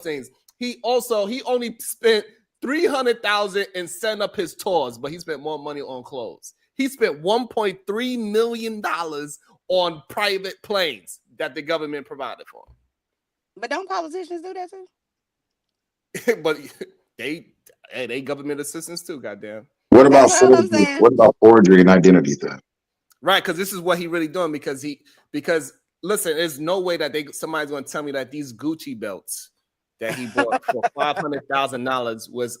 things. He only spent $300,000 in setting up his tours, but he spent more money on clothes. He spent $1.3 million on private planes that the government provided for him. But don't politicians do that too? But they government assistants too, goddamn. What about forgery and identity theft? Right, because this is what he really doing because listen, there's no way that somebody's going to tell me that these Gucci belts that he bought for $500,000 was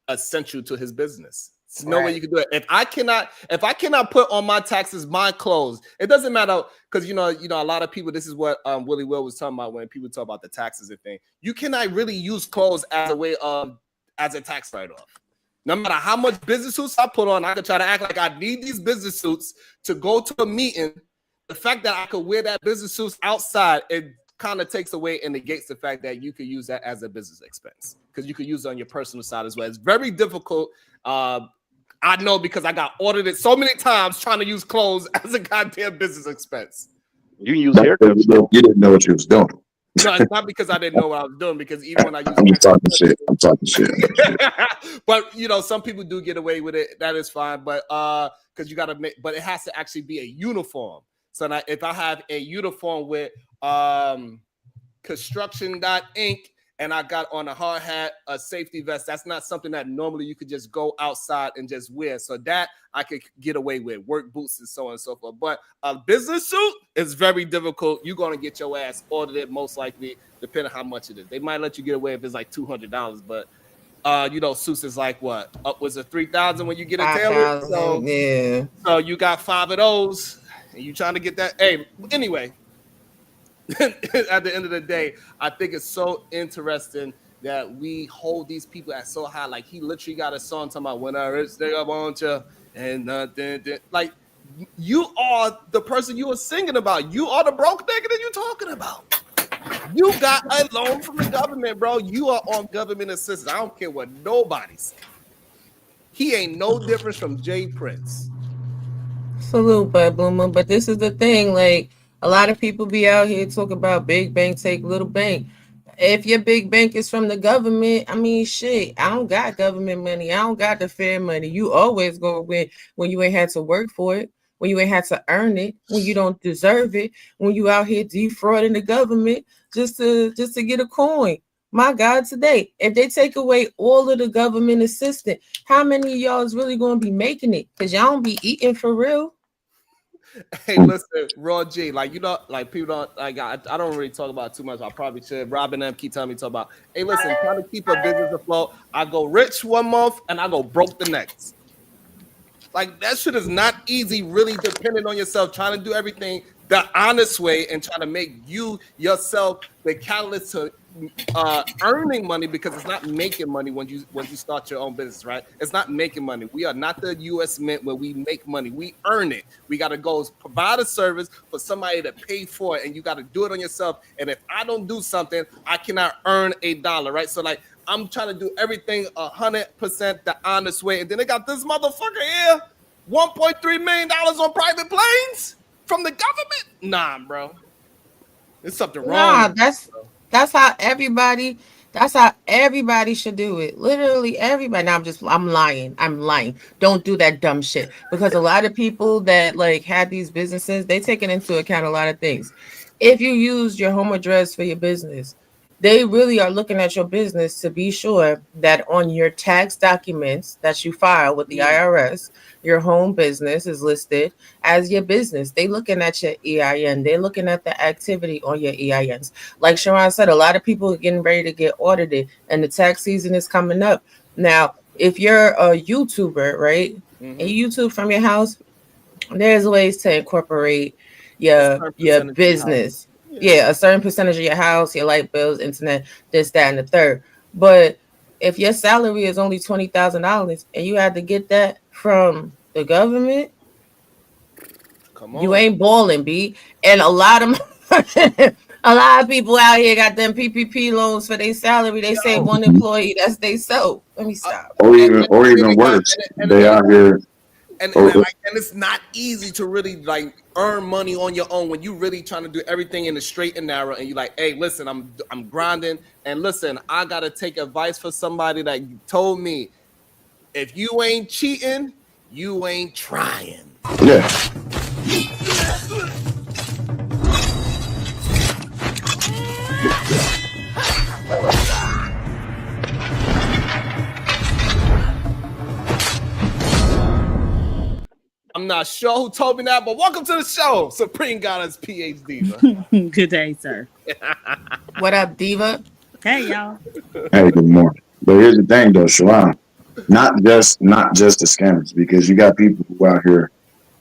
essential to his business. There's no way you can do it. If I cannot put on my taxes my clothes, it doesn't matter because you know a lot of people. This is what Willie Will was talking about when people talk about the taxes and thing. You cannot really use clothes as a way of as a tax write-off. No matter how much business suits I put on, I could try to act like I need these business suits to go to a meeting. The fact that I could wear that business suits outside, it kind of takes away and negates the fact that you could use that as a business expense because you could use it on your personal side as well. It's very difficult. I know because I got audited so many times trying to use clothes as a goddamn business expense. You use haircuts. You didn't know what you was doing. No, it's not because I didn't know what I was doing. Because even when I use, I'm talking shit. But you know, some people do get away with it. That is fine. But because you got to make, but it has to actually be a uniform. So now, if I have a uniform with construction.inc and I got on a hard hat, a safety vest, that's not something that normally you could just go outside and just wear. So that I could get away with, work boots and so on and so forth. But a business suit is very difficult. You're going to get your ass audited most likely, depending on how much it is. They might let you get away if it's like $200, but you know, suits is like what? Upwards of $3,000 when you get a tailor. So, yeah. So you got 5 of those and you trying to get that. Hey, anyway. At the end of the day, I think it's so interesting that we hold these people at so high. Like he literally got a song talking about when I rich nigga want you and nothing. Like you are the person you were singing about. You are the broke nigga that you talking about. You got a loan from the government, bro. You are on government assistance. I don't care what nobody's. He ain't no difference from Jay Prince. Salute, Bud Boomer. But this is the thing, like. A lot of people be out here talking about big bank take little bank. If your big bank is from the government, I mean, shit, I don't got government money. I don't got the fair money. You always go win when you ain't had to work for it, when you ain't had to earn it, when you don't deserve it, when you out here defrauding the government just to get a coin. My God, today, if they take away all of the government assistance, how many of y'all is really going to be making it? Because y'all don't be eating for real. Hey, listen, Raw G, like you know, like people don't like. I don't really talk about it too much. I probably should. Robin and them keep telling me to talk about. Hey, listen, trying to keep a business afloat. I go rich one month and I go broke the next. Like that shit is not easy. Really depending on yourself, trying to do everything the honest way and trying to make you yourself the catalyst to earning money because it's not making money when you start your own business, right? It's not making money. We are not the U.S. Mint where we make money. We earn it. We got to go provide a service for somebody to pay for it, and you got to do it on yourself. And if I don't do something, I cannot earn $1, right? So like I'm trying to do everything 100% the honest way, and then they got this motherfucker here, $1.3 million on private planes from the government. Nah, bro, there's something wrong. That's how everybody should do it. Literally everybody. Now I'm lying. Don't do that dumb shit. Because a lot of people that like had these businesses, they taking into account a lot of things. If you use your home address for your business, they really are looking at your business to be sure that on your tax documents that you file with the IRS, your home business is listed as your business. They looking at your EIN. They're looking at the activity on your EINs. Like Sharon said, a lot of people are getting ready to get audited and the tax season is coming up. Now, if you're a YouTuber, right, and you YouTube from your house, there's ways to incorporate your business. Yeah, a certain percentage of your house, your light bills, internet, this, that, and the third. But if your salary is only $20,000 and you had to get that from the government, come on, you ain't balling, B. And a lot of people out here got them PPP loans for their salary. They say one employee, that's they self. Let me stop. Or even worse, they out here And it's not easy to really like earn money on your own when you really trying to do everything in the straight and narrow. And you like, hey, listen, I'm grinding, and listen, I gotta take advice for somebody that told me, if you ain't cheating, you ain't trying. Yeah. I'm not sure who told me that, but welcome to the show, Supreme Goddess PhD. Good day, sir. What up, Diva? Hey, y'all. Hey, good morning. But here's the thing, though, Sharon. Not just the scammers, because you got people who out here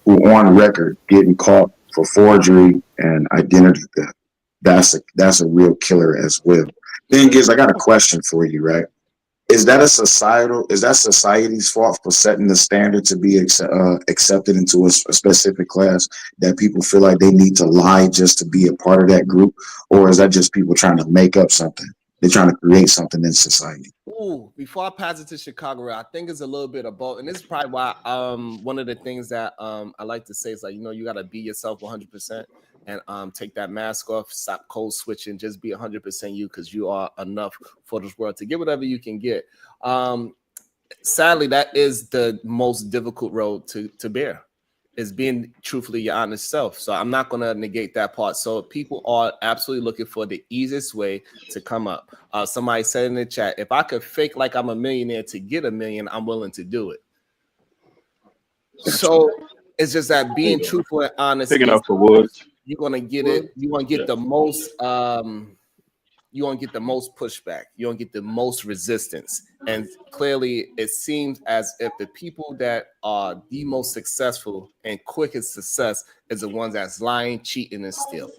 who on record getting caught for forgery and identity theft. That's a real killer as well. Thing is, I got a question for you, right? Is that society's fault for setting the standard to be accepted into a specific class, that people feel like they need to lie just to be a part of that group? Or is that just people trying to make up something? They're trying to create something in society. Ooh, before I pass it to Chicago, I think it's a little bit of both. And this is probably why one of the things that I like to say is, like, you got to be yourself 100%. And take that mask off, stop code switching, just be 100% you, because you are enough for this world to get whatever you can get. Sadly, that is the most difficult road to bear, is being truthfully your honest self. So I'm not going to negate that part. So people are absolutely looking for the easiest way to come up. Somebody said in the chat, if I could fake like I'm a millionaire to get $1 million, I'm willing to do it. So it's just that being truthful and honest. Picking up for woods. You're gonna get it. You want to get the most. You want to get the most pushback. You want to get the most resistance. And clearly, it seems as if the people that are the most successful and quickest success is the ones that's lying, cheating, and stealing.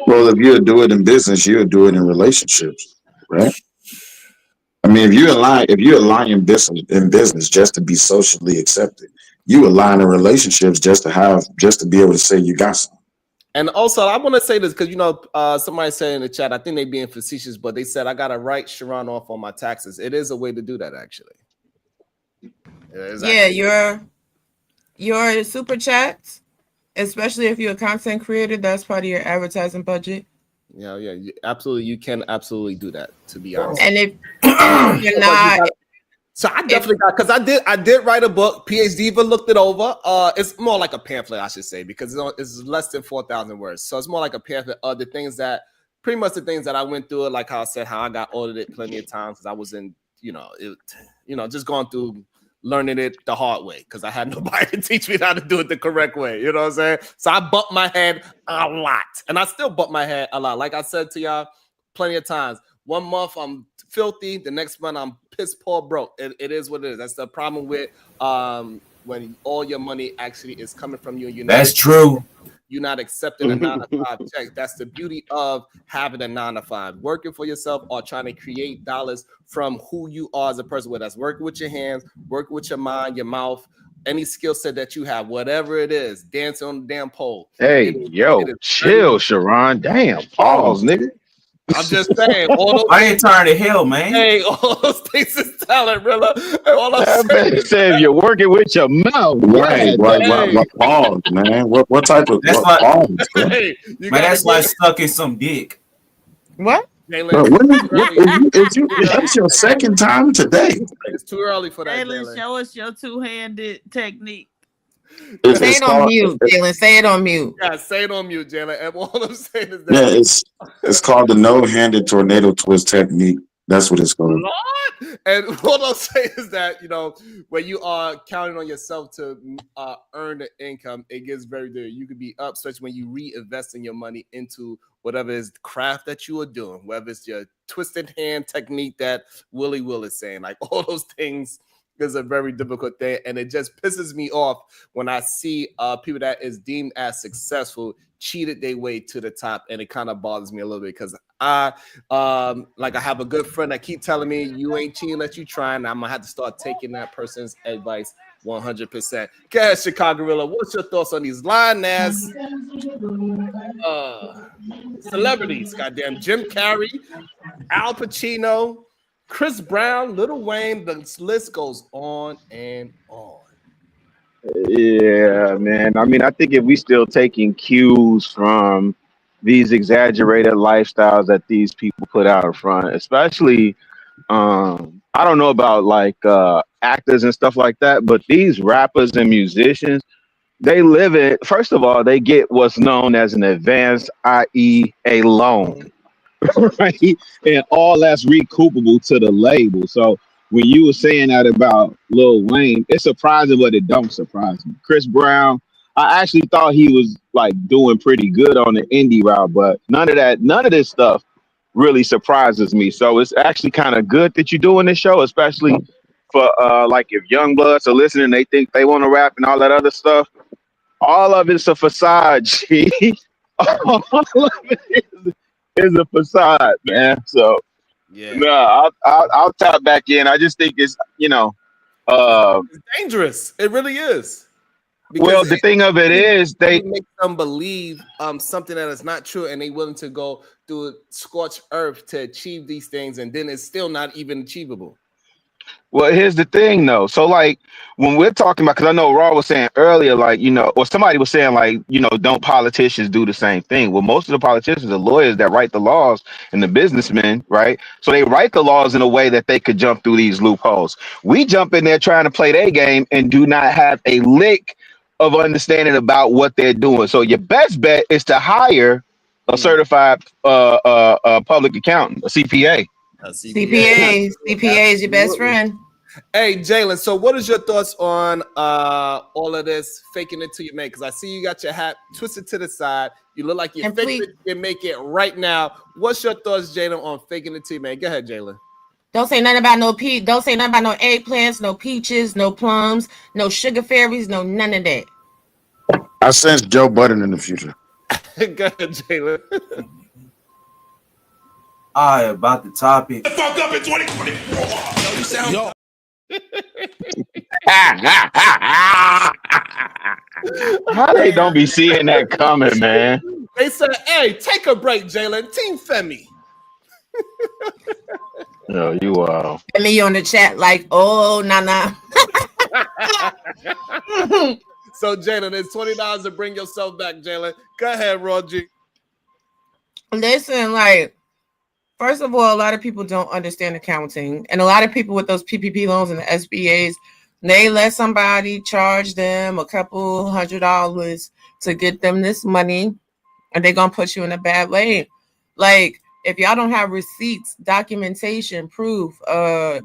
Well, if you do it in business, you would do it in relationships, right? I mean, if you're lying in business just to be socially accepted, you would lie in relationships just to be able to say you got something. And also, I want to say this because, somebody said in the chat, I think they being facetious, but they said I got to write Sharon off on my taxes. It is a way to do that, actually. Yeah, your super chats, especially if you're a content creator, that's part of your advertising budget. Yeah, absolutely. You can absolutely do that, to be honest. And if you're not... So I definitely got, because I did write a book. PhD even looked it over. It's more like a pamphlet, I should say, because it's less than 4,000 words. So it's more like a pamphlet of the things that I went through. Like how I said, how I got audited plenty of times because I was in, just going through learning it the hard way because I had nobody to teach me how to do it the correct way. You know what I'm saying? So I bumped my head a lot, and I still bump my head a lot. Like I said to y'all plenty of times. 1 month I'm filthy, the next month I'm piss poor broke. It is what it is. That's the problem with when all your money actually is coming from you. That's true. You're not accepting a 9-to-5 check. That's the beauty of having a 9-to-5, working for yourself or trying to create dollars from who you are as a person. Whether that's working with your hands, working with your mind, your mouth, any skill set that you have, whatever it is, dancing on the damn pole. Hey, chill, Sharon. Damn, pause, nigga. I'm just saying, all those I ain't tired of hell, man. Hey, all those things is talent, really. I said you're working with your mouth. Right. Pause, man. What type of pause? Hey, that's like stuck in some dick. What? That's your second time today. It's too early for that. Jalen, show us your two-handed technique. Say it on mute, Jalen. Say it on mute. Yeah, say it on mute, Jalen. And all I'm saying is that it's called the no-handed tornado twist technique. That's what it's called. Lord! And what I'll say is that, when you are counting on yourself to earn the income, it gets very good. You could be up, especially when you reinvesting your money into whatever is the craft that you are doing, whether it's your twisted hand technique that Willie Will is saying, like all those things is a very difficult thing. And it just pisses me off when I see people that is deemed as successful cheated their way to the top. And it kind of bothers me a little bit because I have a good friend that keep telling me you ain't cheating unless you try, and I'm gonna have to start taking that person's advice 100%. Okay, Chicago Gorilla, what's your thoughts on these lying ass celebrities? Goddamn, Jim Carrey, Al Pacino, Chris Brown, Lil Wayne, the list goes on and on. Yeah, man. I mean, I think if we still taking cues from these exaggerated lifestyles that these people put out in front, especially I don't know about like actors and stuff like that, but these rappers and musicians, they live it. First of all, they get what's known as an advance, i.e., a loan. Right? And all that's recoupable to the label. So when you were saying that about Lil Wayne, it's surprising, but it don't surprise me. Chris Brown, I actually thought he was like doing pretty good on the indie route, but none of this stuff really surprises me. So it's actually kind of good that you're doing this show, especially for like if young bloods are listening, they think they want to rap and all that other stuff. All of it's a facade, G. All of it is a facade, man. So Yeah, no, I'll tap back in. I just think it's it's dangerous. It really is well, because the thing of it is they you make them believe something that is not true, and they willing to go through scorched earth to achieve these things, and then it's still not even achievable. well, here's the thing though. So like when we're talking about, because I know Raw was saying earlier, like, or somebody was saying like, don't politicians do the same thing? Well, most of the politicians are lawyers that write the laws and the businessmen, right? So they write the laws in a way that they could jump through these loopholes. We jump in there trying to play their game and do not have a lick of understanding about what they're doing. So your best bet is to hire a certified public accountant, a CPA. CPA is your best friend. Hey, Jalen, so what is your thoughts on all of this faking it till you make? Because I see you got your hat twisted to the side. You look like you're faking it and make it right now. What's your thoughts, Jalen, on faking it till you make? Go ahead, Jalen. Don't say nothing about no eggplants, no peaches, no plums, no sugar fairies, no none of that. I sense Joe Budden in the future. Go ahead, Jalen. All right, about the topic. Fuck up in 2024. You sound How they don't be seeing that coming, man? They said, hey, take a break, Jalen. Team Femi. No, you are. Me on the chat like, oh, nah. So, Jalen, it's $20 to bring yourself back, Jalen. Go ahead, Roger. Listen, like, first of all, a lot of people don't understand accounting. And a lot of people with those PPP loans and the SBAs, they let somebody charge them a couple $100 to get them this money, and they're going to put you in a bad lane. Like, if y'all don't have receipts, documentation, proof,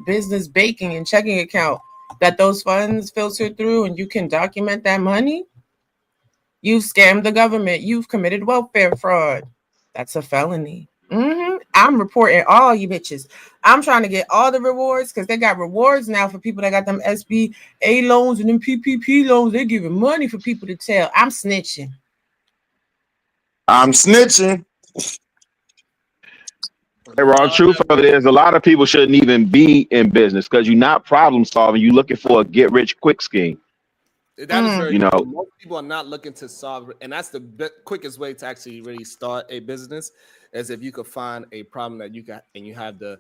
business banking and checking account that those funds filter through and you can document that money, you've scammed the government. You've committed welfare fraud. That's a felony. I'm reporting all you bitches. I'm trying to get all the rewards because they got rewards now for people that got them SBA loans and them PPP loans. They're giving money for people to tell. I'm snitching. Hey, Raw, truth of it is, a lot of people shouldn't even be in business because you're not problem solving. You're looking for a get rich quick scheme. That is very true. Most people are not looking to solve, and that's the quickest way to actually really start a business, is if you could find a problem that you got and you have the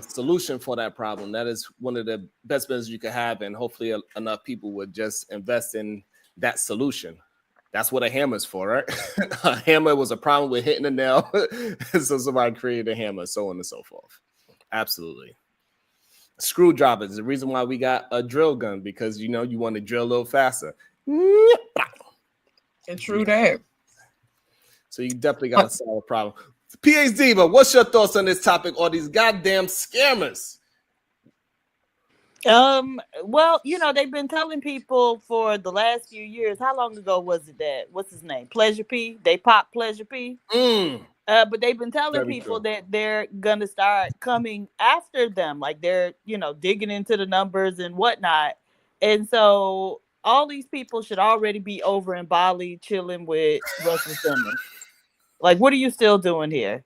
solution for that problem. That is one of the best businesses you could have, and hopefully enough people would just invest in that solution. That's what a hammer is for, right? A hammer was a problem with hitting a nail, so somebody created a hammer, so on and so forth. Absolutely. Screwdrivers, the reason why we got a drill gun, because you want to drill a little faster. And true that. So you definitely got to solve a problem. PhD, but what's your thoughts on this topic? All these goddamn scammers. Well, they've been telling people for the last few years. How long ago was it that? What's his name? Pleasure P. They popped Pleasure P. But they've been telling people that they're gonna start coming after them, like they're digging into the numbers and whatnot. And so all these people should already be over in Bali chilling with Russell Simmons. Like, what are you still doing here?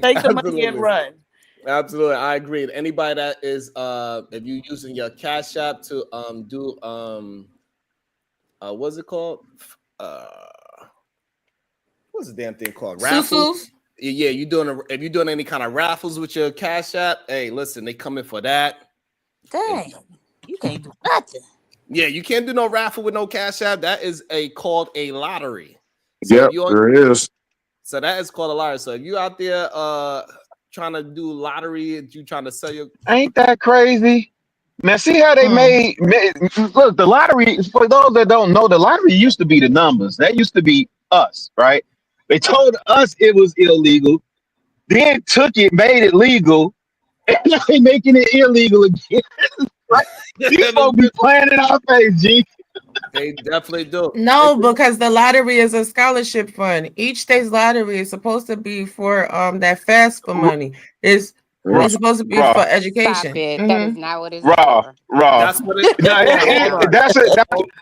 Take the money and run. Absolutely, I agree. Anybody that is if you're using your Cash App to do what's it called? What's the damn thing called? Raffles. Yeah, if you're doing any kind of raffles with your Cash App, hey, listen, they coming for that. Dang, you can't do nothing. Yeah, you can't do no raffle with no Cash App. That is called a lottery. So Yep, there is. So that is called a lottery. So if you out there trying to do lottery, you trying to sell your Ain't that crazy? Man, see how they look, the lottery, for those that don't know, the lottery used to be the numbers. That used to be us, right? They told us it was illegal, then took it, made it legal, and now they making it illegal again. Right? These folks be playing in our face, G. They definitely do. No, because the lottery is a scholarship fund. Each state's lottery is supposed to be for that FAFSA money. It's supposed to be for education. Stop it. That is not what it's Raw. for. That's what it's No, for. that's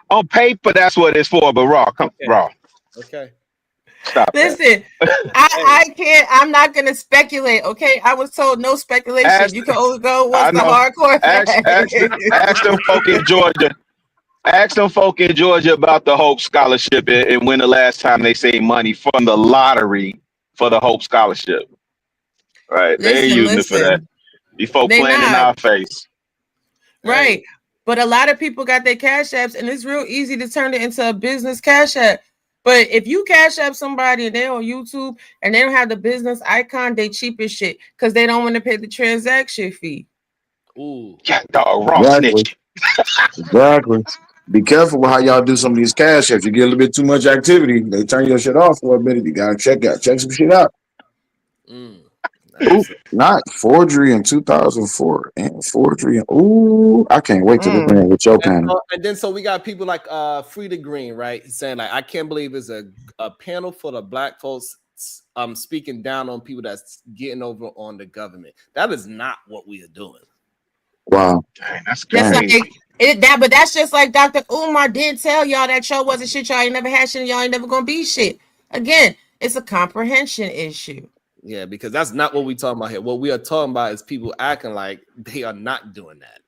on paper. That's what it's for. But raw, raw. Okay. Stop. Listen, I can't. I'm not gonna speculate. Okay, I was told no speculation. You can only go what's the hardcore. Ask them folk in Georgia. Ask them folk in Georgia about the Hope Scholarship and when the last time they saved money from the lottery for the Hope Scholarship. Right, they ain't using it for that. These folk playing in our face. Right, but a lot of people got their Cash Apps, and it's real easy to turn it into a business Cash App. But if you Cash App somebody and they're on YouTube and they don't have the business icon, they cheap as shit because they don't want to pay the transaction fee. Ooh, yeah, dog, wrong snitch. Exactly. Be careful with how y'all do some of these Cash Apps. You get a little bit too much activity, they turn your shit off for a minute. You gotta check some shit out. Ooh, not forgery in 2004 and forgery. Ooh, I can't wait to look in with your panel. And then so we got people like Frida Green, right? He's saying like, I can't believe it's a panel for the black folks speaking down on people that's getting over on the government. That is not what we are doing. Wow. Dang, that's crazy. But that's just like Dr. Umar didn't tell y'all that y'all wasn't shit. Y'all ain't never had shit. Y'all ain't never gonna be shit. Again, it's a comprehension issue. Yeah, because that's not what we talking about here. What we are talking about is people acting like they are not doing that.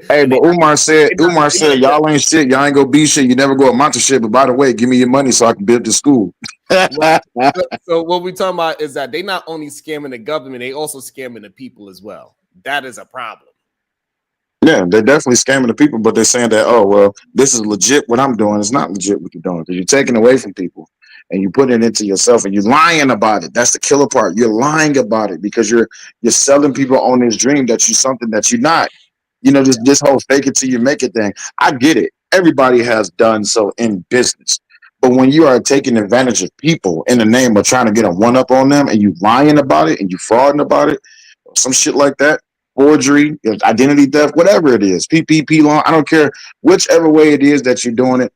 Hey, but Umar said, y'all ain't shit. Y'all ain't gonna be shit. You never go amount to shit. But by the way, give me your money so I can build the school. So what we talking about is that they not only scamming the government, they also scamming the people as well. That is a problem. Yeah, they're definitely scamming the people, but they're saying that, oh, well, this is legit. What I'm doing is not legit what you're doing because you're taking away from people and you put it into yourself and you're lying about it. That's the killer part. You're lying about it because you're selling people on this dream that you're something that you're not. You know, this whole fake it till you make it thing. I get it. Everybody has done so in business. But when you are taking advantage of people in the name of trying to get a one-up on them and you lying about it and you frauding about it, some shit like that, forgery, identity theft, whatever it is, PPP loan, I don't care whichever way it is that you're doing it.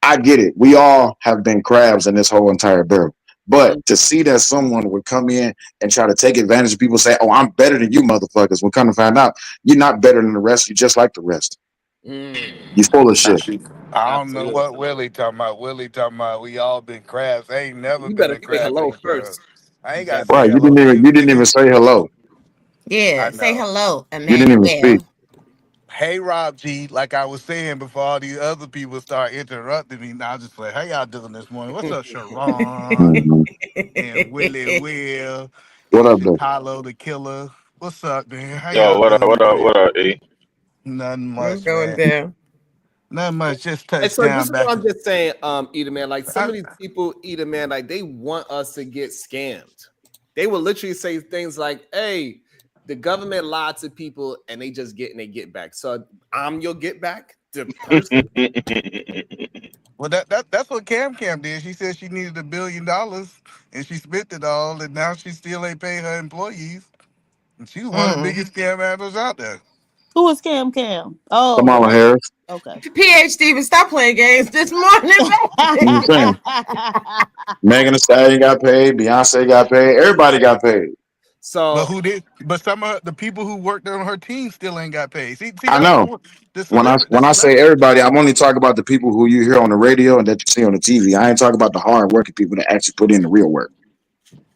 I get it. We all have been crabs in this whole entire barrel. But to see that someone would come in and try to take advantage of people, say, oh, I'm better than you motherfuckers, we'll come to find out you're not better than the rest. You're just like the rest. You're full of shit. I don't know what Willie talking about. Willie talking about we all been crabs. I ain't never You been better a say crab. hello first. I ain't got to Right. say hello. You didn't even say hello. Yeah, say hello, Emmanuel. You didn't even speak. Hey, Rob G, like I was saying before all these other people start interrupting me, now I just like, how y'all doing this morning? What's up, Sharon? And Willie Will. What and up, though? Chicago the Killer. What's up, man? How Yo, y'all what up? doing? What up, E? Nothing What's much, going man. down? Nothing much. Just And so touchdown this is back. what I'm just saying, Eda man. Like some of these people, Eda man, like they want us to get scammed. They will literally say things like, "Hey, the government lied to people, and they just get back. So I'm your get back." The person. Well, that's what Cam did. She said she needed $1 billion, and she spent it all, and now she still ain't paying her employees. And she's one of the biggest scam handlers out there. Who is Cam? Oh, Kamala Harris. Okay. PhD, but stop playing games this morning. Megan Thee Stallion got paid. Beyonce got paid. Everybody got paid. So, but who did? But some of the people who worked on her team still ain't got paid. See, I know. When I say everybody, I'm only talking about the people who you hear on the radio and that you see on the TV. I ain't talking about the hard working people that actually put in the real work.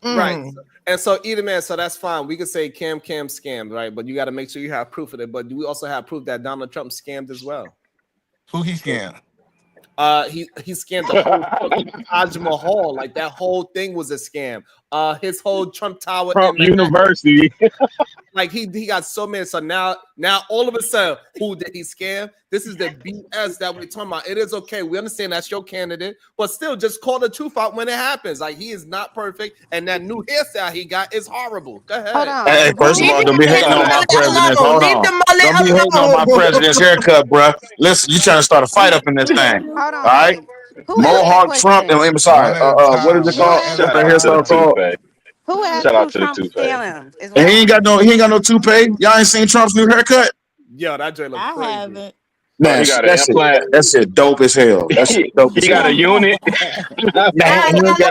Right. And so either man, so that's fine. We could say Cam scammed, right? But you got to make sure you have proof of it. But do we also have proof that Donald Trump scammed as well? Who he scammed? He scammed the whole Taj Mahal. Like that whole thing was a scam. his whole Trump Tower Trump in Manhattan. University. Like he got so many. So now all of a sudden, who did he scam? This is the BS that we're talking about. It is okay. We understand that's your candidate, but still, just call the truth out when it happens. Like he is not perfect, and that new hairstyle he got is horrible. Go ahead. Hold on. Hey, first of all, don't be hating on my presidents. Hold Leave on. the mullet Don't be hating on my president's haircut, bruh. Listen, you trying to start a fight up in this thing. Hold on. All right? Wait. Who asked that Mohawk Trump, and question? I'm sorry, One at a what is time. it called? asked What's Shout the out to the hairstyle called? toupee. Who asked Shout who out to the Trump toupee. scams? Is And what he I ain't got no toupee. Y'all ain't seen Trump's new haircut? Yo, that joint look I crazy. haven't. Oh, Man, he got an that shit, implant. that shit dope as hell. That shit dope as He got hell. a unit. Nah,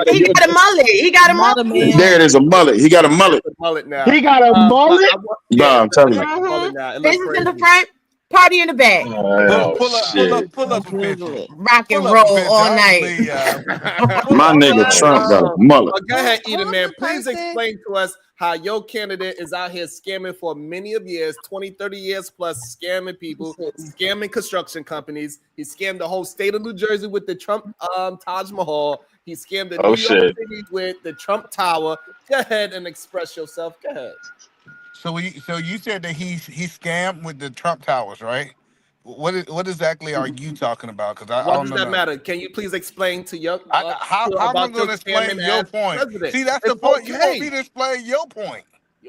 he got a mullet. He got a Not a mullet. There man. it is, a mullet. He got a mullet. Mullet now. He got a But mullet. yeah, Bro, I'm telling you. like a mullet now. It This look is in the crazy. front, party in the back. Oh shit. Pull up a Google picture. it. Rock and Pull up a roll picture. all I night. believe y'all. My Pull nigga up a Trump picture. got a mullet. Go ahead, Eden who's Man. the Please person? explain to us how your candidate is out here scamming for many of years, 20, 30 years plus, scamming people, scamming construction companies. He scammed the whole state of New Jersey with the Trump Taj Mahal. He scammed the Oh New York shit. City with the Trump Tower. Go ahead and express yourself. Go ahead. So you said that he scammed with the Trump Towers, right? What exactly are you talking about? Because I What don't does know. that matter? Can you please explain to your How am I about going your to explain scamming your as point? president? See, that's the It's point. You want me okay. to explain your point?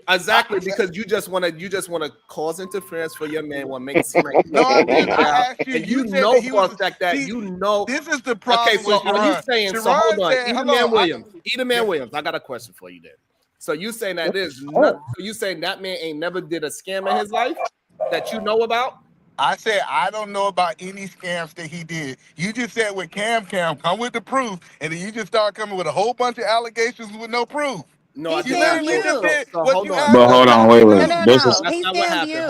Exactly, because you just want to cause interference for your man. Want to make it seem like he's No, I gonna didn't. leave I out, asked you. and You you said that know he for was. a fact that See, you know. this is the Okay, problem so with are you Sharon. saying? So Sharon hold on, said, Eden "Hold Man on." Williams. Eden Man Yeah. Williams. I got a question for you then. So you saying that is not? So you saying that man ain't never did a scam in his life that you know about? I said I don't know about any scams that he did. You just said with Cam, come with the proof, and then you just start coming with a whole bunch of allegations with no proof. No, I He did You not scammed say literally that. just you. said So what hold you on. asked But us hold on, not wait, to wait. No, do. This is no. That's He not what scammed happened. you.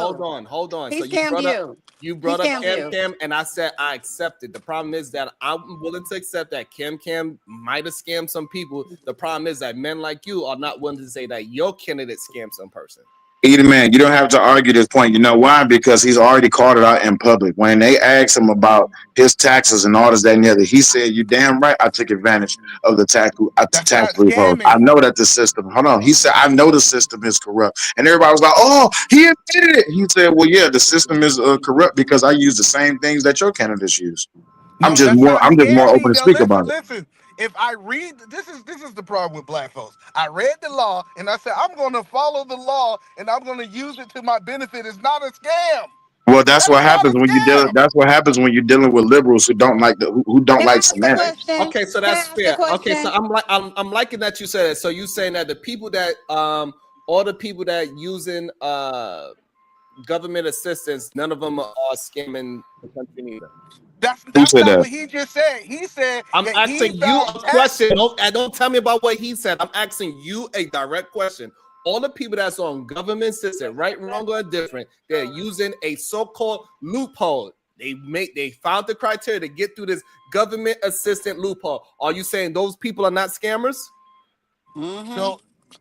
Hold on. He So you scammed brought up you. you He brought up scammed you. Cam, and I said I accepted. The problem is that I'm willing to accept that Cam might have scammed some people. The problem is that men like you are not willing to say that your candidate scammed some person. Either man, you don't have to argue this point. You know why? Because he's already called it out in public. When they asked him about his taxes and all this, that, and the other, he said, "You damn right, I took advantage of the That's tax not loopholes. I scamming. know that the system." Hold on, he said, "I know the system is corrupt," and everybody was like, "Oh, he admitted it." He said, "Well, yeah, the system is corrupt because I use the same things that your candidates use. No, that's not I'm just more open scamming. to Yo, speak about it." listen. If I read, this is the problem with black folks. I read the law and I said I'm going to follow the law and I'm going to use it to my benefit. It's not a scam. Well, that's That what is not a happens when you deal. scam. That's what happens when you're dealing with liberals who don't like who don't Can I like ask a semantics. question? Okay, so Can I that's ask a fair. Okay, so question? I'm liking that you said it. So you saying that the people that all the people that using government assistance, none of them are scamming the country neither. Who That's said not that? what he just said. He said I'm that he asking you found a tax. question. Don't tell me about what he said. I'm asking you a direct question. All the people that's on government system, right, wrong, or different, they're using a so-called loophole. They found the criteria to get through this government assistant loophole. Are you saying those people are not scammers? Mm-hmm. So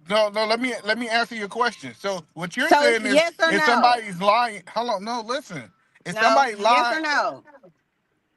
no. Let me answer your question. So what you're So saying is yes or if no? somebody's lying, hold on, no, listen. If No. somebody Yes lying, or no?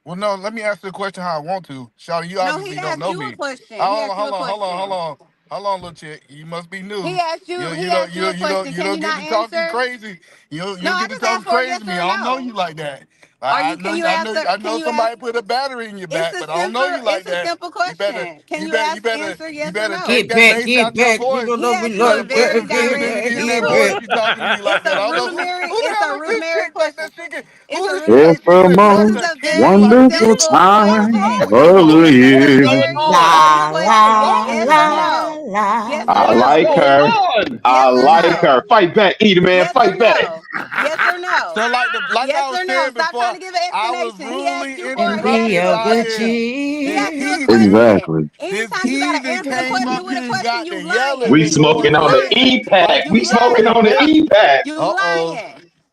well, no, let me ask the question how I want to. Shawty, you No, he obviously don't asked know you a me. question. He Hold on, asked you hold a on, hold on, hold question. on. Hold on, little chick. You must be He new. asked you. He asked you a question. You Can you don't get not to talking answer? crazy. You No, don't I get to just asked talking for a crazy yes to me. or a I don't know you no. like that. Are you? Can you answer? I Can know you ask? somebody put a battery in your It's back, a but I don't know simple. you like It's a that. simple You better, question. Can you ask? Answer you yes or better no? take Get that back, bass get out your back. You voice. don't He know me asked you a Better like put very that. that Get direct. dignity back, in It's that get a. voice. back. You talking to me like It's that. a I don't know rudimentary. who the It's hell a is this rudimentary chick that question. she can, It's a who It's that rudimentary. chick the that This talks is most to a you very like wonderful this? simple What is time wrong question. with you of the all? This is What a is year. going very on? simple La What's question. la wrong Yes with or you la all? no? la. Yes or I What is no? like going her. on? I Yes or like no? her. Fight back, eat man. Yes or Fight back. no? Yes or no? So like Yes I was or no? saying Stop trying before, to give an I was explanation. He asked rudely you for. And He asked be interrupted you a a by good question. this He this asked you a heathen. question. Exactly. This Anytime you gotta heathen answer the came question up with a here and question, got you to yelling We lying. and smoking going You on the crazy. lying. E-Pack. Like, You We smoking on lying. the huh? E-Pack. You Uh-oh. lying.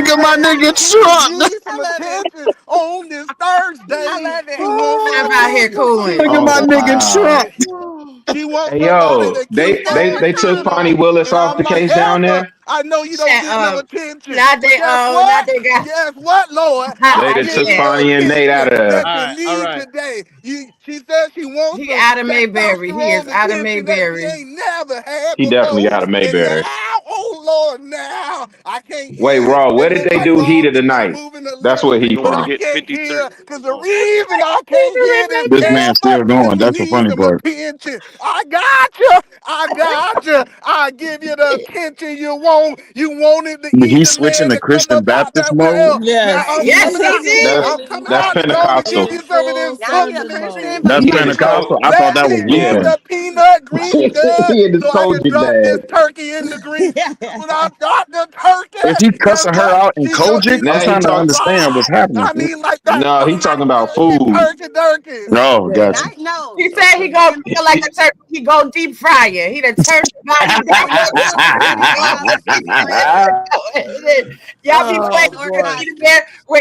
Look at my nigga She Trump. needs some attention on this Thursday. I love it. She wants I'm out here cooling. Look at my Oh nigga wow. Trump. She wants Hey somebody yo, to keep going they took to. Fonnie Willis And off I'm the like, case down Elder, there. I know you don't Shut get no up. attention. Now But they guess now what? they got Guess what, Lord? They I'm done getting took you yeah. the Fonnie and Nate out attention of there. that you All need right. today. She says she wants He some out of Mayberry. He is testosterone out of attention that she Mayberry. ain't never had He definitely before. got a And Mayberry. oh Lord, now I can't Wait, hear it. Raw, where And did then they my do Heat phone of the keeps Night? moving a That's little, where he but from. I can't hear because the reason I can't hear this This man's camera still is going. we That's the need funny some part. attention. I got you. I got you. I give you the attention you want. You wanted the He's Ether switching man to to come Christian up out Baptist that mode. well. Now Yes, I'm Yes, he's coming he out. did. That's I'm switching. coming He's that's out to go to switching give Pentecostal. you some of full this Now he a sustenance. Christian, sermon but That's he You in can the go Pentecostal. truth. I thought back that was in Yeah. Lutheran. the peanut grease good He in his so I can Kojic drop this bag. turkey in the grease. mode. When I drop the Is turkey, he guess cussing her what? out in Kojic? I'm Now he trying to talk. understand what's happening. I mean like that No, he talking about food. turkey. Oh, Yeah. gotcha. I know. He said he gonna And feel like a turkey. He gonna deep fry it. He done turned the volume down in the low just truth, a and minute he ago. know how to speak his language. Y'all be He playing Oh where boy. disorganized.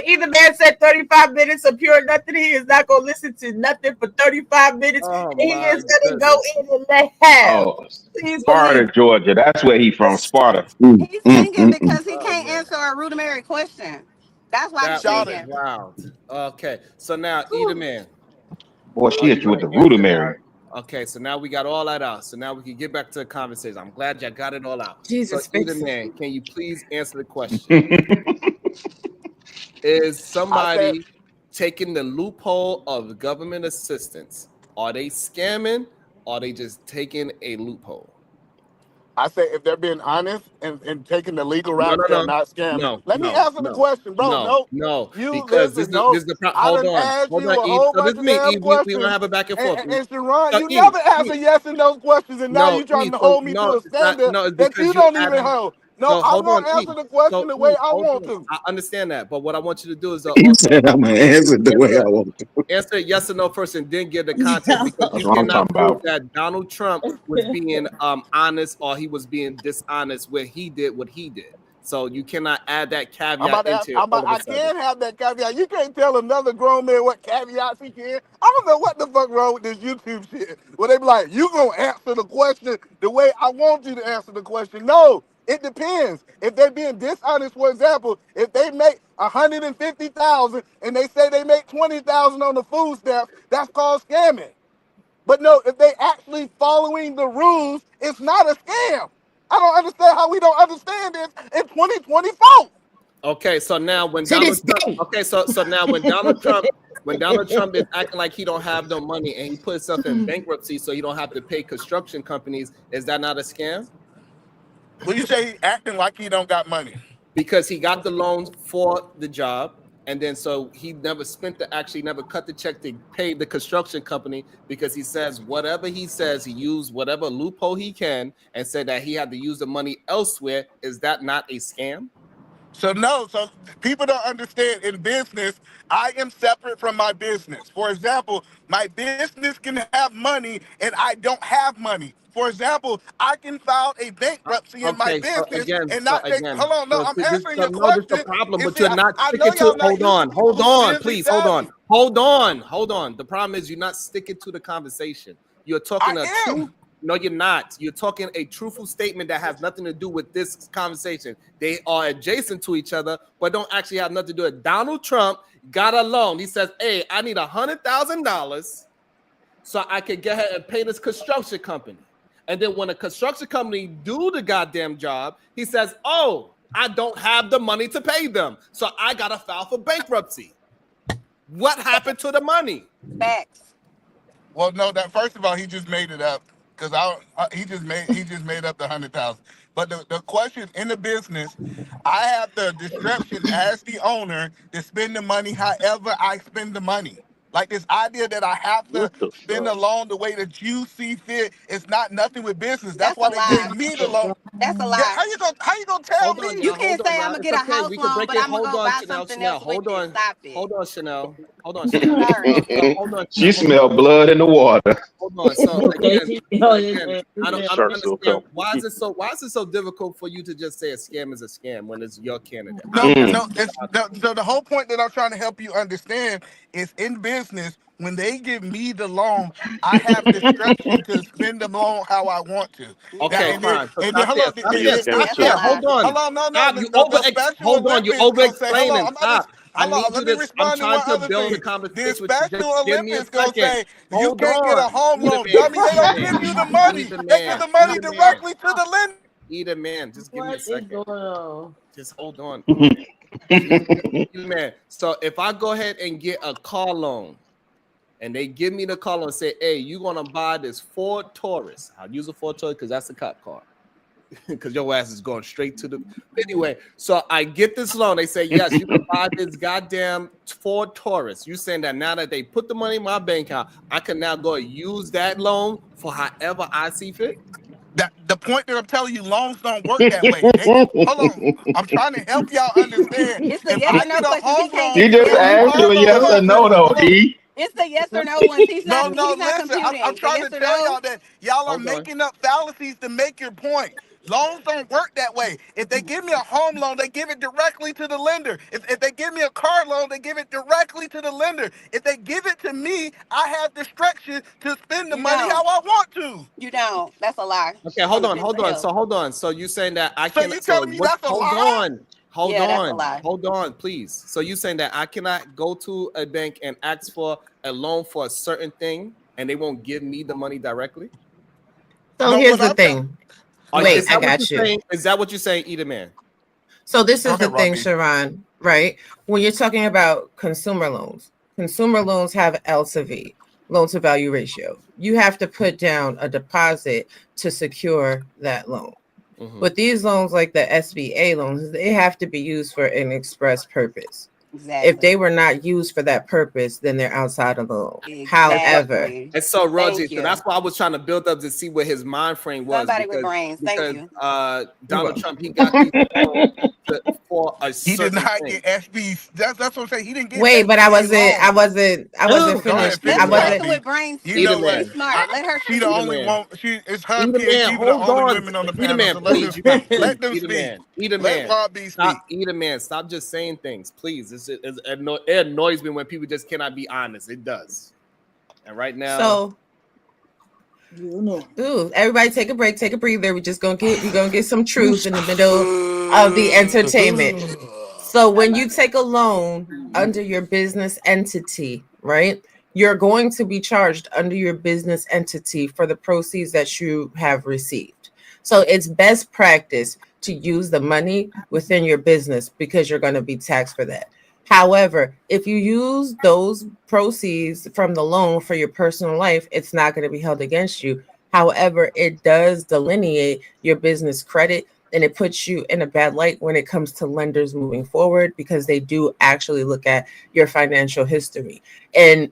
either man said 35 minutes of pure nothing. He is not gonna listen to nothing for 35 minutes. Oh He my is gonna go goodness. in and let have. Oh, Please believe. Sparta, Georgia. That's where he from. Sparta. He's singing because he Oh can't man. answer a rudimentary question. That's why he's That Shout was it. singing. wild. Okay. So now Eat Man. Boy, she Are you hit you with gonna the answer now? rudimentary. Okay, so now we got all that out. So now we can get back to the conversation. I'm glad y'all got it all out. So Jesus Eat fix it. Man, can you please answer the question? Is I said somebody taking the loophole of government assistance? Are they scamming? Or are they just taking a loophole? if they're being honest and taking the legal No, route, no, they're no, not scamming. no, Let me no, answer the no, question, bro. no, No, no. you Because listen. this No, is the problem. I done asked Hold you on, a Eve. whole So this bunch is of me, damn Eve. We gonna questions, have a back and forth. and Sharon, So you Eve, never answer Eve. yes in those questions, and now No, you're trying Eve. to So hold me to no, a it's not. standard No, it's that because you you don't even adding. hold. No, So I'm hold on, gonna answer Eve. the So question the way Eve, I hold want on. to. I understand that, but what I want you to do is He also said, I'm going to answer the way I answer want to. answer yes or no first, and then give the context because That's you what I'm cannot talking prove about. that Donald Trump was being honest or he was being dishonest when he did what he did. So you cannot add that caveat into it all of a I sudden. can have that caveat. You can't tell another grown man what caveats he can. I don't know what the fuck wrong with this YouTube shit. Where they be like, you gonna answer the question the way I want you to answer the question. No, it depends. If they're being dishonest, for example, if they make 150,000 and they say they make 20,000 on the food stamps, that's called scamming. But no, if they actually following the rules, it's not a scam. I don't understand how we don't understand this in 2024. Okay, so now when To Donald this Trump, day. okay, so now when Donald Trump is acting like he don't have no money and he put himself in bankruptcy so he don't have to pay construction companies, is that not a scam? Well, you say he acting like he don't got money. Because he got the loans for the job, and then so he never never cut the check to pay the construction company because he says whatever he says, he used whatever loophole he can and said that he had to use the money elsewhere. Is that not a scam? So no, so people don't understand in business, I am separate from my business. For example, my business can have money and I don't have money. For example, I can file a bankruptcy in my Okay, business and not take, hold on, no, so I'm this, answering so your no, this is the question. problem, And but see, you're not I know sticking to. y'all not Hold used to on, people hold who on, business please, hold on, savvy. hold on, hold on. The problem is you're not sticking to the conversation. You're talking a I truth. am. No, you're not. You're talking a truthful statement that has nothing to do with this conversation. They are adjacent to each other, but don't actually have nothing to do with. Donald Trump got a loan. He says, "Hey, I need $100,000 so I could get ahead and pay this construction company." And then when a construction company do the goddamn job, he says, "Oh, I don't have the money to pay them, so I gotta file for bankruptcy." What happened to the money? Facts. Well, no, that first of all, he just made it up because he just made up the 100,000. But the question in the business, I have the discretion as the owner to spend the money however I spend the money. Like this idea that I have to What the spend fuck? the loan the way that you see fit, it's not nothing with business. That's That's a why they gave lie. me the loan. That's a Yeah, lie. how you gonna tell Hold on, me? You y'all. can't Hold on, say I'm y'all. gonna It's get a okay. house We can loan, break but it. I'm gonna Hold go on, buy Chanel. something Chanel. else with Hold it. on. Stop it. Hold on, Chanel. Hold on, Chanel. Sorry. Hold on, She Chanel. Hold on. smelled blood in the water. Hold on. So Okay, again, she so held his again, hand. I don't Sharks will understand come. why is it so difficult for you to just say a scam is a scam when it's your candidate? No, Mm. no. So the whole point that I'm trying to help you understand is in business, when they give me the loan, I have discretion to spend the loan how I want to. Now, Okay, No, fine. So and then stop hold there. on, Stop Yeah, there. you scam Stop that's a there. yourself. lie. Hold on. hold on, no. Stop. You The Special hold on. You Olympics over gonna say, hold on, explaining. Stop. I hold need on, you let me to. I'm respond to trying one to other build a thing. The conversation with you. Just Special give me a Olympics gonna second. say you Hold can't get a on. home Be the loan, man. dummy. Be They the don't man. give you the Be money. the They give man. the Be money the man. directly to the lender. Either man, just give me a What is second. going on? Just hold on. Man, so if I go ahead and get a car loan, and they give me the car loan and say, "Hey, you're gonna buy this Ford Taurus." I'll use a Ford Taurus because that's a cop car. Because your ass is going straight to the anyway. So I get this loan. They say, yes, you can buy this goddamn Ford Taurus. You saying that now that they put the money in my bank account, I can now go and use that loan for however I see fit? That the point that I'm telling you, loans don't work that way. Hold on, I'm trying to help y'all understand. It's the If yes I or no get a question. He home can't loan, get You the just yes or hold asked no. you a yes or on, no, though, hold on. E. It's the yes or no ones. He's No, not no, computing. listen. I'm The trying yes to or tell no. y'all that y'all are Hold on. making up fallacies to make your point. Loans don't work that way. If they give me a home loan, they give it directly to the lender. If they give me a car loan, they give it directly to the lender. If they give it to me, I have discretion to spend the You money don't. how I want to. You don't. That's a lie. Okay, On hold the on, fifth hold of on. hell. So hold on. So you saying that I So can you so telling me what that's a hold lie? on. Hold Yeah, that's a on. lie. Hold on, please. So you saying that I cannot go to a bank and ask for a loan for a certain thing and they won't give me the money directly? So No, here's what the I'm telling. thing. Is Wait, I that what got you're you. saying? Is that what you're saying, Either man? So this Go is the ahead, thing, Robbie. Sharon, right? When you're talking about consumer loans have L to V, loan to value ratio. You have to put down a deposit to secure that loan. Mm-hmm. But these loans, like the SBA loans, they have to be used for an express purpose. Exactly. If they were not used for that purpose, then they're outside of the loan. Exactly. However, And so, Roger, Thank so you. that's why I was trying to build up to see what his mind frame was Somebody with brains. Thank because you. Donald Trump, he got these loans for a He did certain not thing. get SB. That's what I'm saying. He didn't get wait, but I SBA wasn't loans. Go ahead, finished. Let I finish, the person wasn't. Robbie. with brains You speak. Either know man, what? She's smart. Let her She the speak. Either only man. one. It's her and Either man, PhD, the hold only on. women on the Either panel. man, So let them please. You speak. got Let them Either speak. man. Either Let man. Robbie Stop. speak. Either man. Stop just saying things, please. It annoys me when people just cannot be honest. It does. And right now, So, ooh, everybody take a break, take a breather. We're gonna get some truth in the middle of the entertainment. So when you take a loan under your business entity, right? You're going to be charged under your business entity for the proceeds that you have received. So it's best practice to use the money within your business because you're going to be taxed for that. However, if you use those proceeds from the loan for your personal life, it's not going to be held against you. However, it does delineate your business credit and it puts you in a bad light when it comes to lenders moving forward because they do actually look at your financial history. And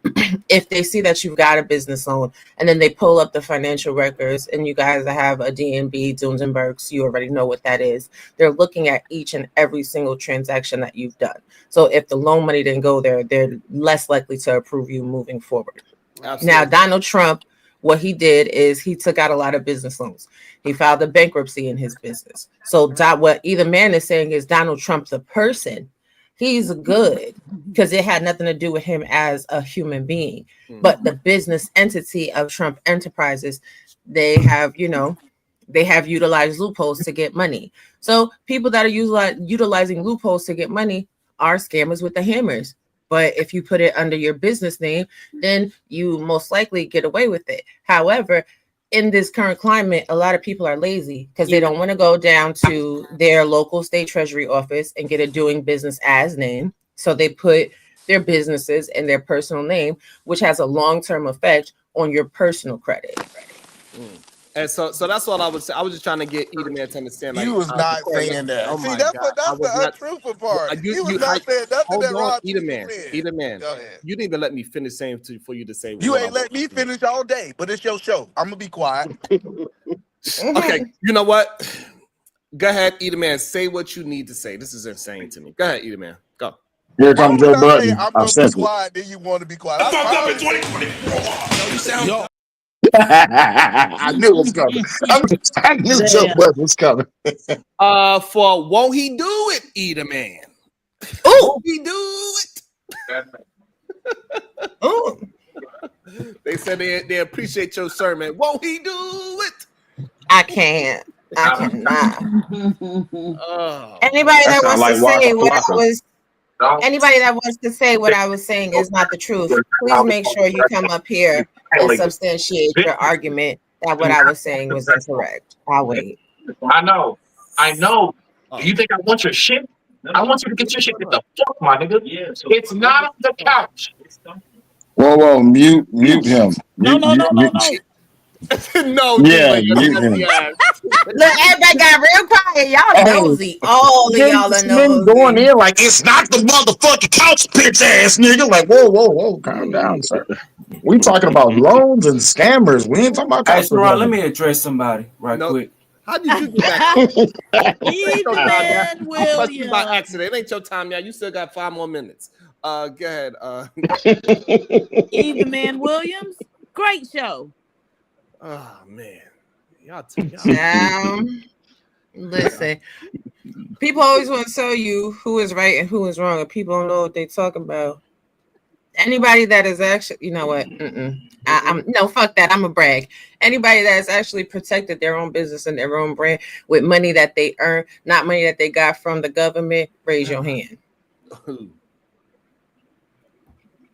if they see that you've got a business loan and then they pull up the financial records and you guys have a DNB, Dunes and Burks, you already know what that is. They're looking at each and every single transaction that you've done. So if the loan money didn't go there, they're less likely to approve you moving forward. absolutely. Now, Donald Trump, what he did is he took out a lot of business loans. He filed a bankruptcy in his business. So what either man is saying is Donald Trump, the person, he's good because it had nothing to do with him as a human being. But the business entity of Trump Enterprises, they have utilized loopholes to get money. So people that are utilizing loopholes to get money are scammers with the hammers. But if you put it under your business name, then you most likely get away with it. However, in this current climate, a lot of people are lazy because they don't want to go down to their local state treasury office and get a doing business as name. So they put their businesses in their personal name, which has a long-term effect on your personal credit. And so that's what I was saying. I was just trying to get Either man to understand, You like, was not before I saying that. oh See, my God, I that's was the not. untruthful part. You You was you not saying nothing hold that on, Robbie Either just man, said. Either man. Go ahead. You didn't even let me finish saying for you to say You what I ain't let want. me finish all day, but it's your show. I'm gonna be quiet. Okay, you know what? Go ahead, Either man. Say what you need to say. This is insane to me. Go ahead, Either man. Go. Here Why comes would Joe I say Budden. I'm I've gonna be sent it. quiet, then you want to be quiet? I fucked up in I 2024. You sound Yo, I knew it was coming. I knew Joe Damn. Budden was coming. For won't he do it, Either man? Oh, Won't he do it? oh, They said they appreciate your sermon. Won't he do it? I can't. I cannot. Oh, Anybody That that sounds wants to like say Waka what I Flocka. was anybody that wants to say what I was saying is not the truth, please make sure you come up here and substantiate your argument that what I was saying was incorrect. I'll wait. I know. Do you think I want your shit? I want you to get your shit. Get the fuck, my nigga. It's not on the couch. Whoa, mute him. No. No, Yeah, Diva, you're mute him. nasty ass. Look, everybody got real quiet. Y'all nosy. All of y'all are Smitty going nosy. in like it's not the motherfucking couch, bitch ass nigga. Like, whoa, calm down, sir. We talking about loans and scammers. We ain't talking about Hey, couch. Sharon, let me address somebody right quick. How did you get back? Either man I pressed you by Williams. accident. It ain't your time yet. You still got 5 more minutes. Go ahead. Either man Williams. Great show. Oh man, y'all. Listen, people always want to tell you who is right and who is wrong, and people don't know what they're talking about. Anybody that is actually, you know what? I'm no, fuck that. I'm a brag. Anybody that has actually protected their own business and their own brand with money that they earn, not money that they got from the government, raise your hand.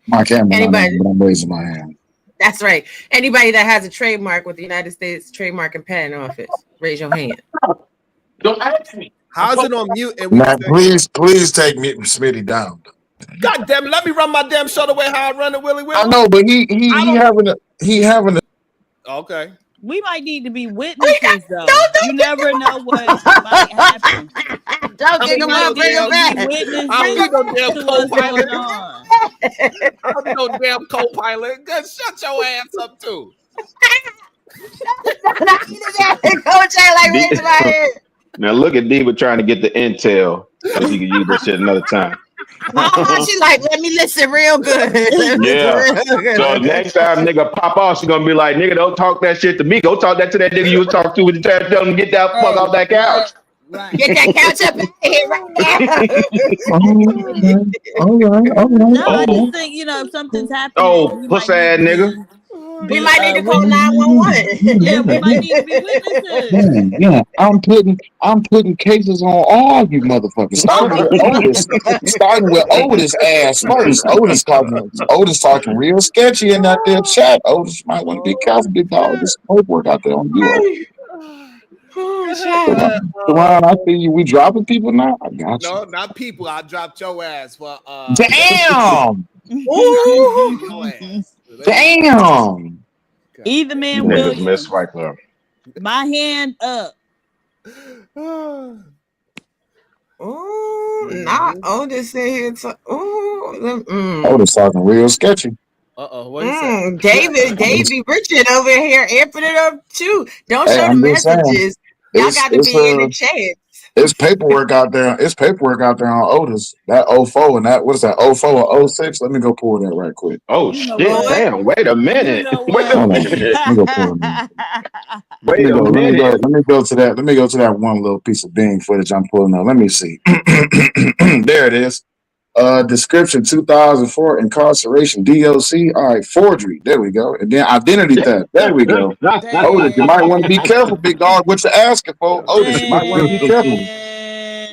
My camera. Anybody? But I'm raising my hand. That's right. Anybody that has a trademark with the United States Trademark and Patent Office, raise your hand. Don't ask me. How's it on mute? And Now, please take me Smitty down. God damn it, let me run my damn show the way how I run it, Willie. I know, but he having a. Okay. We might need to be witnesses, though. You never know what might happen. Don't kick him out, bring him back. I'll be no damn co-pilot. I'll be no damn co-pilot. Good, shut your ass up too. Coach, I like raising my hand. Now look at Diva trying to get the intel so she can use this shit another time. She like, let me listen real good. Yeah. So next time nigga pop off, she gonna be like, nigga, don't talk that shit to me. Go talk that to that nigga you was talking to with the trash. Tell him to get that fuck off that couch. Right. Get that couch up out of here right now. All right. No, I just think, if something's happening. Oh, pussy ass nigga. We might need to call 911. Yeah, we might need to be witnesses. Yeah, I'm putting cases on all you motherfuckers. Starting with Otis ass first. Otis talking real sketchy in that there chat. Otis, you might want to be careful, big dog. There's some paperwork out there on you. Ron, I see you. We dropping people now. I got you. No, not people. I dropped your ass for. Damn. Your ass. Damn. Either man Niggas Williams. miss right there. My hand up. Not Otis in here. Otis talking real sketchy. What you say? Davey Richard over here amping it up too. Don't show the I'm just saying. messages. Y'all got to be in the chat. It's paperwork out there. It's paperwork out there on Otis. That 04 and that, what is that, 04 or 06? Let me go pull that right quick. Oh, shit. Damn. Wait a minute. Wait a minute. Let me go pull it. Wait a minute. Let me go to that. Let me go to that one little piece of Bing footage I'm pulling up. Let me see. There it is. Description 2004 incarceration DOC. All right, forgery. There we go. And then identity theft. There we go. Otis, you might want to be careful, big dog, what you're asking for. Otis, you might want to be careful.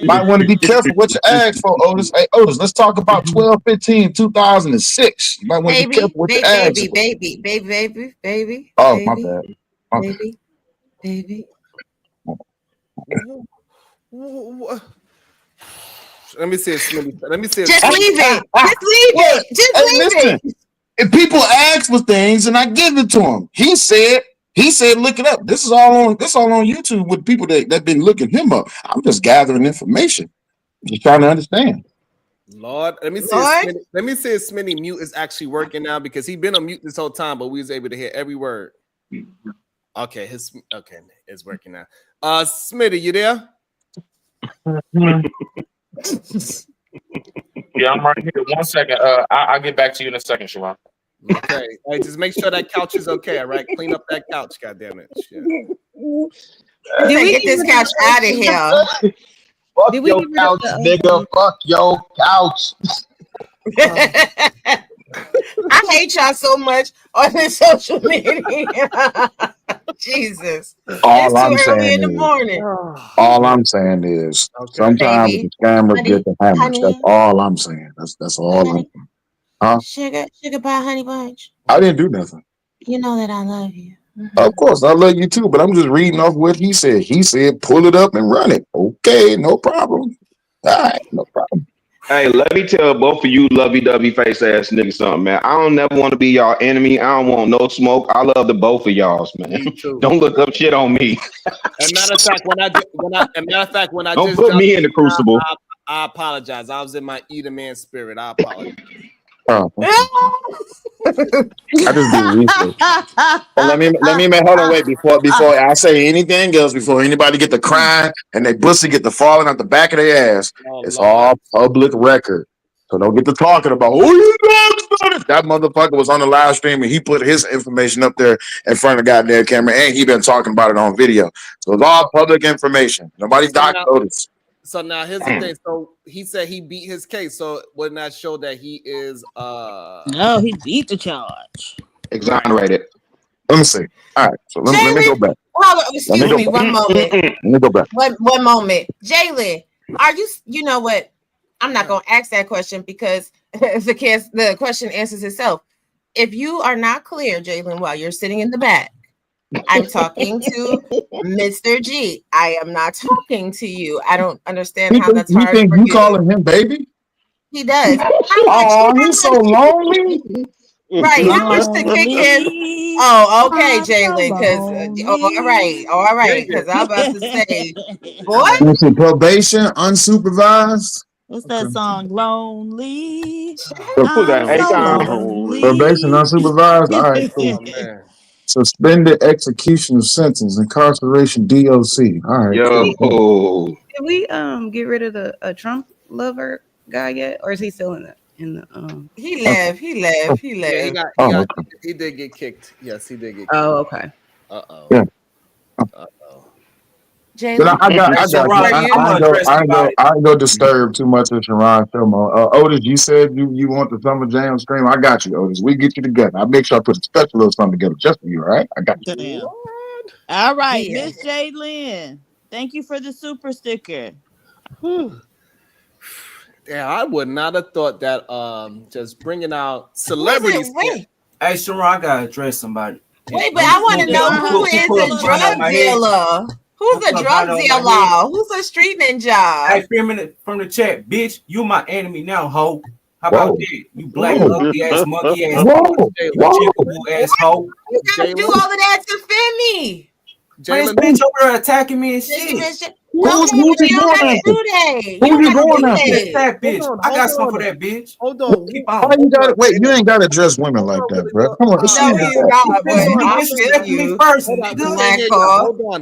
Might want to be careful what you ask for, Otis. Hey, Otis, let's talk about 12/15/2006. You might want to be careful what you ask for. Baby. Oh, my bad. Baby. Let me see it. Let me see it. Just leave it. Just leave it. If people ask for things and I give it to them, he said, look it up. This is all on YouTube with people that been looking him up. I'm just gathering information. Just trying to understand. Lord, let me see if Smitty mute is actually working now because he's been on mute this whole time, but we was able to hear every word. Okay, it's working now. Smitty, you there? Yeah, I'm right here. 1 second. I'll get back to you in a second, Shawan. Okay. Hey, just make sure that couch is okay, all right? Clean up that couch, goddammit. Shit. Did we get this couch out of here? Fuck your couch, nigga. Fuck your couch. I hate y'all so much on the social media. Jesus. All I'm it's too early saying in the morning. All I'm saying is sometimes the scammers get the hammers. That's all I'm saying. That's all I'm saying. Huh? Sugar pie, honey bunch. I didn't do nothing. You know that I love you. Of course, I love you too, but I'm just reading off what he said. He said, pull it up and run it. Okay, no problem. All right, no problem. Hey, let me tell both of you lovey-dovey face ass niggas something, man. I don't never want to be y'all enemy. I don't want no smoke. I love the both of y'all's, man. Me too. Don't look up shit on me. As a matter of fact, when I Don't just put me in the crucible. I apologize. I was in my eater man spirit. I apologize. Oh, I just do research. Let me hold on, wait before I say anything else, before anybody get to crying and they pussy get to falling out the back of their ass. It's all public record. So don't get to talking about you dogs. That motherfucker was on the live stream and he put his information up there in front of the goddamn camera and he been talking about it on video. So it's all public information. Nobody's notice. So now here's the thing. So he said he beat his case. So wouldn't that show that he is No, he beat the charge. Exonerated. Let me see. All right. So let me go back. Excuse me, one moment. Let me go back. One moment. Jalen, are you know what? I'm not gonna ask that question because the question answers itself. If you are not clear, Jalen, while you're sitting in the back, I'm talking to Mr. G. I am not talking to you. I don't understand how that's hard. You think you calling him baby? He does. Oh, he's so lonely. Right. How much to kick in? Oh, okay, Jalen. Because all right. Because I'm about to say, what? What's it, probation, unsupervised? What's that song? Lonely. Lonely. Probation, unsupervised. All right, cool. Man. Suspended execution of sentence, incarceration, DOC. All right. Yo. Cool. Did we get rid of the Trump lover guy yet, or is he still in the? He left. Yeah, he did get kicked. Yes, he did get kicked. Oh, okay. Yeah. Jalen, I ain't go disturb too much of Sharon Filmo. Otis, you said you want the Summer Jam stream. I got you, Otis. We get you together. I'll make sure I put a special little something together just for you, all right? I got you. Damn. All right, Miss Jaylin. Thank you for the super sticker. Yeah, I would not have thought that just bringing out celebrities. Hey, Sharon, I gotta address somebody. Wait, but I want to know who is a drug dealer. Who's a drug dealer? Who's a street ninja? Hey, from the chat, bitch, you my enemy now, ho. How about that? You black ugly ass monkey ass ass hoe. You gotta do all of that to defend me. This bitch over there attacking me and shit. Who's you going after? That bitch. I got some for that bitch. Hold on. You ain't gotta address women like that, bro. Come on.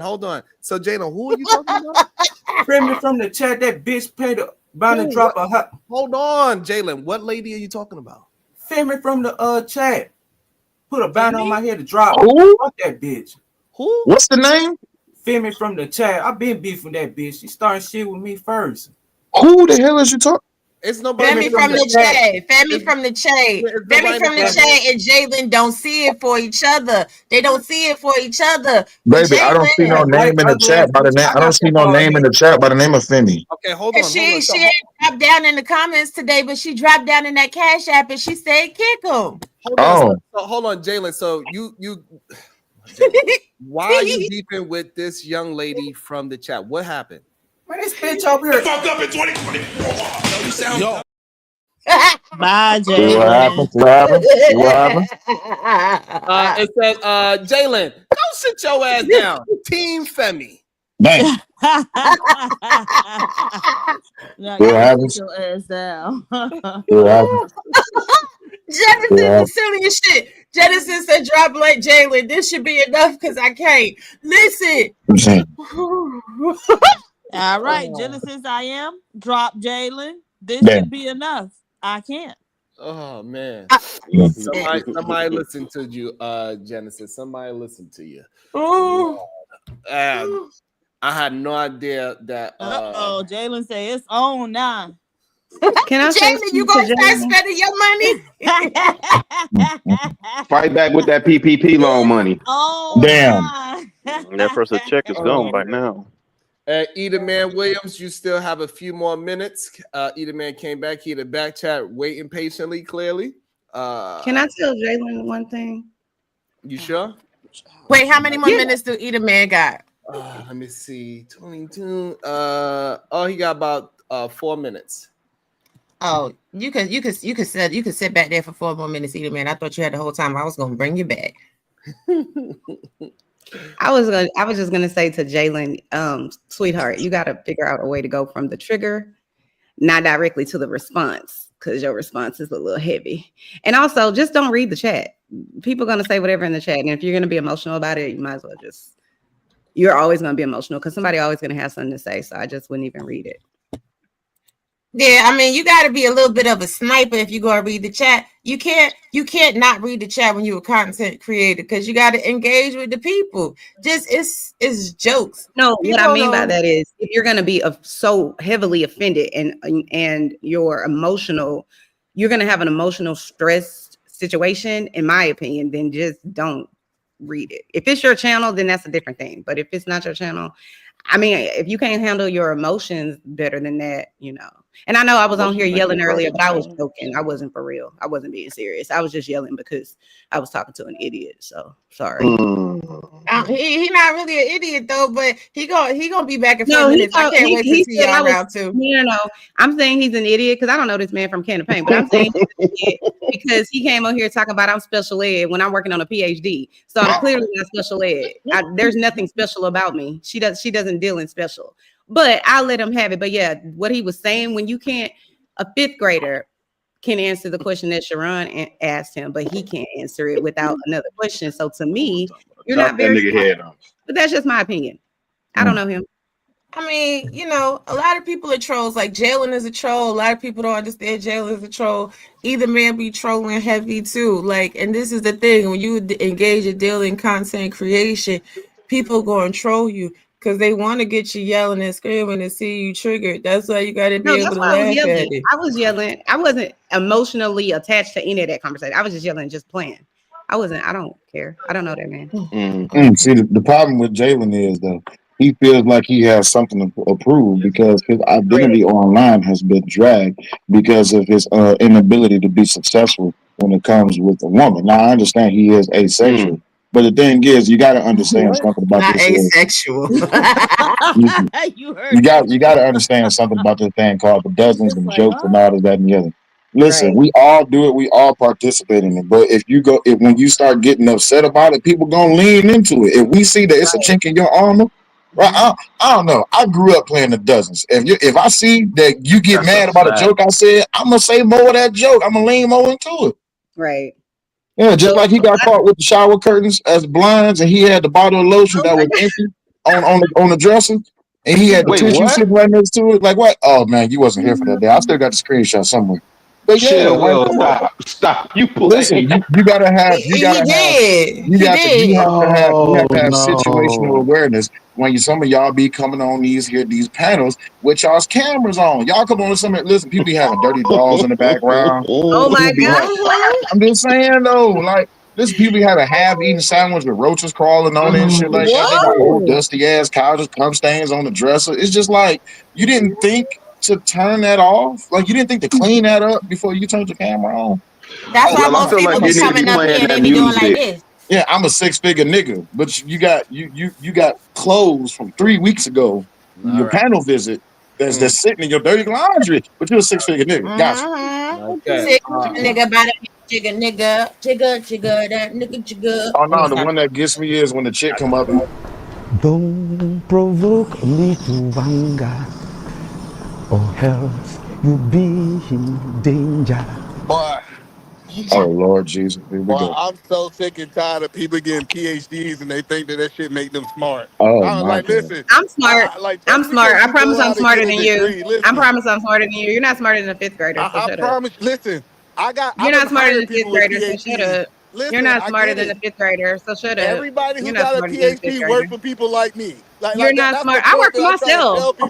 Hold on. So Jalen, who are you talking about? Friend me from the chat. That bitch paid about to drop a hot. Hold on, Jalen. What lady are you talking about? Friend me from the chat. Put a banner on my head to drop. Who? Fuck that bitch. Who? What's the name? Femi from the chat. I've been beefing that bitch. She started shit with me first. Who the hell is you talking? It's nobody from the chat. Femi from the chat. Femi from the chat and Jalen don't see it for each other. They don't see it for each other. Baby, I don't see no name in the chat by the name. I don't see no name in the chat by the name of Femi. Okay, hold on. She dropped down in the comments today, but she dropped down in that Cash App and she said kick him. Hold on, Jalen. So you why are you beefing with this young lady from the chat? What happened? Man, this bitch over here fucked up in 2020. You sound Bye, Jalen. What happened? It says, Jalen, go sit your ass down. Team Femi. Damn. What happened? Your ass down. Jefferson is silly as shit. Jefferson said, drop like Jalen. This should be enough because I can't. Listen. All right, Genesis, I am. Drop Jalen. This should be enough. I can't. Oh, man. Somebody listen to you, Genesis. Somebody listen to you. I had no idea that. Jalen say it's on now. Can I say Jalen, you gonna start spending your money? Fight back with that PPP loan money. Oh, damn. That first check is gone by now. Edelman Williams, you still have a few more minutes. Edelman came back. He had a back chat waiting patiently, clearly. Can I tell Jalen one thing? You sure? Wait, how many more minutes do either man got? Let me see. 22. He got about 4 minutes. Oh, you could sit back there for 4 more minutes, either man. I thought you had the whole time. I was gonna bring you back. I was just gonna say to Jalen, sweetheart, you gotta figure out a way to go from the trigger, not directly to the response, because your response is a little heavy. And also just don't read the chat. People are gonna say whatever in the chat. And if you're gonna be emotional about it, you might as well you're always gonna be emotional because somebody always gonna have something to say. So I just wouldn't even read it. Yeah, I mean, you got to be a little bit of a sniper if you go and read the chat. You can't not read the chat when you're a content creator because you got to engage with the people. Just it's jokes. No, what I mean by that is if you're going to be so heavily offended and you're emotional, you're going to have an emotional stressed situation, in my opinion, then just don't read it. If it's your channel, then that's a different thing. But if it's not your channel, I mean, if you can't handle your emotions better than that, And I know I was on here yelling earlier, but I was joking. I wasn't for real. I wasn't being serious. I was just yelling because I was talking to an idiot. So sorry. He not really an idiot though, but he gonna be back in 4 minutes. I can't wait to see y'all round two. No. I'm saying he's an idiot because I don't know this man from Can of Paint, but I'm saying he's an idiot because he came on here talking about I'm special ed when I'm working on a PhD. So I'm clearly not special ed. There's nothing special about me. She doesn't deal in special. But I'll let him have it. But yeah, what he was saying, when you can't, a fifth grader can answer the question that Sharon asked him, but he can't answer it without another question. So to me, you're not very smart. But that's just my opinion. I don't know him. I mean, a lot of people are trolls. Like Jalen is a troll. A lot of people don't understand Jalen is a troll. Either man be trolling heavy too. Like, and this is the thing, when you engage a deal in content creation, people go and troll you. Because they want to get you yelling and screaming and see you triggered. That's why you got to be able to laugh at it. I was yelling. I wasn't emotionally attached to any of that conversation. I was just yelling, just playing. I don't care. I don't know that man. See, the problem with Jalen is, though, he feels like he has something to prove because his identity online has been dragged because of his inability to be successful when it comes with a woman. Now, I understand he is asexual. But the thing is, you got to understand something about not this. Asexual. You got to understand something about this thing called the dozens and jokes and all of that and the other. Listen, we all do it. We all participate in it. But when you start getting upset about it, people gonna lean into it. If we see that it's a chink in your armor, right? I don't know. I grew up playing the dozens. If I see that you get mad about a joke I said, I'm gonna say more of that joke. I'm gonna lean more into it. Right. Yeah, just like he got caught with the shower curtains as blinds, and he had the bottle of lotion that was empty on the dresser, and he had the tissue sitting right next to it. Like what? Oh man, you wasn't here for that day. I still got the screenshot somewhere. But yeah, stop. You play. Listen, you gotta have situational awareness when some of y'all be coming on these panels with y'all's cameras on. Y'all come on with listen, people be having dirty dolls in the background. Oh my God. I'm just saying though, like this people be having half-eaten sandwich with roaches crawling on it and shit like that. They got old dusty ass couches, cum stains on the dresser. It's just like you didn't think to turn that off? Like you didn't think to clean that up before you turned your camera on? That's why most people be coming up here and they be doing like this. Yeah, I'm a 6-figure nigga, but you got clothes from 3 weeks ago. Your panel visit that's sitting in your dirty laundry, but you're a 6-figure nigga. Gotcha. Okay. Nigga about it. Jigga, that nigga jigga. Oh no, the one that gets me is when the chick come up and don't provoke me to anger, or else you'll be in danger. Boy. Oh Lord Jesus, here we go. I'm so sick and tired of people getting PhDs and they think that shit make them smart. Oh I was my like, God. listen, I'm smart. I'm smart. I promise I'm smarter than you. Listen, I promise I'm smarter than you. You're not smarter than a fifth grader. So I promise. Listen, You're not smarter than a fifth grader. So shut up. Listen, you're not smarter than a fifth grader. So shut up. Everybody who got a PhD work for people like me. You're not smart. I work for myself. I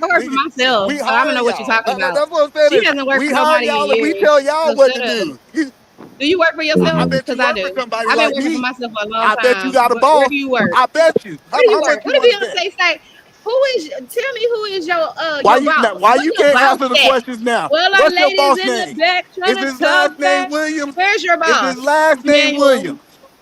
work for myself. So I don't know what you're talking about. That's what I'm saying. She doesn't work for nobody. We tell y'all what to do. Do you work for yourself? Because I do. I've been working for myself for a long time. I bet you got a boss. Where do you work? I bet you. Where do you work? What did Beyonce say? Tell me who is your boss? Why you can't answer the questions now? Well, what's your boss in name? The back is his last name Williams? Where's your boss? Is his last name Williams?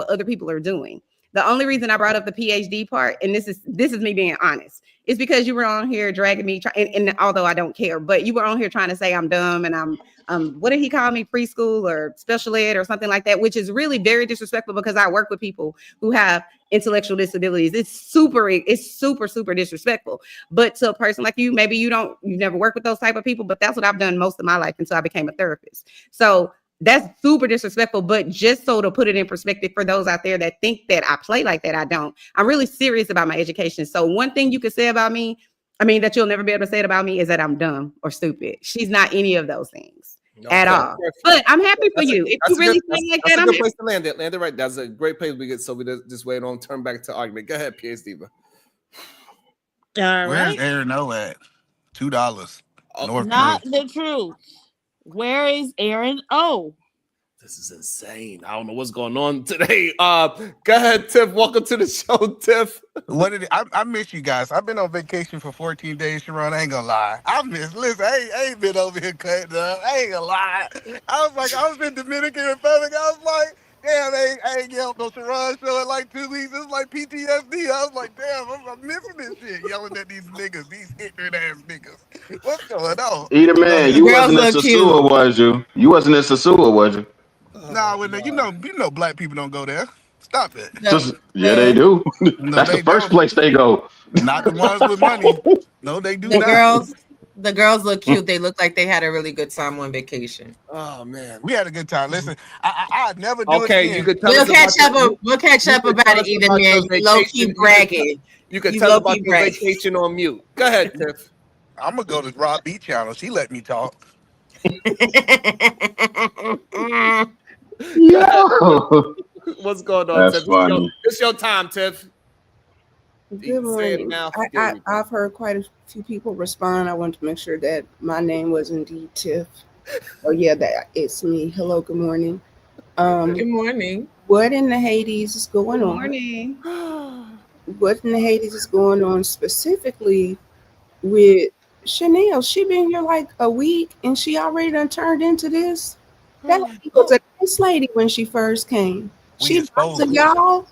what other people are doing. The only reason I brought up the PhD part, and this is me being honest, is because you were on here dragging me, and although I don't care, but you were on here trying to say I'm dumb and I'm what did he call me, preschool or special ed or something like that, which is really very disrespectful because I work with people who have intellectual disabilities. It's super disrespectful. But to a person like you, maybe you've never worked with those type of people, but that's what I've done most of my life until I became a therapist. So that's super disrespectful. But just so to put it in perspective for those out there that think that I play like that, I don't. I'm really serious about my education. So one thing you could say about me, that you'll never be able to say it about me, is that I'm dumb or stupid. She's not any of those things. At all. But I'm happy for you. If you really think like that, I'm a good place to land it. Land it right. That's a great place we get. So we just wait on turn back to argument. Go ahead, PS Diva. All Where's right. Aaron O at? $2. Not the truth. Where is Aaron O? This is insane. I don't know what's going on today. Go ahead, Tiff. Welcome to the show, Tiff. I miss you guys. I've been on vacation for 14 days, Sharon. I ain't gonna lie. Listen, I ain't been over here cutting up. I ain't gonna lie. I was in Dominican Republic. I was like, damn, I ain't yelled no Sharon show in like 2 weeks. It's like PTSD. I was like, damn, I'm missing this shit. Yelling at these niggas, these ignorant ass niggas. What's going on? Either man, you wasn't in Sasua, was you? You wasn't in Sasua, was you? Nah, you know, black people don't go there. Stop it. Yeah, they do. That's the first place they go. Not the ones with money. No, they do not. The girls look cute. They look like they had a really good time on vacation. Oh man, we had a good time. Listen, I'd never do it again. You could tell we'll catch up about it either, man. Low key bragging. You can tell about your vacation on mute. Go ahead, Tiff. I'm gonna go to Rob B channel. She let me talk. Yo. What's going on, That's Tiff? funny. It's your time, Tiff. Good morning. I've heard quite a few people respond. I want to make sure that my name was indeed Tiff. Oh yeah, it's me. Hello, good morning. Good morning. What in the Hades is going on? Morning. What in the Hades is going on specifically with Chanel? She been here like a week and she already done turned into this. That lady was a nice lady when she first came. She to y'all.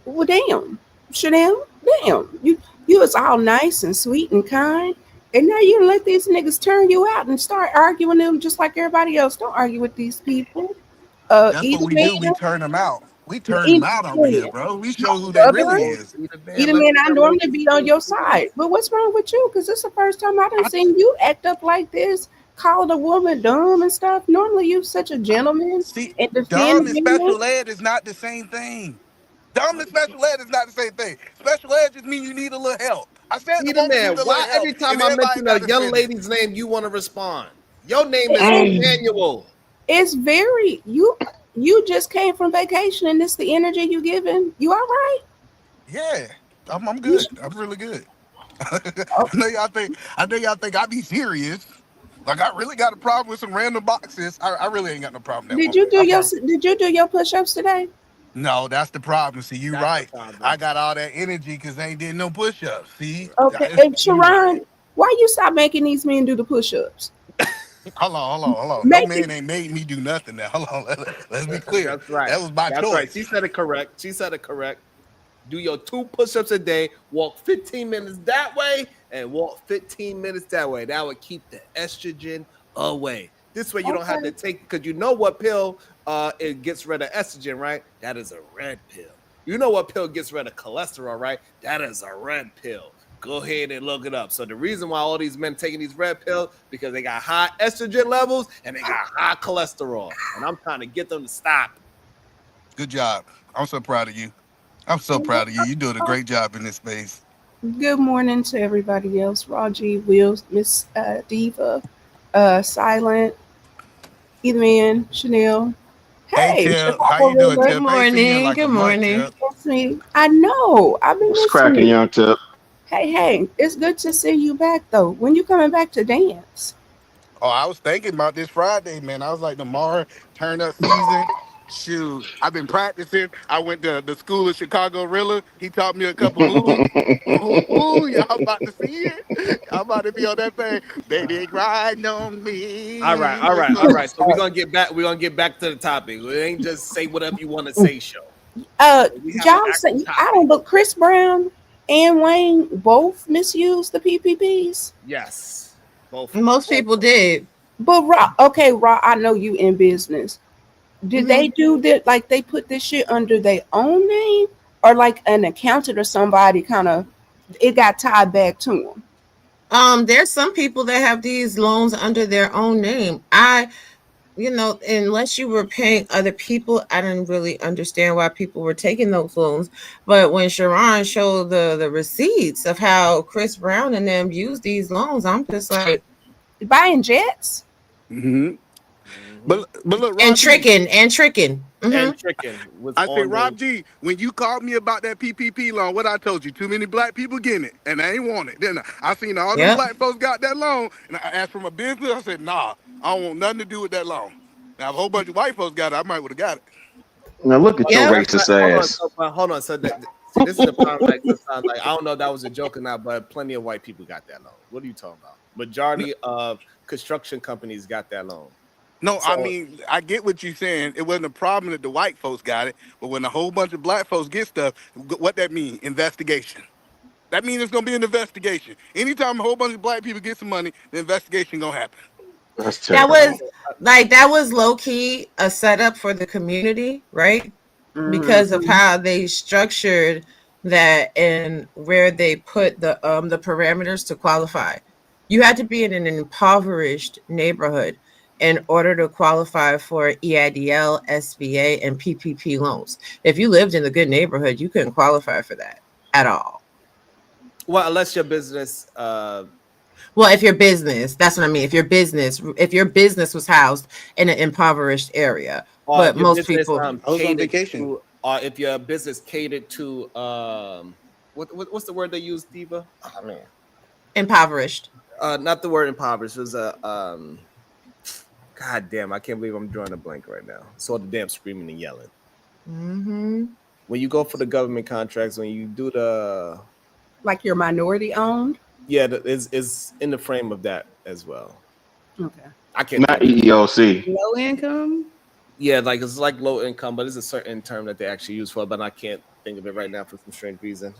Well, damn, Chanel, damn, you was all nice and sweet and kind, and now you let these niggas turn you out and start arguing them just like everybody else. Don't argue with these people. That's what we do. We turn them out. We turn them out over here, bro. We show who they really is. Either man, I normally be on your side, but what's wrong with you? Because it's the first time I done seen you act up like this. Calling a woman dumb and stuff. Normally, you such a gentleman. And dumb and special ed is not the same thing. Dumb and special ed is not the same thing. Special ed just means you need a little help. I said, man, why every time I mention a young lady's name, you want to respond? Your name is Emmanuel. It's very you just came from vacation, and it's the energy you giving. You all right? Yeah, I'm good. I'm really good. I know y'all think I be serious. Like I really got a problem with some random boxes. I really ain't got no problem. Did you do your push-ups today? No, that's the problem. See, you right. I got all that energy because they ain't did no push-ups. See? Okay. And Sharon, why you stop making these men do the push-ups? Hold on. No man ain't made me do nothing now. Hold on. Let's be clear. That's right. That was my choice. Right. She said it correct. Do your 2 push-ups a day, walk 15 minutes that way, and walk 15 minutes that way. That would keep the estrogen away. This way you don't have to take, because you know what pill it gets rid of estrogen, right? That is a red pill. You know what pill gets rid of cholesterol, right? That is a red pill. Go ahead and look it up. So the reason why all these men taking these red pills, because they got high estrogen levels and they got high cholesterol. And I'm trying to get them to stop. Good job. I'm so proud of you. I'm so proud of you. You're doing a great job in this space. Good morning to everybody else. Raji, Wills, Miss Diva, Silent, Either Man, Chanel. Hey, Tip. How you doing, Tip? Good morning. Good morning. That's me. I know. I've been It's cracking, young Tip. Hey, it's good to see you back, though. When you coming back to dance? Oh, I was thinking about this Friday, man. I was like, tomorrow, turn up season. Shoot, I've been practicing. I went to the school of Chicago Rilla. He taught me a couple moves. Ooh, y'all about to see it. Y'all about to be on that thing. Baby, riding on me. All right. So we're gonna get back to the topic. We ain't just say whatever you want to say, show. Johnson, I don't know. Chris Brown and Wayne both misused the PPPs. Yes, both. Most people did. But Rob, I know you in business. Did they do that? Like they put this shit under their own name, or like an accountant or somebody kind of it got tied back to them? There's some people that have these loans under their own name. Unless you were paying other people, I didn't really understand why people were taking those loans. But when Sharon showed the receipts of how Chris Brown and them used these loans, I'm just like buying jets. But look, Rob and G, tricking. And tricking. I say, Rob G, when you called me about that PPP loan, what I told you, too many black people getting it, and they ain't want it. Then I seen all them black folks got that loan, and I asked from a business. I said, nah, I don't want nothing to do with that loan. Now, if a whole bunch of white folks got it, I might would have got it. Now look at your racist ass. Hold on. So see, this is the problem. Like I don't know if that was a joke or not, but plenty of white people got that loan. What are you talking about? Majority of construction companies got that loan. No, I mean, I get what you're saying. It wasn't a problem that the white folks got it, but when a whole bunch of black folks get stuff, what that mean? Investigation. That means it's gonna be an investigation. Anytime a whole bunch of black people get some money, the investigation gonna happen. That's that was low key a setup for the community, right? Because of how they structured that and where they put the parameters to qualify. You had to be in an impoverished neighborhood in order to qualify for EIDL, SBA, and PPP loans. If you lived in a good neighborhood, you couldn't qualify for that at all. Well, unless your business. Well, if your business, that's what I mean. If your business was housed in an impoverished area, but most people, I was on vacation. Or if your business catered to, what's the word they use, Diva? Oh man, impoverished. Not the word impoverished. It was God damn, I can't believe I'm drawing a blank right now. So the damn screaming and yelling. When you go for the government contracts, when you do the like you're minority owned. Yeah, is in the frame of that as well. Okay. I can't. Not EEOC. Low income. Yeah, like it's like low income, but it's a certain term that they actually use for it, but I can't think of it right now for some strange reason.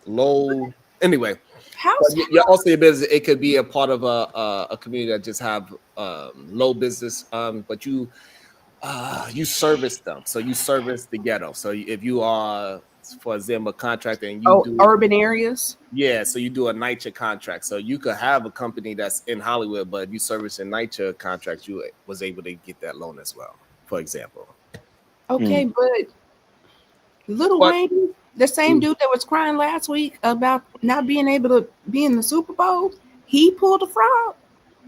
Low. Anyway, also your business. It could be a part of a community that just have low business, but you service them. So you service the ghetto. So if you are, for example, a contractor and you do urban areas. Yeah, so you do a NYCHA contract. So you could have a company that's in Hollywood, but if you service a NYCHA contract, you was able to get that loan as well, for example. Okay, but Lil Wayne, the same dude that was crying last week about not being able to be in the Super Bowl, he pulled a fraud.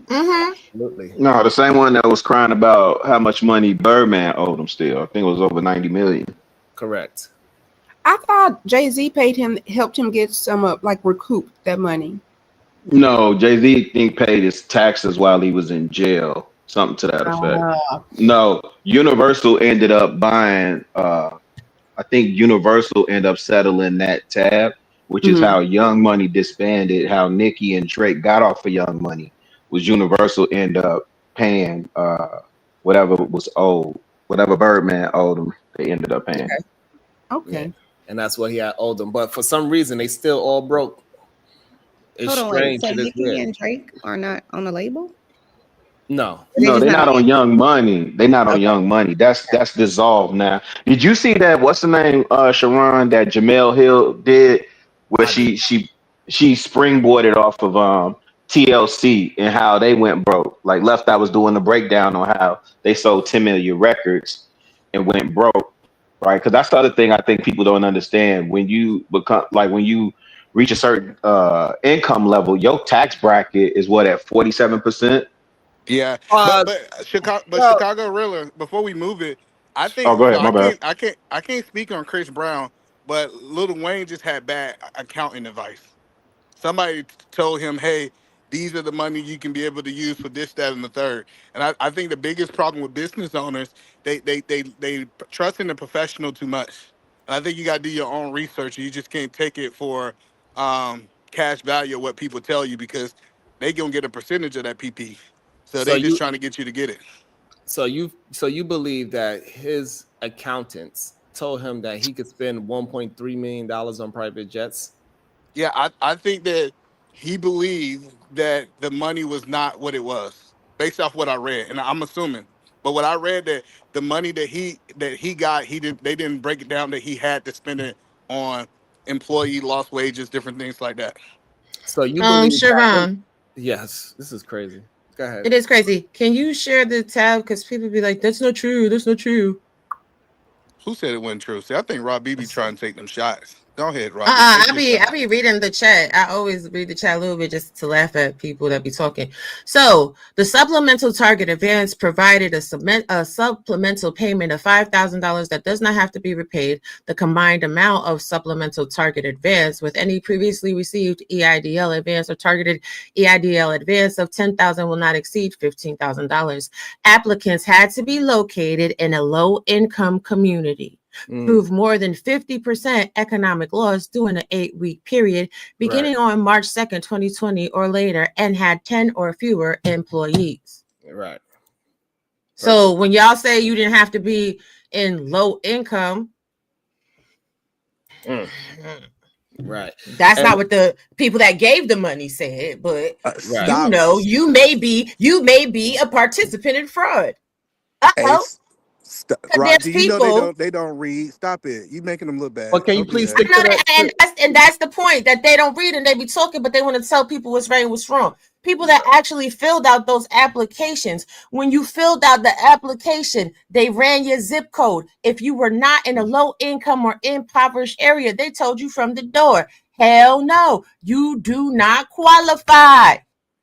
Absolutely. No, the same one that was crying about how much money Birdman owed him still. I think it was over 90 million. Correct. I thought Jay-Z helped him get some like recoup that money. No, Jay-Z paid his taxes while he was in jail. Something to that effect. No, Universal ended up buying I think Universal ended up settling that tab, which is how Young Money disbanded, how Nicki and Drake got off of Young Money, was Universal end up paying whatever was owed, whatever Birdman owed them, they ended up paying. Okay. Yeah. And that's what he had owed them. But for some reason, they still all broke. It's strange. So Nicki and Drake are not on the label? No, they're not on Young Money. They're not on Young Money. That's dissolved now. Did you see that? What's the name? Sharon, that Jamel Hill did, where she springboarded off of TLC and how they went broke. Like Left Eye was doing the breakdown on how they sold 10 million records and went broke, right? Because that's the other thing I think people don't understand. When you when you reach a certain income level, your tax bracket is what, at 47%. Yeah, but Chicago Rilla. Before we move it, I think go ahead, my bad. I can't speak on Chris Brown, but Lil Wayne just had bad accounting advice. Somebody told him, "Hey, these are the money you can be able to use for this, that, and the third." And I think the biggest problem with business owners, they trust in the professional too much. And I think you got to do your own research. You just can't take it for cash value of what people tell you, because they gonna get a percentage of that PP. So they just trying to get you to get it. So you believe that his accountants told him that he could spend $1.3 million on private jets. Yeah, I think that he believed that the money was not what it was, based off what I read, and I'm assuming. But what I read that the money that he got, they didn't break it down that he had to spend it on employee lost wages, different things like that. So you believe that? Sharon. Yes, this is crazy. Go ahead. It is crazy. Can you share the tab? Because people be like, that's not true. That's not true. Who said it wasn't true? See, I think Rob B be trying to take them shots. Go ahead, Rob. I be reading the chat. I always read the chat a little bit just to laugh at people that be talking. So the supplemental target advance provided a supplemental payment of $5,000 that does not have to be repaid. The combined amount of supplemental target advance with any previously received EIDL advance or targeted EIDL advance of $10,000 will not exceed $15,000. Applicants had to be located in a low-income community. Prove more than 50% economic loss during an 8-week period beginning on March 2nd, 2020 or later, and had 10 or fewer employees. Right. So when y'all say you didn't have to be in low income, right. That's not what the people that gave the money said, but you may be a participant in fraud. Rob, they don't read. Stop it. You making them look bad. Well, can you please stick to that? And that's the point, that they don't read and they be talking, but they want to tell people what's right and what's wrong. People that actually filled out those applications, when you filled out the application, they ran your zip code. If you were not in a low income or impoverished area, they told you from the door, hell no, you do not qualify.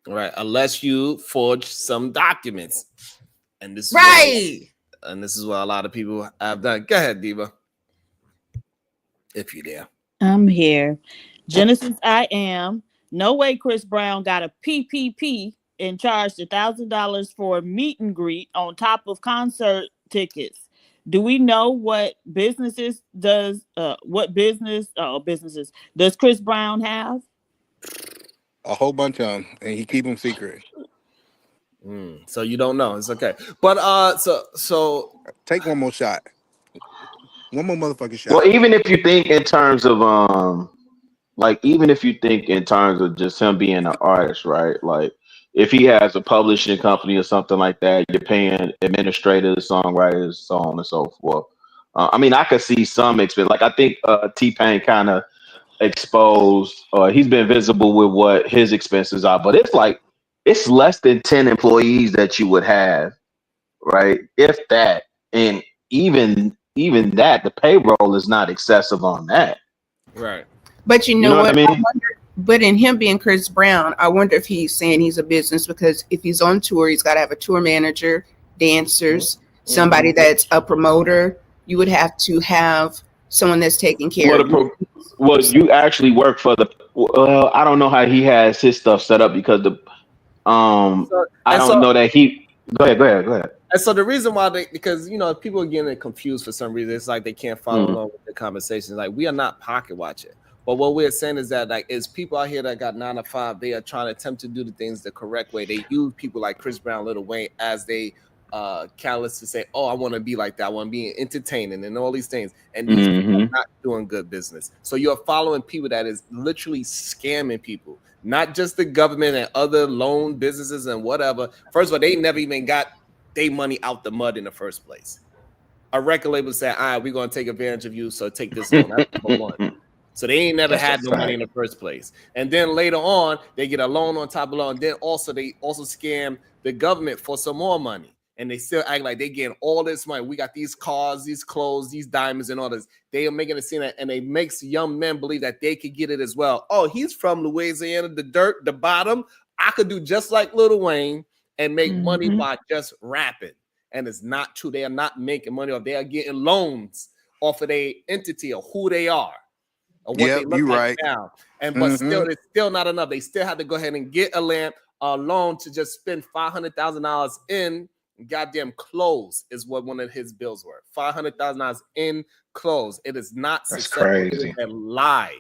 Right, unless you forge some documents. And this is and this is what a lot of people have done. Go ahead, Diva. If you're there. I'm here. Genesis, I am. No way Chris Brown got a PPP and charged $1,000 for a meet and greet on top of concert tickets. Do we know what businesses does Chris Brown have? A whole bunch of them, and he keep them secret. So you don't know. It's okay. But so take one more shot. One more motherfucking shot. Well, even if you think in terms of just him being an artist, right? Like if he has a publishing company or something like that, you're paying administrators, songwriters, so on and so forth. I mean, I could see some expense. Like I think T-Pain kind of exposed, he's been visible with what his expenses are, but it's less than 10 employees that you would have, right? If that, and even that, the payroll is not excessive on that. Right. But you know what? I mean? But in him being Chris Brown, I wonder if he's saying he's a business, because if he's on tour, he's got to have a tour manager, dancers, somebody that's a promoter. You would have to have someone that's taking care of you. Well, you actually work for the. I don't know how he has his stuff set up because I don't know that he. Go ahead. And so the reason why because people are getting confused for some reason. It's like they can't follow along with the conversation. Like we are not pocket watching, but what we're saying is that is people out here that got 9 to 5. They are trying to attempt to do the things the correct way. They use people like Chris Brown, Lil Wayne as they catalyst to say, "Oh, I want to be like that. I want to be entertaining and all these things." And these people are not doing good business. So you're following people that is literally scamming people, not just the government and other loan businesses and whatever. First of all, they never even got their money out the mud in the first place. A record label said, "All right, we're going to take advantage of you, so take this loan." That's number one. So they ain't never had no money in the first place. And then later on, they get a loan on top of loan. Then they also scam the government for some more money. And they still act like they getting all this money. We got these cars, these clothes, these diamonds, and all this. They are making it seem that, and they makes young men believe that they could get it as well. Oh, he's from Louisiana, the dirt, the bottom. I could do just like Lil Wayne and make money by just rapping. And it's not true. They are not making money off. They are getting loans off of their entity or who they are or what they look like now. And but still, it's still not enough. They still have to go ahead and get a loan to just spend $500,000 in goddamn clothes is what one of his bills were. $500,000 in clothes. It is not crazy. And lie.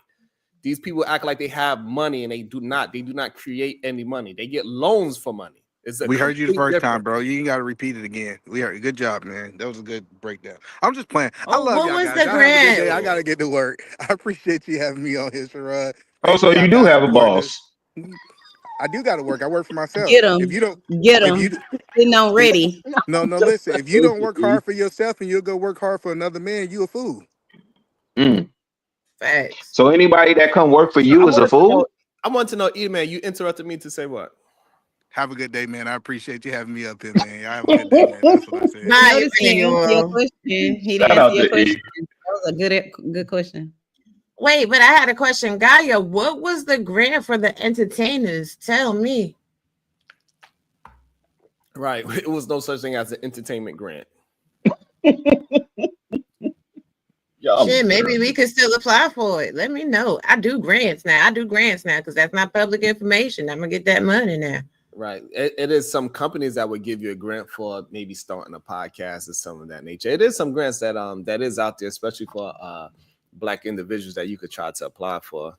These people act like they have money and they do not. They do not create any money. They get loans for money. We heard you the first time, bro. You ain't got to repeat it again. We heard. Good job, man. That was a good breakdown. I'm just playing. I love what y'all was guys. the Y'all have a good day. grant? I gotta get to work. I appreciate you having me on here, Sherrod. Oh, so you do have a boss. I do got to work. I work for myself. Get them. If you don't, Get if them. you Sitting on ready. no, listen. If you don't work hard for yourself and you'll go work hard for another man, you a fool. Facts. So anybody that come work for you is a fool? I want to know, E-Man, you interrupted me to say what? Have a good day, man. I appreciate you having me up here, man. Y'all have a good day, man. That's what I said. Notice he didn't answer your question. He didn't answer your question. That was a good question. Wait, but I had a question. Gaia, what was the grant for the entertainers? Tell me. Right. It was no such thing as an entertainment grant. Shit, maybe we could still apply for it. Let me know. I do grants now because that's not public information. I'm gonna get that money now. Right. It is some companies that would give you a grant for maybe starting a podcast or something of that nature. It is some grants that is out there, especially for Black individuals that you could try to apply for.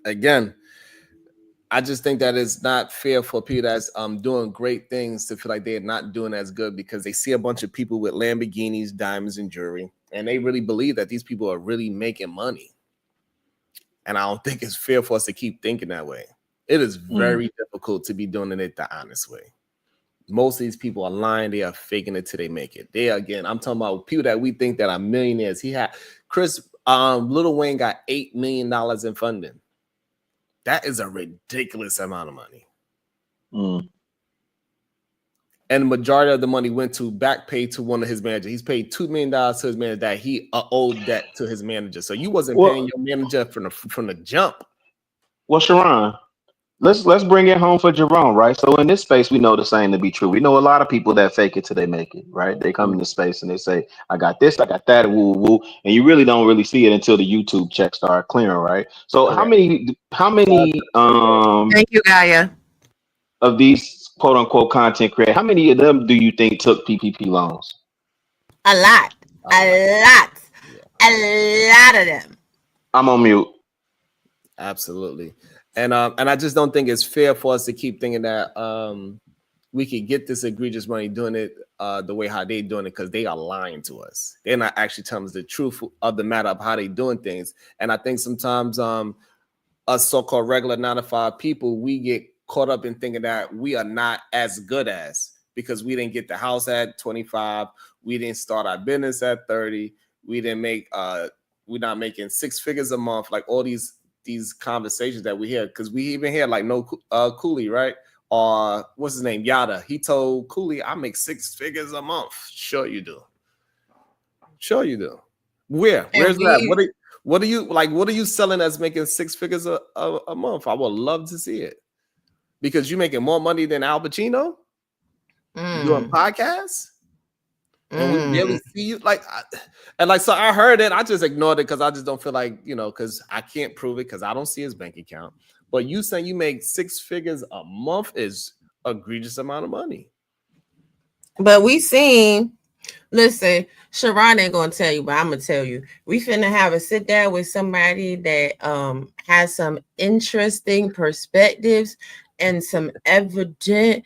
Again, I just think that it's not fair for people that's doing great things to feel like they're not doing as good because they see a bunch of people with Lamborghinis, diamonds, and jewelry, and they really believe that these people are really making money. And I don't think it's fair for us to keep thinking that way. It is very difficult to be doing it the honest way. Most of these people are lying. They are faking it till they make it. I'm talking about people that we think that are millionaires. Cris, Lil Wayne got $8 million in funding. That is a ridiculous amount of money. And the majority of the money went to back pay to one of his managers. He's paid $2 million to his manager that he owed that to his manager. So you wasn't paying your manager from the jump. Well, Sharon, let's bring it home for Jerome, right? So in this space, we know the same to be true. We know a lot of people that fake it till they make it, right? They come into space and they say, I got this, I got that, woo, woo. And you really don't really see it until the YouTube checks start clearing, right? So how many thank you, Gaia, of these quote unquote content creators, how many of them do you think took PPP loans? A lot of them. I'm on mute. Absolutely. And I just don't think it's fair for us to keep thinking that we could get this egregious money doing it the way how they doing it because they are lying to us. They're not actually telling us the truth of the matter of how they doing things. And I think sometimes us so-called regular 9-to-5 people, we get caught up in thinking that we are not as good as because we didn't get the house at 25, we didn't start our business at 30, we didn't make we're not making 6 figures a month, like all these conversations that we had, because we even had like Cooley, right? Or what's his name? Yada. He told Cooley, I make 6 figures a month. Sure you do. Sure you do. Where's that? What are you selling that's making 6 figures a month? I would love to see it. Because you're making more money than Al Pacino doing podcasts. And we barely see you so I heard it. I just ignored it because I just don't feel like, because I can't prove it because I don't see his bank account. But you saying you make 6 figures a month is egregious amount of money. But we seen, listen, Sharon ain't gonna tell you, but I'm gonna tell you. We finna have a sit down with somebody that has some interesting perspectives and some evidence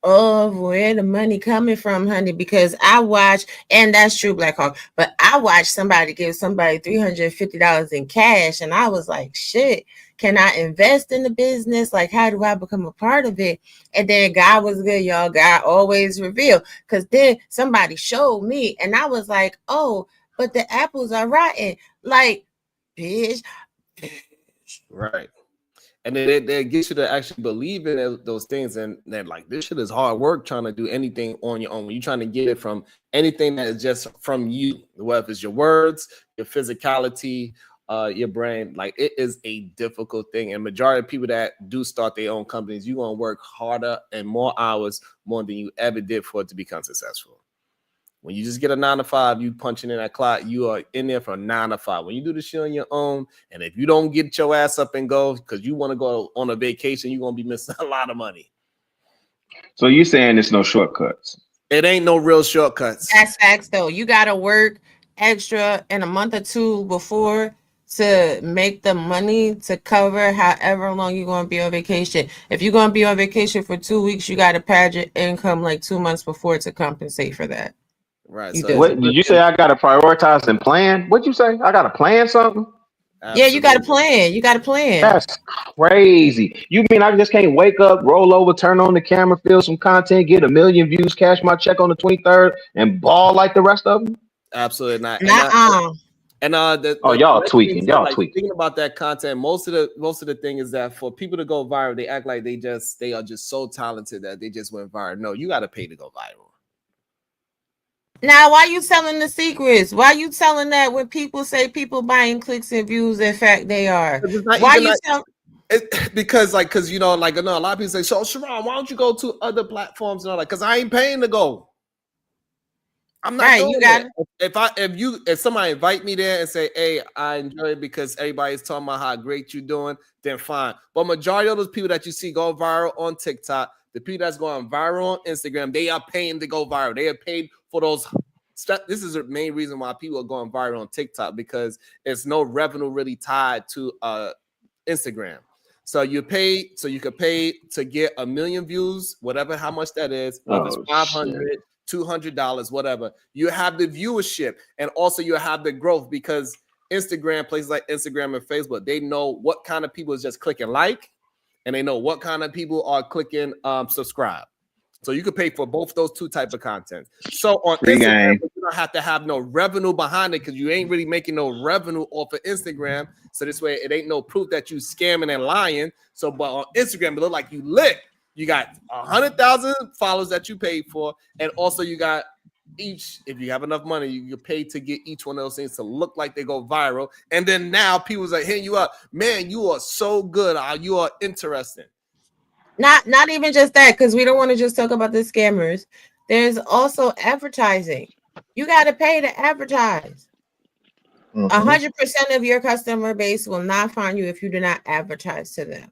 of where the money coming from, honey, because I watch, and that's true, Black Hawk, but I watched somebody give somebody $350 in cash, and I was like, shit, can I invest in the business? Like, how do I become a part of it? And then God was good, y'all. God always revealed, because then somebody showed me, and I was like, oh, but the apples are rotten. Like, bitch. Right. And then they get you to actually believe in those things. And then like, this shit is hard work trying to do anything on your own. When you're trying to get it from anything that is just from you, whether it's your words, your physicality, your brain, like it is a difficult thing. And majority of people that do start their own companies, you're going to work harder and more hours more than you ever did for it to become successful. When you just get a 9-to-5, you punching in that clock, you are in there from 9 to 5. When you do the shit on your own, and if you don't get your ass up and go because you want to go on a vacation, you're going to be missing a lot of money. So you saying there's no shortcuts? It ain't no real shortcuts. That's facts, though. You got to work extra in a month or two before to make the money to cover however long you're going to be on vacation. If you're going to be on vacation for 2 weeks, you got to pad your income like 2 months before to compensate for that. Right. You So do. What did you say? I got to prioritize and plan. What'd you say? I got to plan something. Yeah, you got to plan. You got to plan. That's crazy. You mean I just can't wake up, roll over, turn on the camera, film some content, get 1 million views, cash my check on the 23rd, and ball like the rest of them? Absolutely not. Y'all tweaking. Y'all tweaking. Thinking about that content, most of the thing is that for people to go viral, they act like they are just so talented that they just went viral. No, you got to pay to go viral. Now, why you telling the secrets? Why you telling that when people say people buying clicks and views? In fact, they are. Why you telling? Because you know, like I know a lot of people say, so Sharon, why don't you go to other platforms and all that? Because I ain't paying to go. I'm not doing that. If somebody invite me there and say, hey, I enjoy it because everybody's talking about how great you're doing, then fine. But majority of those people that you see go viral on TikTok, the people that's going viral on Instagram, they are paying to go viral. They are paid for those. This is the main reason why people are going viral on TikTok, because it's no revenue really tied to Instagram. So you could pay to get 1 million views, whatever, how much that is, whether it's $500, $200, whatever. You have the viewership, and also you have the growth, because Instagram, places like Instagram and Facebook, they know what kind of people is just clicking like, and they know what kind of people are clicking subscribe. So you could pay for both those two type of content. So on Instagram, you don't have to have no revenue behind it, because you ain't really making no revenue off of Instagram. So this way, it ain't no proof that you scamming and lying. So, but on Instagram, it look like you lit. You got 100,000 followers that you paid for, and also you got each. If you have enough money, you pay to get each one of those things to look like they go viral. And then now people's like hitting you up, man, you are so good. You are interesting. Not even just that, because we don't want to just talk about the scammers. There's also advertising. You got to pay to advertise. 100% of your customer base will not find you if you do not advertise to them.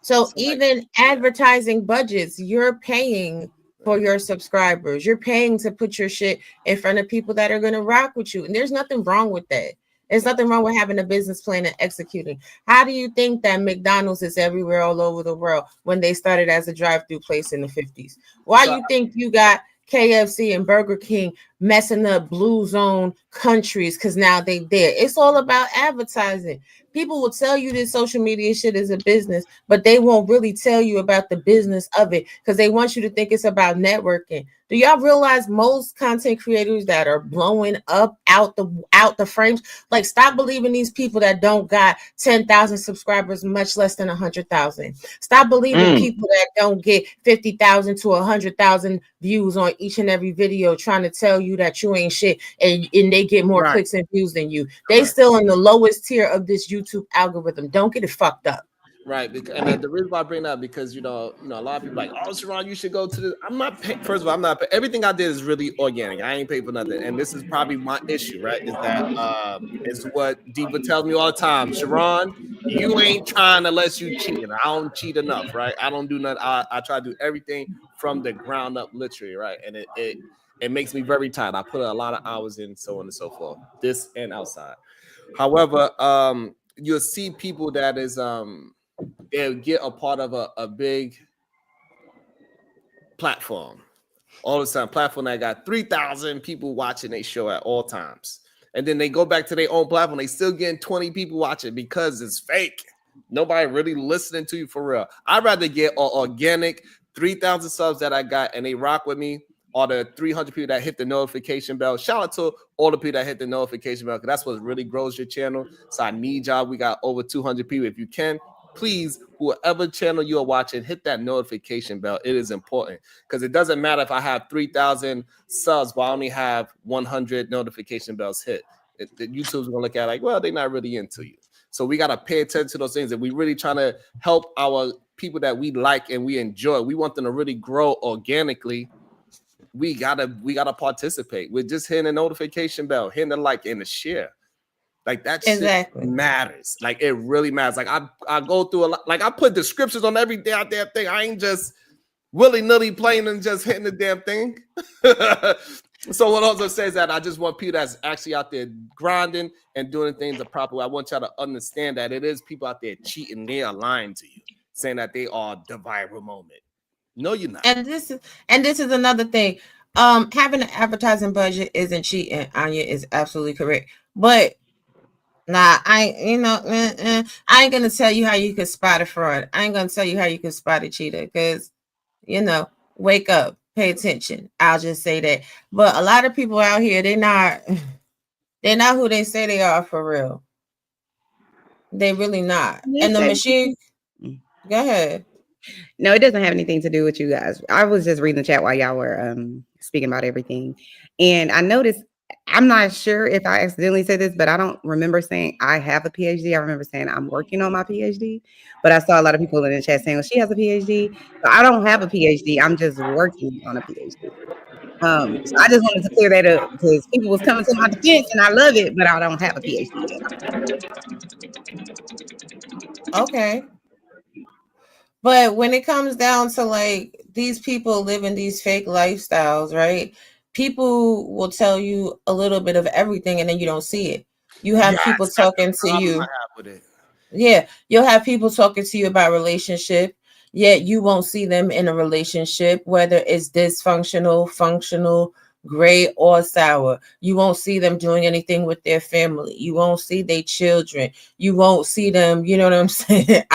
So even advertising budgets, you're paying for your subscribers. You're paying to put your shit in front of people that are going to rock with you. And there's nothing wrong with that. There's nothing wrong with having a business plan and executing. How do you think that McDonald's is everywhere all over the world when they started as a drive-through place in the 50s? Why you think you got KFC and Burger King messing up blue zone countries because now they there? It's all about advertising. People will tell you this social media shit is a business, but they won't really tell you about the business of it because they want you to think it's about networking. Do y'all realize most content creators that are blowing up out the frames, like, stop believing these people that don't got 10,000 subscribers, much less than 100,000. Stop believing people that don't get 50,000 to 100,000 views on each and every video trying to tell you that you ain't shit and they get more clicks and views than you. They still in the lowest tier of this YouTube algorithm. Don't get it fucked up. Right, and the reason why I bring that up, because you know a lot of people like, oh, Sharon, you should go to this. I'm not paying. First of all, I'm not. Everything I did is really organic. I ain't paid for nothing, and this is probably my issue, right? Is that is what Diva tells me all the time. Sharon, you ain't trying unless you cheating. I don't cheat enough, right? I don't do nothing. I try to do everything from the ground up, literally, right? And it makes me very tired. I put a lot of hours in, so on and so forth, this and outside. However, you'll see people that is they'll get a part of a big platform. All of a sudden, platform that got 3,000 people watching their show at all times. And then they go back to their own platform. They still getting 20 people watching because it's fake. Nobody really listening to you for real. I'd rather get an organic 3,000 subs that I got and they rock with me, or the 300 people that hit the notification bell. Shout out to all the people that hit the notification bell, because that's what really grows your channel. So I need y'all. We got over 200 people. If you can, please, whoever channel you are watching, hit that notification bell. It is important, because it doesn't matter if I have 3,000 subs, but I only have 100 notification bells hit. YouTube's gonna look at it like, well, they're not really into you. So we gotta pay attention to those things, and we really trying to help our people that we like and we enjoy. We want them to really grow organically. We gotta participate. We're just hitting the notification bell, hitting the like and the share. Like that shit matters. Like it really matters. Like I go through a lot. Like I put descriptions on every damn thing. I ain't just willy-nilly playing and just hitting the damn thing. So what I was gonna say is that I just want people that's actually out there grinding and doing things the proper way. I want y'all to understand that it is people out there cheating. They are lying to you, saying that they are the viral moment. No, you're not. And this is another thing. Having an advertising budget isn't cheating. Anya is absolutely correct. But I ain't gonna tell you how you could spot a fraud. I ain't gonna tell you how you could spot a cheater, because wake up, pay attention. I'll just say that. But a lot of people out here, they're not who they say they are for real. They really not. And the machine. Go ahead. No, it doesn't have anything to do with you guys. I was just reading the chat while y'all were speaking about everything. And I noticed, I'm not sure if I accidentally said this, but I don't remember saying I have a PhD. I remember saying I'm working on my PhD. But I saw a lot of people in the chat saying, well, she has a PhD. So I don't have a PhD. I'm just working on a PhD. So I just wanted to clear that up because people was coming to my defense and I love it, but I don't have a PhD yet. Okay. But when it comes down to like these people living these fake lifestyles, right? People will tell you a little bit of everything and then you don't see it. You have people talking to you. Yeah, you'll have people talking to you about relationship, yet you won't see them in a relationship, whether it's dysfunctional, functional, gray, or sour. You won't see them doing anything with their family. You won't see their children. You won't see them, you know what I'm saying?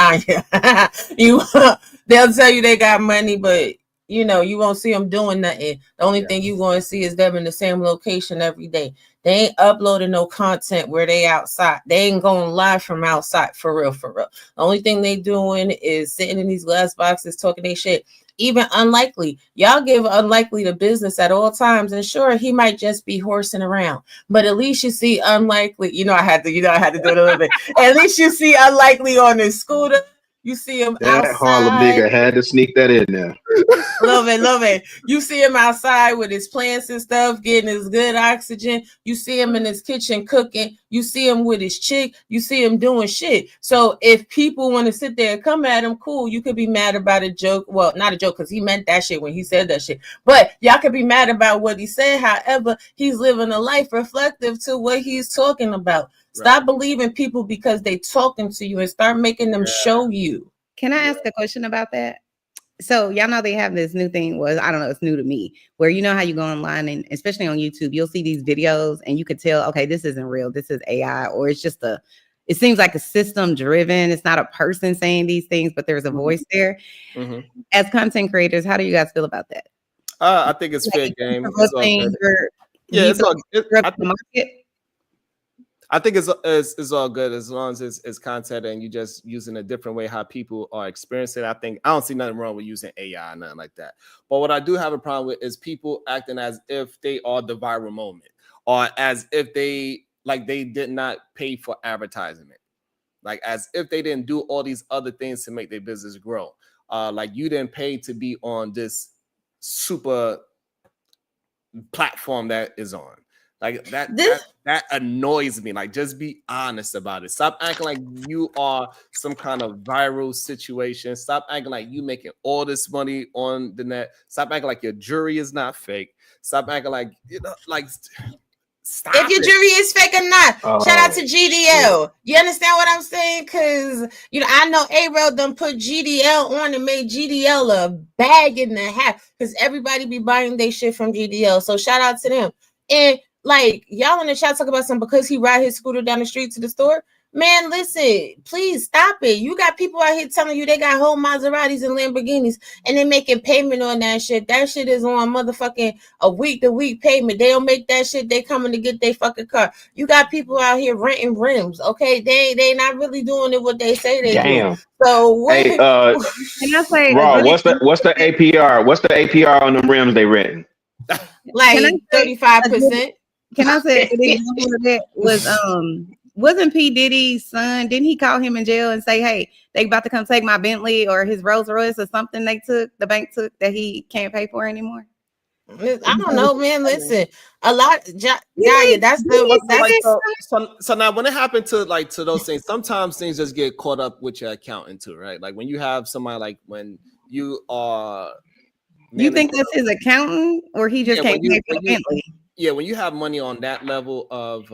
They'll tell you they got money, but you won't see them doing nothing. The only thing you going to see is them in the same location every day. They ain't uploading no content where they outside. They ain't going live from outside for real. The only thing they doing is sitting in these glass boxes talking their shit. Even Unlikely, y'all give Unlikely the business at all times, and sure, he might just be horsing around, but at least you see Unlikely. I had to do it a little bit. At least you see Unlikely on his scooter. You see him that outside. Harlem nigga had to sneak that in there. Love it. You see him outside with his plants and stuff, getting his good oxygen. You see him in his kitchen cooking. You see him with his chick. You see him doing shit. So if people want to sit there and come at him, cool. You could be mad about a joke. Well, not a joke, because he meant that shit when he said that shit. But y'all could be mad about what he said. However, he's living a life reflective to what he's talking about. Stop believing people because they talking to you and start making them show you. Can I ask a question about that? So y'all know they have this new thing. Well, I don't know, it's new to me, where you know how you go online and especially on YouTube, you'll see these videos and you could tell, okay, this isn't real. This is AI, or it's just it seems like a system driven. It's not a person saying these things, but there's a voice there. Mm-hmm. As content creators, how do you guys feel about that? I think it's fair game. It's all good. It's all good. I think it's all good as long as it's content and you just using a different way how people are experiencing it. I don't see nothing wrong with using AI or nothing like that. But what I do have a problem with is people acting as if they are the viral moment, or as if they did not pay for advertising it, like as if they didn't do all these other things to make their business grow. Like you didn't pay to be on this super platform that is on. Like that annoys me. Like, just be honest about it. Stop acting like you are some kind of viral situation. Stop acting like you making all this money on the net. Stop acting like your jury is not fake. Stop acting like stop if your jury is fake or not. Shout out to GDL. You understand what I'm saying? Because I know A-Rail done put GDL on and made GDL a bag and a half, because everybody be buying their shit from GDL. So shout out to them. And like, y'all in the chat talk about something because he ride his scooter down the street to the store. Man, listen, please stop it. You got people out here telling you they got whole Maseratis and Lamborghinis and they making payment on that shit. That shit is on motherfucking a week-to-week payment. They don't make that shit. They coming to get their fucking car. You got people out here renting rims, okay? They not really doing it what they say they do. So what? Hey, Raw, what's the APR? What's the APR on the rims they renting? Like 35%. Can I say an example of that was wasn't P. Diddy's son? Didn't he call him in jail and say, "Hey, they about to come take my Bentley or his Rolls Royce or something the bank took that he can't pay for anymore"? I don't know, man. Listen, a lot, that's so now when it happened to those things, sometimes things just get caught up with your accountant too, right? Like when you have somebody, like when you are You think that's his accountant, or he just can't pay for the Bentley? Yeah, when you have money on that level of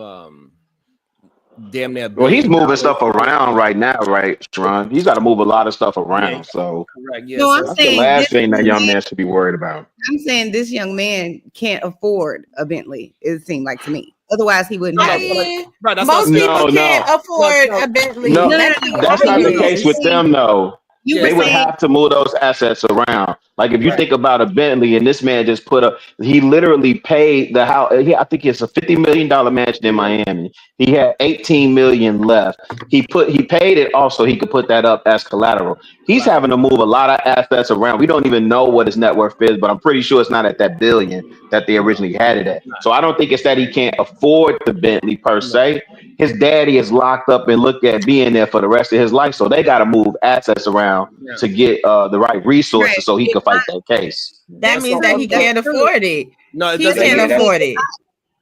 damn near. Well, he's moving stuff around right now, right, Sharon? He's got to move a lot of stuff around. So correct. Yeah, No, I'm that's the saying last this thing that young man- man should be worried about. I'm saying this young man can't afford a Bentley. It seemed like to me. Otherwise, he wouldn't have it. Right, that's Most what I'm people saying. can't afford a Bentley. No, Let's be that's not the case honest. with them, though. You They were would saying- have to move those assets around. Like if you Right. think about a Bentley, and this man just put up, he literally paid the house. I think it's a $50 million mansion in Miami. He had 18 million left. He paid it off so he could put that up as collateral. He's having to move a lot of assets around. We don't even know what his net worth is, but I'm pretty sure it's not at that billion that they originally had it at. So I don't think it's that he can't afford the Bentley per se. His daddy is locked up and looked at being there for the rest of his life. So they got to move assets around to get the right resources so he can fight that case. That means that he can't afford it. No, it He doesn't can't mean that. afford it.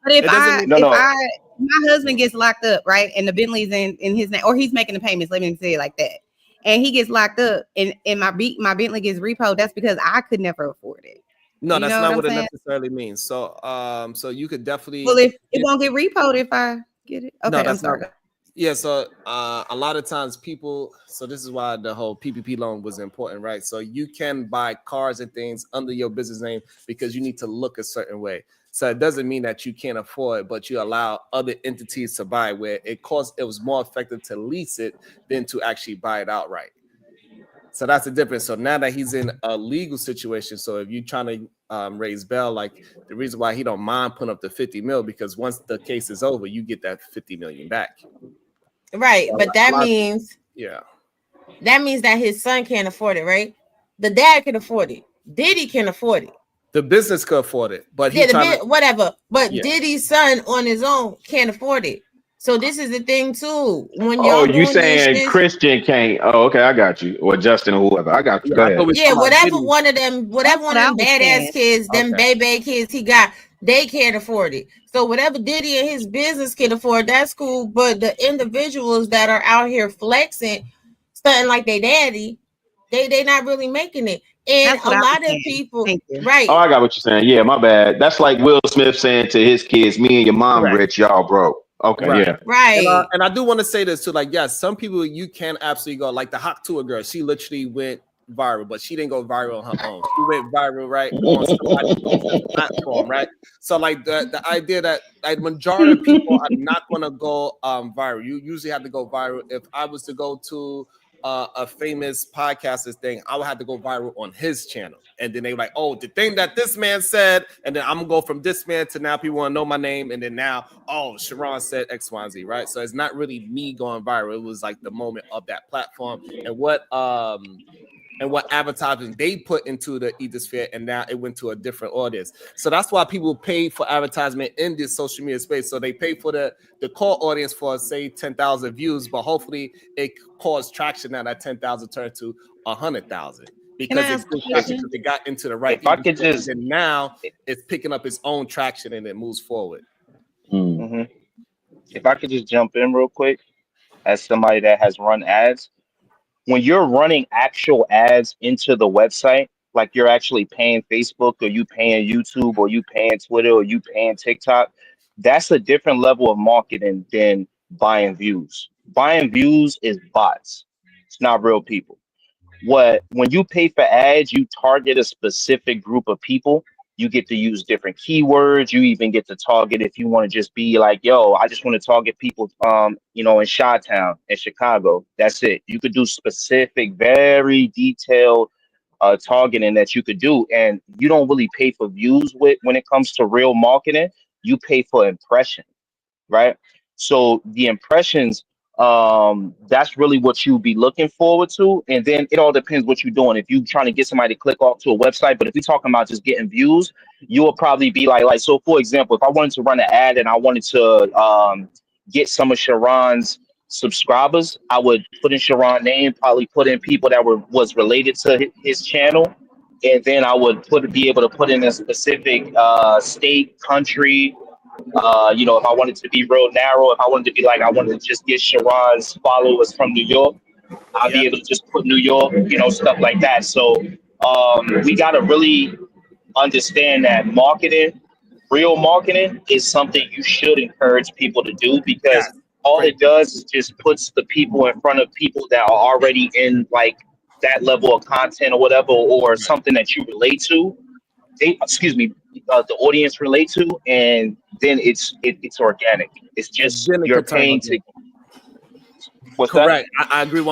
But if It doesn't mean- my husband gets locked up, right, and the Bentley's in his name, or he's making the payments, let me say it like that, and he gets locked up, and my Bentley gets repoed, that's because I could never afford it. No, You that's know not what what I'm it saying? necessarily means. So, so you could definitely. Well, if it won't get repoed if I get it. Okay, No, I'm that's sorry. not. Yeah, so a lot of times people. So this is why the whole PPP loan was important, right? So you can buy cars and things under your business name because you need to look a certain way. So it doesn't mean that you can't afford, but you allow other entities to buy where it was more effective to lease it than to actually buy it outright. So that's the difference. So now that he's in a legal situation, so if you're trying to raise bail, like the reason why he don't mind putting up the 50 mil, because once the case is over, you get that 50 million back. Right, So but that means that his son can't afford it, right? The dad can afford it. Diddy can afford it. The business could afford it, but whatever. But Diddy's son on his own can't afford it. So this is the thing too. When y'all you doing saying this, Christian can't? Oh, okay, I got you. Or Justin or whoever. I got you. Go ahead. whatever one of them badass kids, them baby kids he got, they can't afford it. So whatever Diddy and his business can afford, that's cool. But the individuals that are out here flexing, something like they daddy, they not really making it. And a lot of people, right? Oh, I got what you're saying. Yeah, my bad. That's like Will Smith saying to his kids, "Me and your mom rich, y'all broke." Okay, right. yeah, right. And I do want to say this too. Like, yes, some people you can absolutely go. Like the Hot Tour girl, she literally went viral, but she didn't go viral on her own. She went viral right on somebody's platform, right? So like the idea that like majority of people are not going to go viral. You usually have to go viral. If I was to go to a famous podcaster's thing, I would have to go viral on his channel. And then they were like, oh, the thing that this man said, and then I'm gonna go from this man to now people want to know my name, and then now, oh, Sharon said X, Y, and Z, right? So it's not really me going viral. It was like the moment of that platform and what advertising they put into the ethosphere, and now it went to a different audience. So that's why people pay for advertisement in this social media space. So they pay for the core audience for say 10,000 views, but hopefully it caused traction now that 10,000 turned to 100,000 because it got into the right. If I could just, and now it's picking up its own traction and it moves forward. Mm-hmm. If I could just jump in real quick, as somebody that has run ads. When you're running actual ads into the website, like you're actually paying Facebook or you paying YouTube or you paying Twitter or you paying TikTok, that's a different level of marketing than buying views. Buying views is bots. It's not real people. When you pay for ads, you target a specific group of people. You get to use different keywords. You even get to target if you want to just be like, yo, I just want to target people, in Chi-Town, in Chicago. That's it. You could do specific, very detailed targeting that you could do. And you don't really pay for views when it comes to real marketing. You pay for impressions, right? So the impressions, that's really what you'll be looking forward to. And then it all depends what you're doing. If you're trying to get somebody to click off to a website, but if you're talking about just getting views, you will probably be like, so for example, if I wanted to run an ad and I wanted to get some of Sharon's subscribers, I would put in Sharon's name, probably put in people that was related to his channel. And then I would be able to put in a specific state, country. If I wanted to be real narrow, if I wanted to be like, I wanted to just get Sharon's followers from New York, I'll be able to just put New York, stuff like that. So we got to really understand that real marketing is something you should encourage people to do, because Yes. all Great. it does is just puts the people in front of people that are already in like that level of content or whatever, or Right. something that you relate to. The audience relate to, and then it's organic. It's And just then it you're could turn paying organic. to. What's that? Correct. I agree.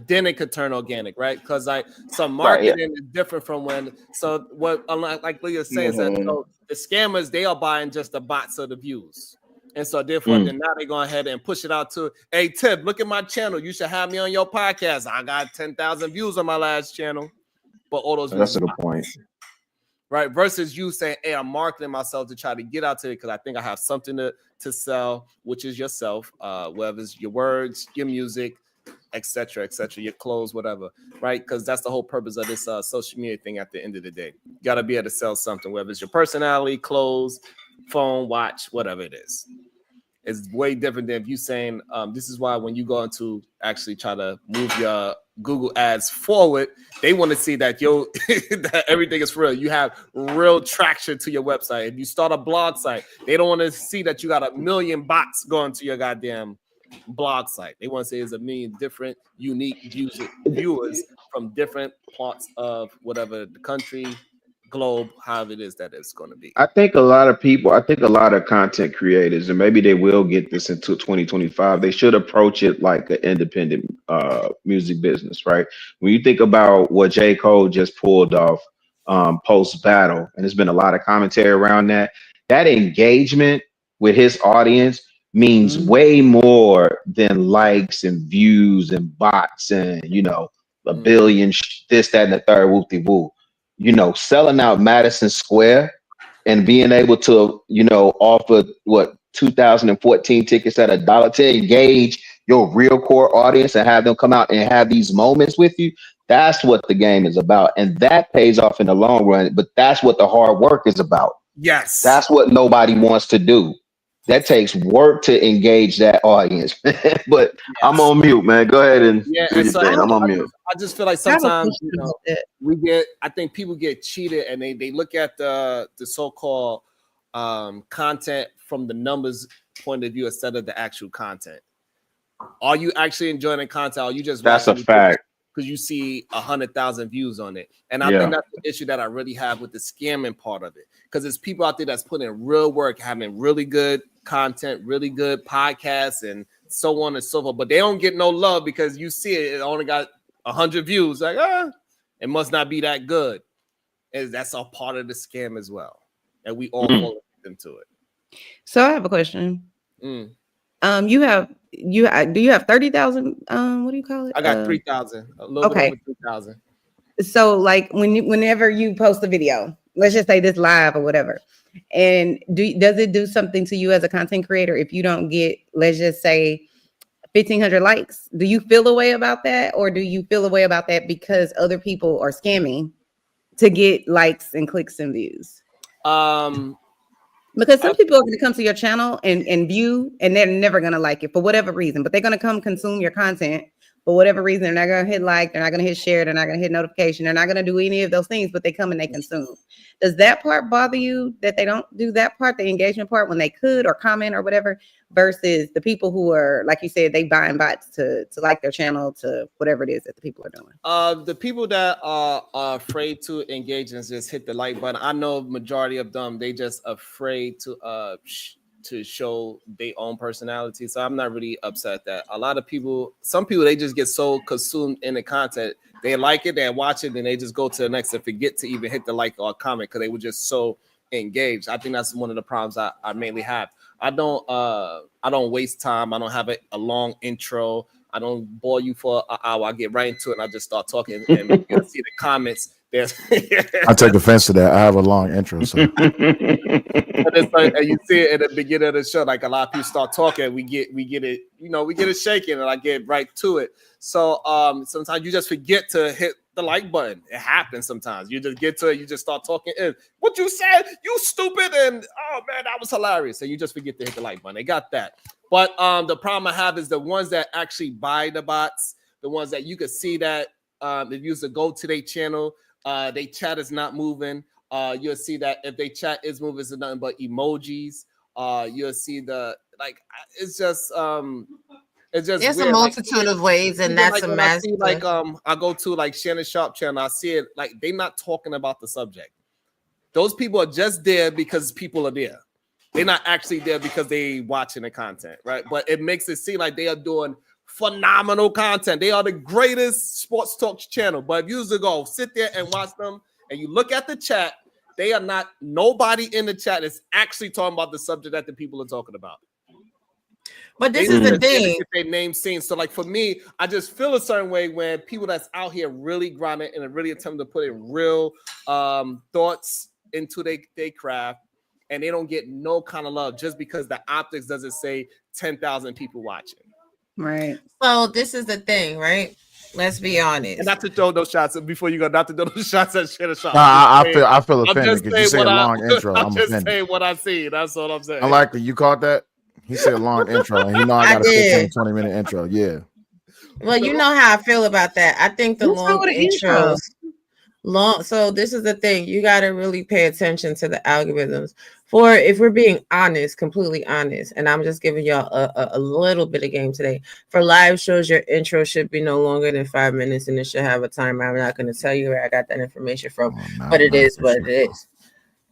Then it could turn organic, right? Because like some Right. Yeah. marketing is different from when. So what, like Leah says, that Mhm. so the scammers, they are buying just the bots of the views, and so therefore Mm. then now they go ahead and push it out to, hey Tip, look at my channel. You should have me on your podcast. I got 10,000 views on my last channel, but all those views That's is a good bots. point. Right? Versus you saying, hey, I'm marketing myself to try to get out to it because I think I have something to sell, which is yourself, whether it's your words, your music, etc., your clothes, whatever, right? Because that's the whole purpose of this social media thing. At the end of the day, you got to be able to sell something, whether it's your personality, clothes, phone, watch, whatever it is. It's way different than if you saying, this is why when you go into actually try to move your Google ads forward, they want to see that that everything is real. You have real traction to your website. If you start a blog site, they don't want to see that you got 1 million bots going to your goddamn blog site. They want to say there's 1 million different unique viewers from different parts of whatever the country, globe, however it is that it's going to be. I think a lot of content creators, and maybe they will get this into 2025, they should approach it like an independent music business, right? When you think about what J. Cole just pulled off post battle, and there's been a lot of commentary around that engagement with his audience means way more than likes and views and bots and, a billion, this, that, and the third, whoop-de-woo. Selling out Madison Square and being able to, offer 2014 tickets at $1 to engage your real core audience and have them come out and have these moments with you. That's what the game is about. And that pays off in the long run. But that's what the hard work is about. Yes. That's what nobody wants to do. That takes work to engage that audience. But yes. I'm on mute, man. Go ahead and do your thing. I'm on mute. I just feel like sometimes I think people get cheated and they look at the so-called content from the numbers point of view instead of the actual content. Are you actually enjoying the content? Or are you just that's a fact? Because you see 100,000 views on it. And I think that's the issue that I really have with the scamming part of it. Because there's people out there that's putting in real work, having really good content, really good podcasts, and so on and so forth. But they don't get no love because you see it only got 100 views. Like, it must not be that good. And that's a part of the scam as well. And we all fall into it. So I have a question. Do you have 30,000? What do you call it? I got 3,000. A little bit over 3,000. So like whenever you post a video, let's just say this live or whatever, and does it do something to you as a content creator if you don't get, let's just say, 1,500 likes? Do you feel a way about that, or do you feel a way about that because other people are scamming to get likes and clicks and views? Because some people are going to come to your channel and view, and they're never going to like it for whatever reason, but they're going to come consume your content for whatever reason. They're not going to hit like, they're not going to hit share, they're not going to hit notification, they're not going to do any of those things, but they come and they consume. Does that part bother you, that they don't do that part, the engagement part, when they could or comment or whatever, versus the people who are, like you said, they buying bots to like their channel, to whatever it is that the people are doing? The people that are afraid to engage and just hit the like button, I know majority of them, they just afraid to show their own personality. So I'm not really upset that a lot of people, some people, they just get so consumed in the content. They like it, they watch it, and they just go to the next and forget to even hit the like or comment because they were just so engaged. I think that's one of the problems I mainly have. I don't waste time. I don't have a long intro. I don't bore you for an hour. I get right into it and I just start talking, and you can see the comments. I take offense to that. I have a long intro, so. And it's like, and you see it at the beginning of the show, like a lot of people start talking, we get it, we get it shaking, and I get right to it. So sometimes you just forget to hit the like button. It happens sometimes. You just get to it, you just start talking, and what you said, you stupid, and oh man, that was hilarious. And you just forget to hit the like button. They got that. But the problem I have is the ones that actually buy the bots, the ones that you could see that if you used to go to their channel, they chat is not moving. You'll see that if they chat is moving, it's nothing but emojis. You'll see it's just there's weird. a multitude of ways, and that's a when mess. I see I go to like Shannon Sharp channel, I see it like they're not talking about the subject. Those people are just there because people are there. They're not actually there because they watching the content, right? But it makes it seem like they are doing phenomenal content. They are the greatest sports talk channel. But if you to go sit there and watch them and you look at the chat, they are not, nobody in the chat is actually talking about the subject that the people are talking about. But this is the thing. Get their name seen. So like for me, I just feel a certain way when people that's out here really grinding and really attempting to put in real thoughts into their craft, and they don't get no kind of love just because the optics doesn't say 10,000 people watching. Right. So this is the thing, right? Let's be honest. And not to throw those shots before you go, not to throw those shots at Shannon Sharp. I feel offended because you say a long intro. I'm just offended. saying what I see. That's all I'm saying. Unlikely, you caught that? He said a long intro, and he know I got a 15, 20-minute intro. Yeah. Well, you know how I feel about that. I think the long intros, so this is the thing. You got to really pay attention to the algorithms. For if we're being honest, completely honest, and I'm just giving y'all a little bit of game today. For live shows, your intro should be no longer than 5 minutes, and it should have a timer. I'm not going to tell you where I got that information from, but it is what it is.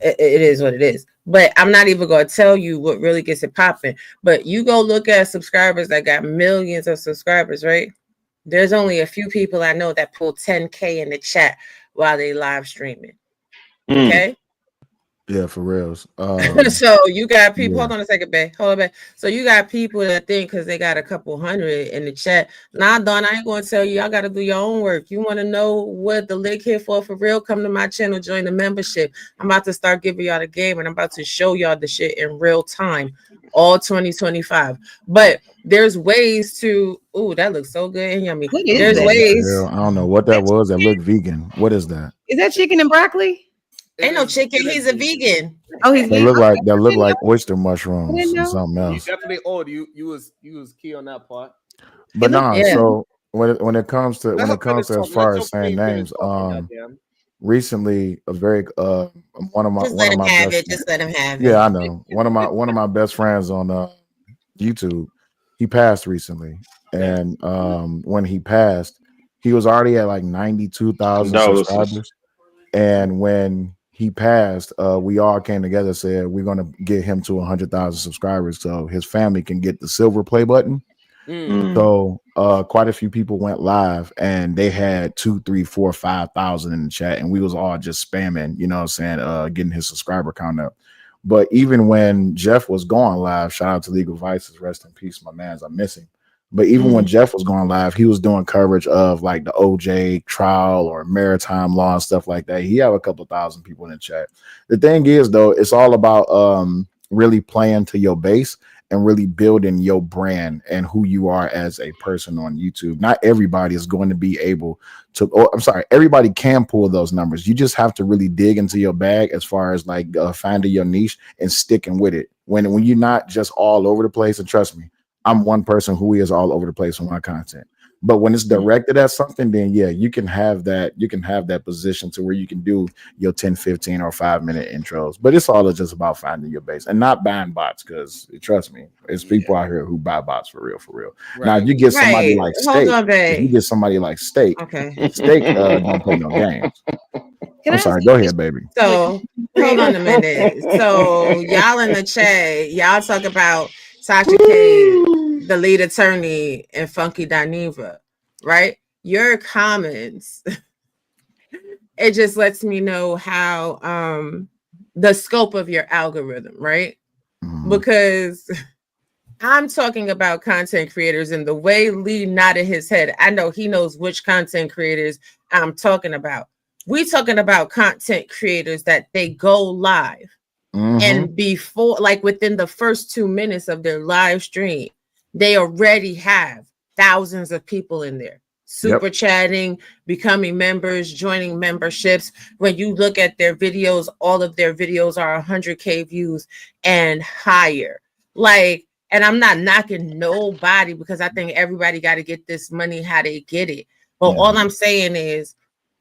It is what it is. But I'm not even going to tell you what really gets it popping. But you go look at subscribers that got millions of subscribers, right? There's only a few people I know that pull 10K in the chat while they live streaming. Okay. Yeah, for reals. So you got people. Hold on a second, babe. Hold on, babe. So you got people that think because they got a couple hundred in the chat. Nah, Dawn, I ain't going to tell you. Y'all got to do your own work. You want to know what the link here for real? Come to my channel, join the membership. I'm about to start giving y'all the game, and I'm about to show y'all the shit in real time, all 2025. But there's ways to. Ooh, that looks so good and yummy. There's ways. I don't know what that was. That looked vegan. What is that? Is that chicken and broccoli? Ain't no chicken. He's a vegan. Oh, he's They look like oyster mushrooms and something else. You definitely old. You was key on that part. But so when it comes to as far as saying names, recently a very one of my just let him have it. Just let him have it. Yeah, I know. One of my best friends on YouTube, he passed recently, and when he passed, he was already at like 92,000 subscribers, and when he passed, we all came together and said we're going to get him to 100,000 subscribers so his family can get the silver play button. So quite a few people went live and they had 2, 3, 4, 5,000 in the chat, and we was all just spamming, you know what I'm saying, getting his subscriber count up. But even when Jeff was going live, shout out to Legal Vices, rest in peace, my mans, I miss him. But even when Jeff was going live, he was doing coverage of like the OJ trial or maritime law and stuff like that. He had a couple thousand people in the chat. The thing is, though, it's all about really playing to your base and really building your brand and who you are as a person on YouTube. Not everybody is going to be able to, everybody can pull those numbers. You just have to really dig into your bag as far as like finding your niche and sticking with it. When you're not just all over the place, and trust me, I'm one person who is all over the place on my content. But when it's directed at something, then yeah, you can have that position to where you can do your 10, 15 or 5-minute intros. But it's all just about finding your base and not buying bots, because trust me, it's people out here who buy bots for real. Right. Now, if you get somebody like Steak, Steak don't play no games. I'm sorry, go ahead, baby. So hold on a minute. So y'all in the chat, y'all talk about Tasha K, the lead attorney, and Funky Dineva, right? Your comments, it just lets me know how the scope of your algorithm, right? Because I'm talking about content creators, and the way Lee nodded his head, I know he knows which content creators I'm talking about. We talking about content creators that they go live. And before, like within the first 2 minutes of their live stream, they already have thousands of people in there super chatting, becoming members, joining memberships. When you look at their videos, all of their videos are 100K views and higher. Like, and I'm not knocking nobody, because I think everybody got to get this money how they get it. But all I'm saying is,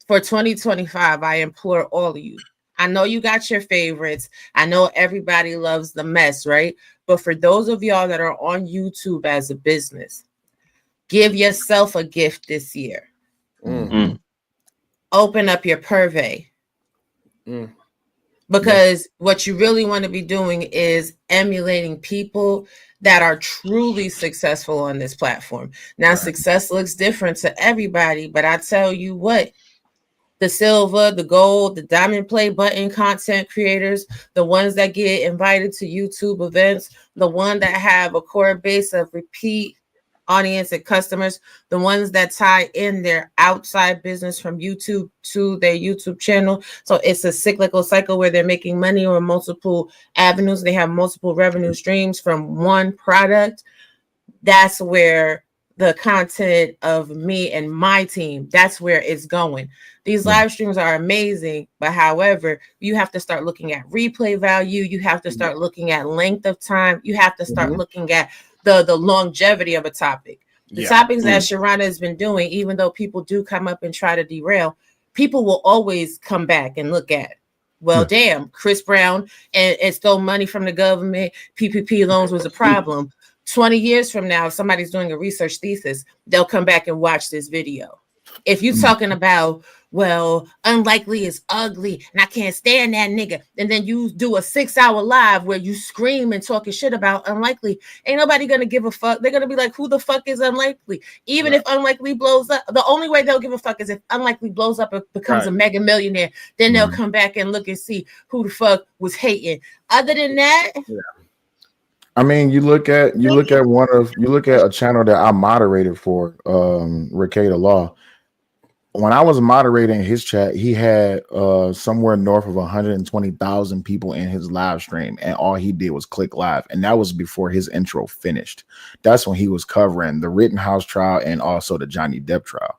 for 2025, I implore all of you, I know you got your favorites. I know everybody loves the mess, right? But for those of y'all that are on YouTube as a business, give yourself a gift this year. Open up your purvey. Because what you really want to be doing is emulating people that are truly successful on this platform. Now, success looks different to everybody, but I tell you what, the silver, the gold, the diamond play button content creators, the ones that get invited to YouTube events, the one that have a core base of repeat audience and customers, the ones that tie in their outside business from YouTube to their YouTube channel. So it's a cyclical cycle where they're making money on multiple avenues. They have multiple revenue streams from one product. That's where the content of me and my team, that's where it's going. These live streams are amazing, but however, you have to start looking at replay value. You have to start looking at length of time. You have to start looking at the longevity of a topic. The topics that Sharana has been doing, even though people do come up and try to derail, people will always come back and look at, well, damn, Chris Brown and stole money from the government. PPP loans was a problem. 20 years from now, if somebody's doing a research thesis, they'll come back and watch this video. If you're talking about, well, Unlikely is ugly and I can't stand that nigga, and then you do a 6-hour live where you scream and talking shit about Unlikely, ain't nobody gonna give a fuck. They're gonna be like, who the fuck is Unlikely? Even if Unlikely blows up, the only way they'll give a fuck is if Unlikely blows up and becomes a mega millionaire. Then they'll come back and look and see who the fuck was hating. Other than that, I mean, you look at a channel that I moderated for, Ricada Law. When I was moderating his chat, he had somewhere north of 120,000 people in his live stream, and all he did was click live, and that was before his intro finished. That's when he was covering the Rittenhouse trial and also the Johnny Depp trial.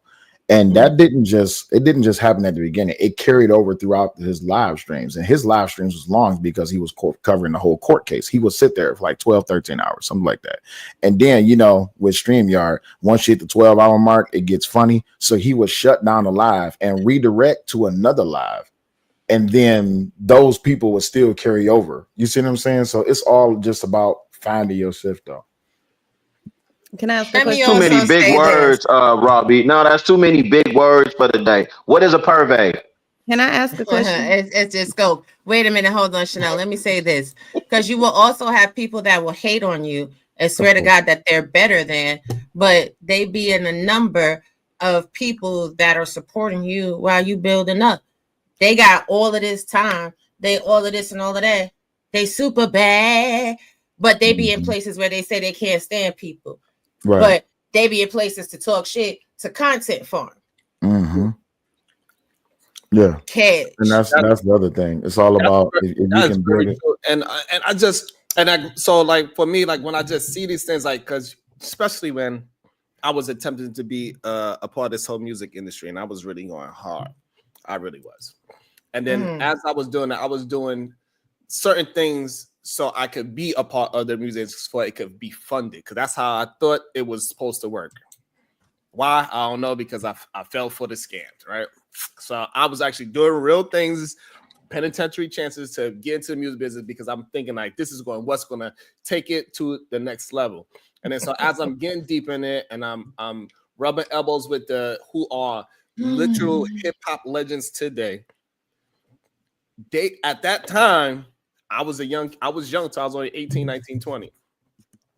And that didn't just happen at the beginning. It carried over throughout his live streams, and his live streams was long because he was covering the whole court case. He would sit there for like 12, 13 hours, something like that. And then, with StreamYard, once you hit the 12-hour mark, it gets funny. So he would shut down the live and redirect to another live. And then those people would still carry over. You see what I'm saying? So it's all just about finding your shift, though. Can I ask too many big words, Robbie? No, that's too many big words for the day. What is a purvey? Can I ask a question? It's just scope. Wait a minute, hold on, Chanel. Let me say this, because you will also have people that will hate on you and swear to God that they're better than, but they be in a number of people that are supporting you while you building up. They got all of this time, they all of this and all of that. They super bad, but they be in places where they say they can't stand people. Right. But they be in places to talk shit to content farm. Yeah. Catch. And that's the other thing. It's all about if you can build it. So like for me, like when I just see these things, like because especially when I was attempting to be a part of this whole music industry, and I was really going hard. I really was. And then as I was doing that, I was doing certain things so I could be a part of the music so it could be funded, because that's how I thought it was supposed to work. Why? I don't know, because I fell for the scams, right? So I was actually doing real things, penitentiary chances to get into the music business, because I'm thinking like what's going to take it to the next level. And then so as I'm getting deep in it and I'm rubbing elbows with who are literal hip hop legends today, they at that time, I was young, so I was only 18, 19, 20.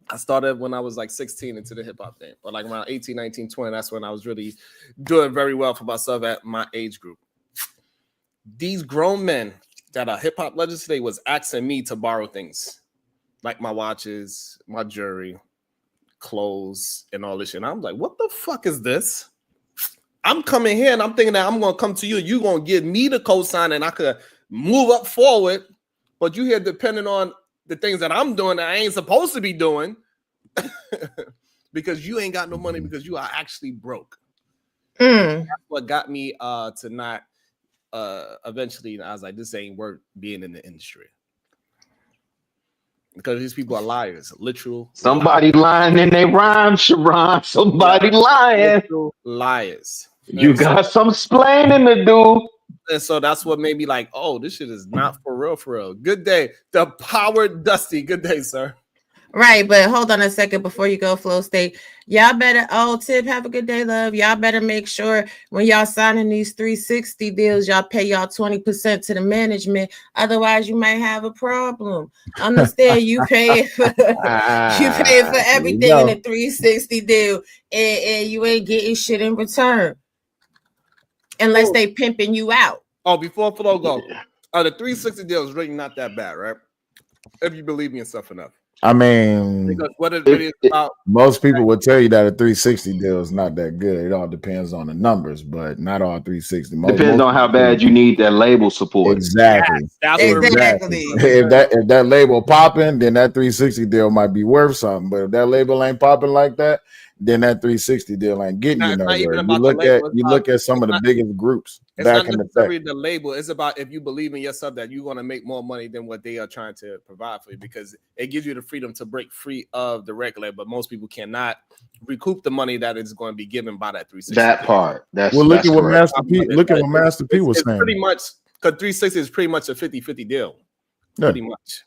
I started when I was like 16 into the hip hop thing, but like around 18, 19, 20, that's when I was really doing very well for myself at my age group. These grown men that are hip hop legends today was asking me to borrow things like my watches, my jewelry, clothes, and all this shit. And I'm like, what the fuck is this? I'm coming here and I'm thinking that I'm going to come to you. You're going to give me the cosign and I could move up forward. But you here depending on the things that I'm doing that I ain't supposed to be doing because you ain't got no money because you are actually broke. That's what got me to not eventually. I was like, this ain't worth being in the industry. Because these people are liars, literal. Somebody lying in their rhyme, Sharon. Somebody lying. Liars. You got some splaining to do. And so that's what made me like, oh, this shit is not for real, for real. Good day. The Power Dusty. Good day, sir. Right, but hold on a second before you go, Flow State. Y'all better, Tip, have a good day, love. Y'all better make sure when y'all signing these 360 deals, y'all pay y'all 20% to the management. Otherwise, you might have a problem. Understand you pay for everything in a 360 deal, and you ain't getting shit in return unless they pimping you out. Oh, before Flo go, the 360 deal is really not that bad, right? If you believe in yourself enough. I mean, because what it really is about. Most people would tell you that a 360 deal is not that good. It all depends on the numbers, but not all 360. Depends on how bad you need that label support. Exactly. Yes, that's exactly. If that label popping, then that 360 deal might be worth something. But if that label ain't popping like that, then that 360 deal ain't getting you nowhere. You look at some of the biggest groups back in the day. It's not necessarily the label. It's about if you believe in yourself that you're going to make more money than what they are trying to provide for you, because it gives you the freedom to break free of the regular. But most people cannot recoup the money that is going to be given by that 360. That part. Look at what Master P. Look at what Master P was saying. Pretty much, because 360 is pretty much a 50-50 deal. Pretty much.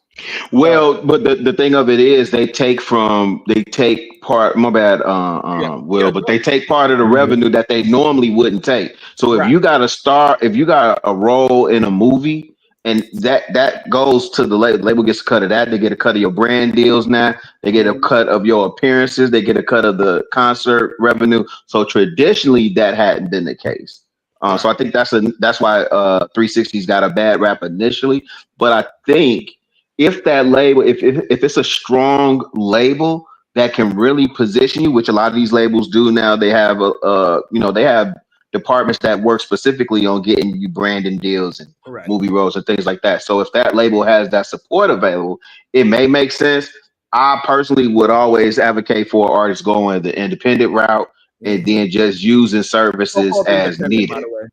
Well, but the thing of it is they take part, my bad, but they take part of the revenue that they normally wouldn't take. So if you got a role in a movie and that goes to the label gets a cut of that, they get a cut of your brand deals now, they get a cut of your appearances, they get a cut of the concert revenue. So traditionally that hadn't been the case. So I think that's why 360's got a bad rap initially, but I think if that label, if it's a strong label that can really position you, which a lot of these labels do now, they have they have departments that work specifically on getting you branding deals and movie roles and things like that. So if that label has that support available, it may make sense. I personally would always advocate for artists going the independent route and then just using services as needed. By the way.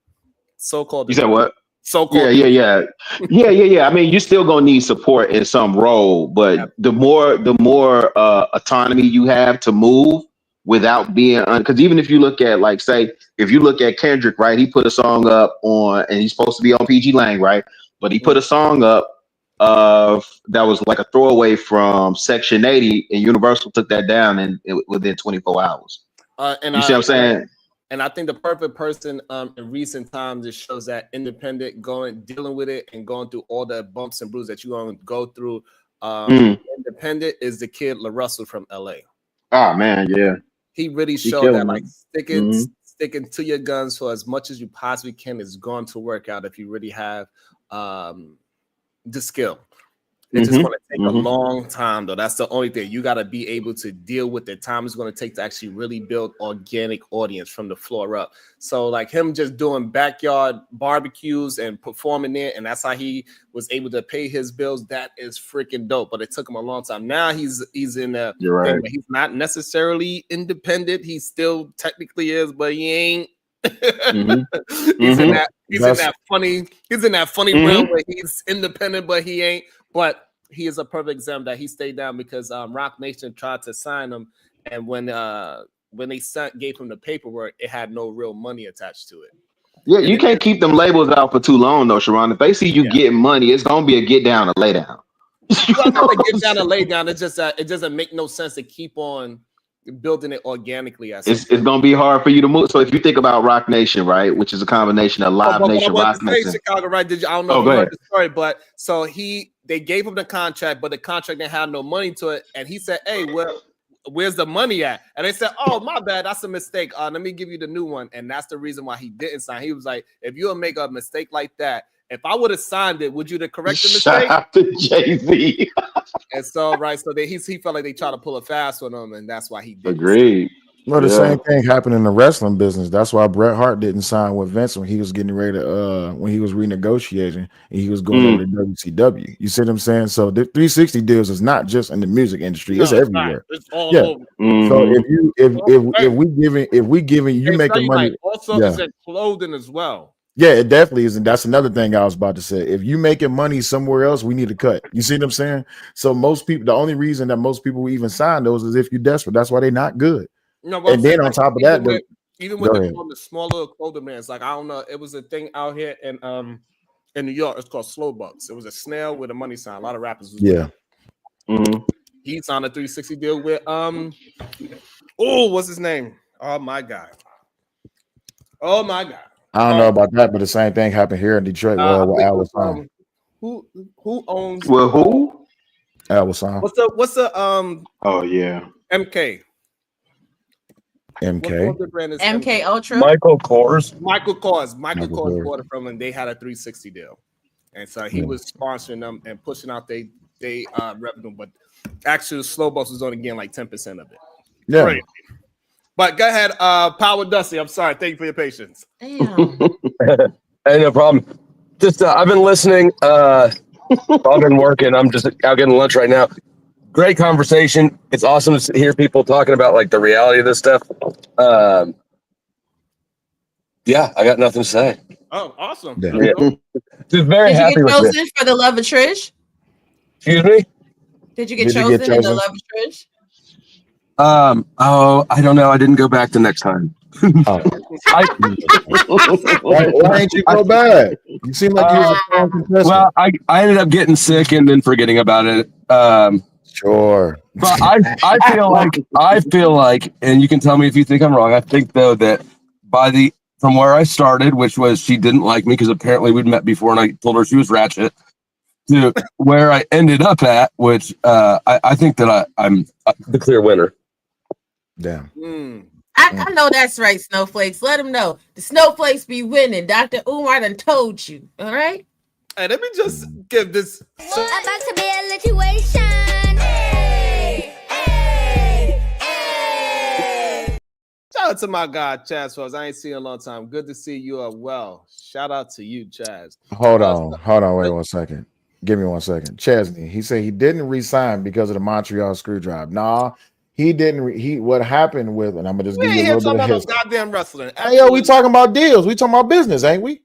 So-called. You said what? So-called. Yeah. I mean, you're still gonna need support in some role, but the more autonomy you have to move without being because even if you look at if you look at Kendrick, right? He put a song up on, and he's supposed to be on PG Lang, right? But he put a song up that was like a throwaway from Section 80, and Universal took that down within 24 hours. You see what I'm saying? And I think the perfect person in recent times, it shows that independent dealing with it and going through all the bumps and bruises that you're going to go through. Independent is the kid LaRussell from LA. Oh man, yeah. He really showed that sticking to your guns for as much as you possibly can is going to work out if you really have the skill. It's just going to take a long time, though. That's the only thing. You got to be able to deal with the time it's going to take to actually really build organic audience from the floor up. So like him just doing backyard barbecues and performing there, and that's how he was able to pay his bills. That is freaking dope. But it took him a long time. Now he's in a You're right. He's not necessarily independent. He still technically is, but he ain't. He's in that funny realm where he's independent, but he ain't. But he is a perfect example that he stayed down because Rock Nation tried to sign him, and when they gave him the paperwork, it had no real money attached to it. Yeah, you can't keep them labels out for too long, though, Sharon. If they see you getting money, it's gonna be a get down or lay down. Well, not a get down or lay down. It's just that it doesn't make no sense to keep on building it organically. It's gonna be hard for you to move. So if you think about Rock Nation, right, which is a combination of Live Nation, Rock Nation, Chicago, right? I don't know if you heard the story, but so they gave him the contract, but the contract didn't have no money to it, and he said, "Hey, well, where's the money at?" And they said, "Oh, my bad, that's a mistake. Let me give you the new one." And that's the reason why he didn't sign. He was like, "If you'll make a mistake like that, if I would have signed it, would you have corrected the mistake?" Shout out to Jay-Z. And so, he felt like they tried to pull a fast on him, and that's why he did. Agreed. Well, the same thing happened in the wrestling business. That's why Bret Hart didn't sign with Vince when he was getting ready to when he was renegotiating and he was going over to WCW. You see what I'm saying? So the 360 deals is not just in the music industry; it's everywhere. It's all over. So if we giving you making money, also it's in clothing as well. Yeah, it definitely is, and that's another thing I was about to say. If you making money somewhere else, we need to cut. You see what I'm saying? So most people, the only reason that most people even sign those is if you're desperate. That's why they're not good. No, and then on top of that, Even with the small little clothing brands, like I don't know, it was a thing out here in New York. It's called Slow Bucks. It was a snail with a money sign. A lot of rappers was yeah. He signed a 360 deal with what's his name? Oh my god. I don't know about that, but the same thing happened here in Detroit. With Al was on. Who owns who? Al was on. What's the Oh yeah. MK? MK. What brand is MK Ultra. Michael Kors. Michael Kors bought it from him. They had a 360 deal, and so he was sponsoring them and pushing out they revenue. But actually, Slow Bucks was only getting like 10% of it. Yeah. Right. But go ahead, Power Dusty. I'm sorry. Thank you for your patience. Damn. Hey, no problem. Just I've been listening. I've been working. I'm just out getting lunch right now. Great conversation. It's awesome to hear people talking about like the reality of this stuff. Yeah, I got nothing to say. Oh, awesome. Yeah. Just very Did happy you get with chosen for the love of Trish? Excuse me? Did you get chosen in the love of Trish? Oh, I don't know. I didn't go back the next time. Why ain't you go back? You seem like you was a strong contestant. Well, I ended up getting sick and then forgetting about it. Sure. But I feel like, and you can tell me if you think I'm wrong. I think though that from where I started, which was she didn't like me because apparently we'd met before and I told her she was ratchet, to where I ended up at, which I think that I'm the clear winner. Damn. I know that's right, Snowflakes. Let them know. The Snowflakes be winning. Dr. Umar done told you. All right? Hey, let me just give this. About to be a situation. Shout out to my guy, Chaz Fells. I ain't seen you in a long time. Good to see you are well. Shout out to you, Chaz. Hold on. Wait 1 second. Give me 1 second. Chesney, he said he didn't resign because of the Montreal screwdriver. Nah, he didn't. What happened with, and I'm gonna just give you a little bit of history. Goddamn wrestling. Hey, yo, we talking about deals. We talking about business, ain't we?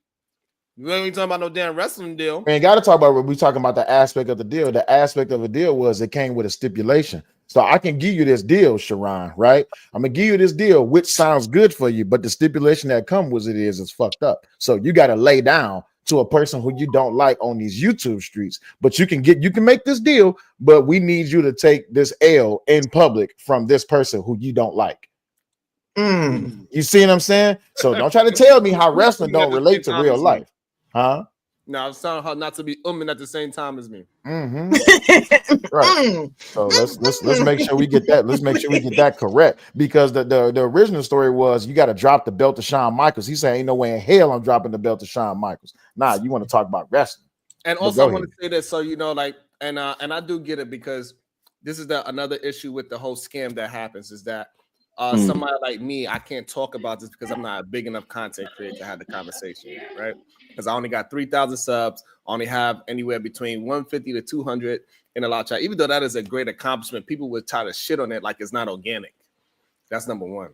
We ain't talking about no damn wrestling deal. We ain't got to talk about. We talking about the aspect of the deal. The aspect of the deal was it came with a stipulation. So I can give you this deal, Sharon. Right? I'm gonna give you this deal, which sounds good for you, but the stipulation that comes with it is fucked up. So you got to lay down to a person who you don't like on these YouTube streets, but you can make this deal, but we need you to take this L in public from this person who you don't like. You see what I'm saying? So don't try to tell me how wrestling don't relate to real life, huh? No, it's telling her not to be at the same time as me. Right. So let's make sure we get that. Let's make sure we get that correct, because the original story was you got to drop the belt to Shawn Michaels. He said, "Ain't no way in hell I'm dropping the belt to Shawn Michaels." Nah, you want to talk about wrestling? And also, I want to say this, so you know, like, and I do get it, because this is another issue with the whole scam that happens is that somebody like me, I can't talk about this because I'm not a big enough content creator to have the conversation, right? Because I only got 3,000 subs, only have anywhere between 150 to 200 in a live chat. Even though that is a great accomplishment, people would try to shit on it like it's not organic. That's number one.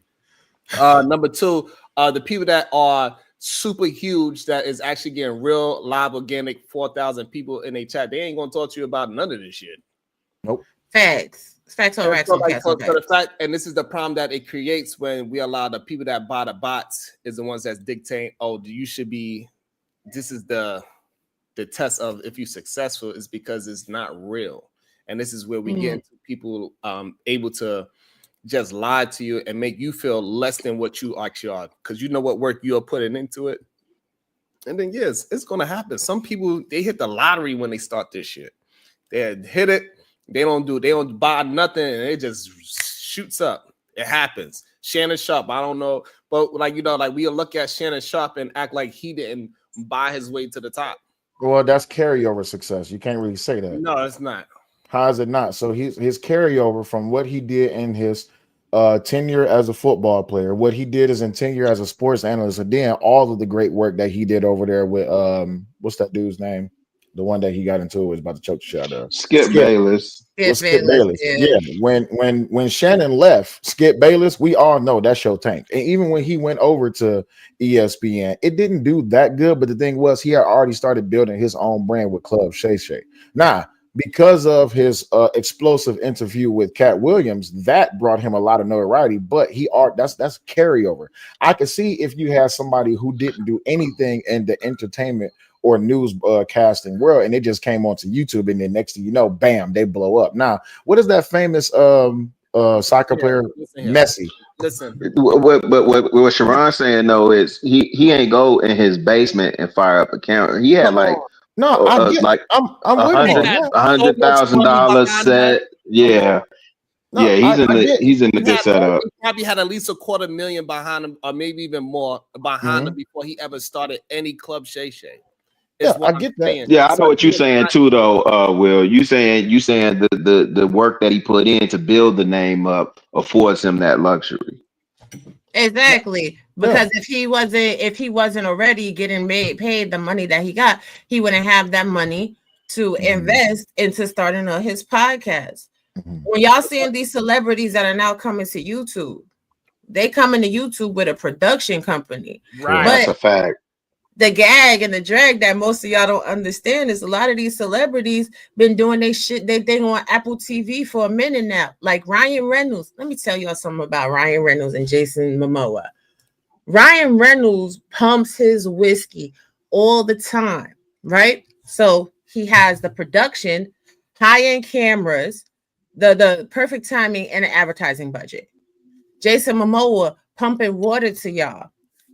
Number two, the people that are super huge that is actually getting real live organic 4,000 people in a chat, they ain't gonna talk to you about none of this shit. Nope. Facts. Facts on racks. So the fact, and this is the problem that it creates when we allow the people that buy the bots is the ones that's dictating, oh, you should be, this is the test of if you're successful, is because it's not real. And this is where we get into people able to just lie to you and make you feel less than what you actually are, because you know what work you're putting into it. And then yes, it's gonna happen. Some people, they hit the lottery when they start this shit. They hit it, they don't buy nothing, and it just shoots up. It happens. Shannon Sharp, I don't know, but like, you know, like we'll look at Shannon Sharp and act like he didn't buy his way to the top. Well, that's carryover success. You can't really say that. No, it's not. How is it not? So his carryover from what he did in his tenure as a football player, what he did is in tenure as a sports analyst, and then all of the great work that he did over there with what's that dude's name? The one that he got into was about to choke the shit out of. Skip Bayless. Skip Bayless. Yeah. When Shannon left, Skip Bayless, we all know that show tanked. And even when he went over to ESPN, it didn't do that good. But the thing was, he had already started building his own brand with Club Shay Shay. Now, because of his explosive interview with Cat Williams, that brought him a lot of notoriety. But that's carryover. I could see if you had somebody who didn't do anything in the entertainment or news casting world, and they just came onto YouTube, and then next thing you know, bam, they blow up. Now, what is that famous soccer player, Messi? Listen, what Sharon's saying though is he ain't go in his basement and fire up a camera. He had like I'm with $100,000 set. Yeah. No, He's in the good setup. He probably had at least $250,000 behind him, or maybe even more behind him before he ever started any Club Shay Shay. I get that. Yeah, I know what you're saying too, though. Will, you saying the work that he put in to build the name up affords him that luxury. Exactly, because if he wasn't already getting paid the money that he got, he wouldn't have that money to invest into starting his podcast. When y'all seeing these celebrities that are now coming to YouTube, they coming to YouTube with a production company, right? That's a fact. The gag and the drag that most of y'all don't understand is a lot of these celebrities been doing their shit, they on Apple TV for a minute now. Like Ryan Reynolds. Let me tell y'all something about Ryan Reynolds and Jason Momoa. Ryan Reynolds pumps his whiskey all the time, right? So he has the production, high-end cameras, the perfect timing, and an advertising budget. Jason Momoa pumping water to y'all.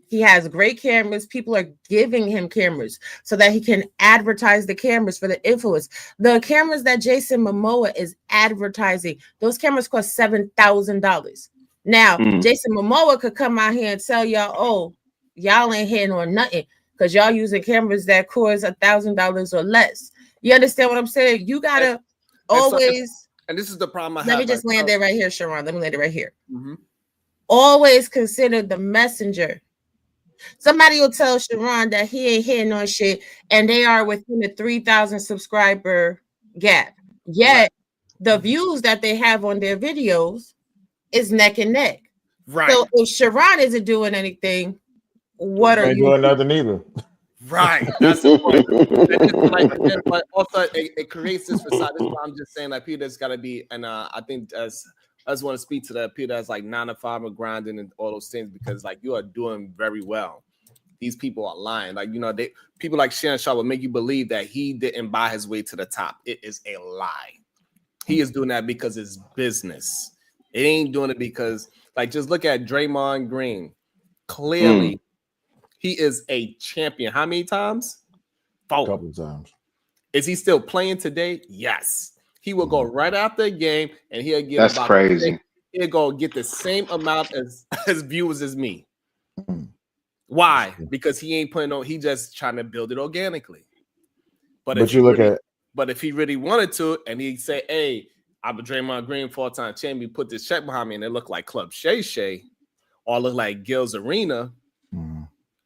He has great cameras. People are giving him cameras so that he can advertise the cameras for the influence. The cameras that Jason Momoa is advertising, those cameras cost $7,000. Now, Jason Momoa could come out here and tell y'all, oh, y'all ain't hitting on nothing because y'all using cameras that cost $1,000 or less. You understand what I'm saying? You gotta always. And this is the problem I have. Let me just land it right here, Sharon. Let me land it right here. Always consider the messenger. Somebody will tell Sharon that he ain't hitting on shit, and they are within the 3,000 subscriber gap. Yet the views that they have on their videos is neck and neck. Right. So if Sharon isn't doing anything, what are you doing? Nothing either. Right. That's the point. But also it creates this facade. This is why I'm just saying that Peter's got to be, and I think I just want to speak to that Peter as like 9 to 5 and grinding and all those things, because like you are doing very well. These people are lying. Like, people like Shannon Sharp will make you believe that he didn't buy his way to the top. It is a lie. He is doing that because it's business. It ain't doing it because, like, just look at Draymond Green. Clearly, he is a champion. How many times? 4. A couple of times. Is he still playing today? Yes. He will go right after a game and he'll get That's crazy. He'll go get the same amount as viewers as me. Why? Because he ain't putting on, he just trying to build it organically. But if he really wanted to, and he'd say, hey, I'm a Draymond Green 4-time champion, put this check behind me, and it look like Club Shay Shay, or look like Gil's Arena,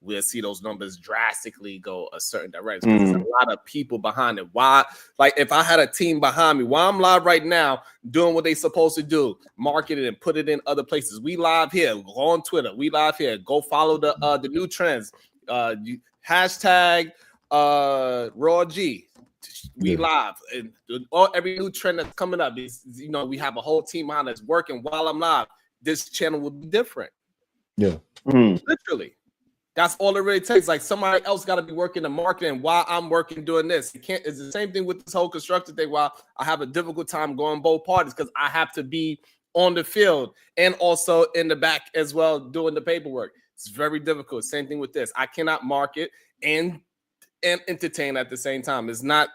we'll see those numbers drastically go a certain direction. There's a lot of people behind it. Why? Like, if I had a team behind me, while I'm live right now, doing what they supposed to do, market it and put it in other places. We live here, go on Twitter. We live here. Go follow the new trends. Hashtag Raw G. We live. And every new trend that's coming up is, we have a whole team behind us working while I'm live. This channel will be different. Yeah. Literally. That's all it really takes. Like, somebody else got to be working the marketing while I'm working doing this. It's the same thing with this whole construction thing. While I have a difficult time going both parties because I have to be on the field and also in the back as well doing the paperwork. It's very difficult. Same thing with this. I cannot market and entertain at the same time. It's not.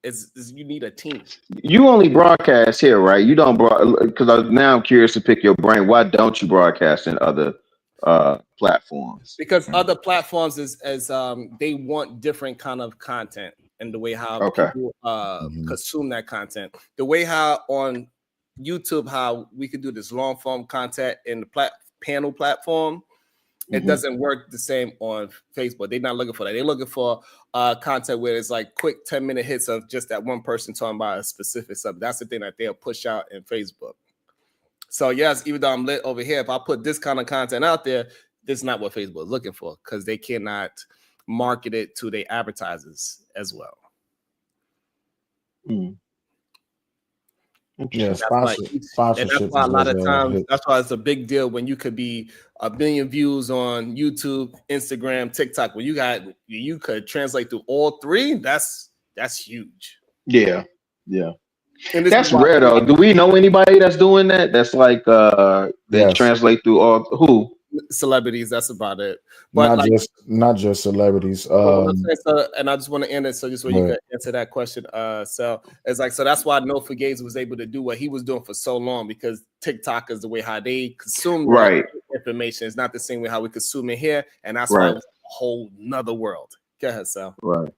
You need a team. You only broadcast here, right? You don't because now I'm curious to pick your brain. Why don't you broadcast in other platforms? Because other platforms is they want different kind of content and the way how people consume that content. The way how on YouTube how we could do this long form content in the panel platform, it doesn't work the same on Facebook. They're not looking for that. They're looking for content where it's like quick 10-minute hits of just that one person talking about a specific subject. That's the thing that they'll push out in Facebook. So yes, even though I'm lit over here, if I put this kind of content out there, this is not what Facebook is looking for because they cannot market it to their advertisers as well. Yeah, And that's why sponsorship a is lot of a times hit. that's why it's a big deal when you could be 1 billion views on YouTube, Instagram, TikTok. When you could translate through all three, that's huge. Yeah, yeah. And this is That's why rare though. Do we know anybody that's doing that? That's like they Yes. translate through all who? celebrities. That's about it. But Not just celebrities. but what I'm saying, so, and I just want to end it so just so you Right. can answer that question. So it's like, so that's why No Forgets was able to do what he was doing for so long, because TikTok is the way how they consume Right. information. It's not the same way how we consume it here, and that's why Right. it was a whole nother world. Go ahead, Sal. Right.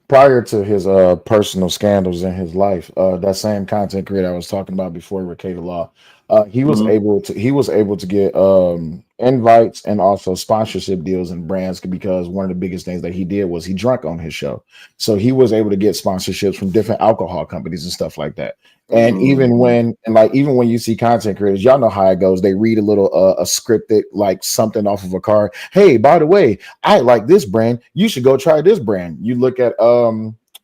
Prior to his personal scandals in his life, that same content creator I was talking about before he became the law, he was able to get invites and also sponsorship deals and brands, because one of the biggest things that he did was he drank on his show. So he was able to get sponsorships from different alcohol companies and stuff like that. And even when you see content creators, y'all know how it goes. They read a little a scripted, like something off of a card. Hey, by the way, I like this brand. You should go try this brand. You look at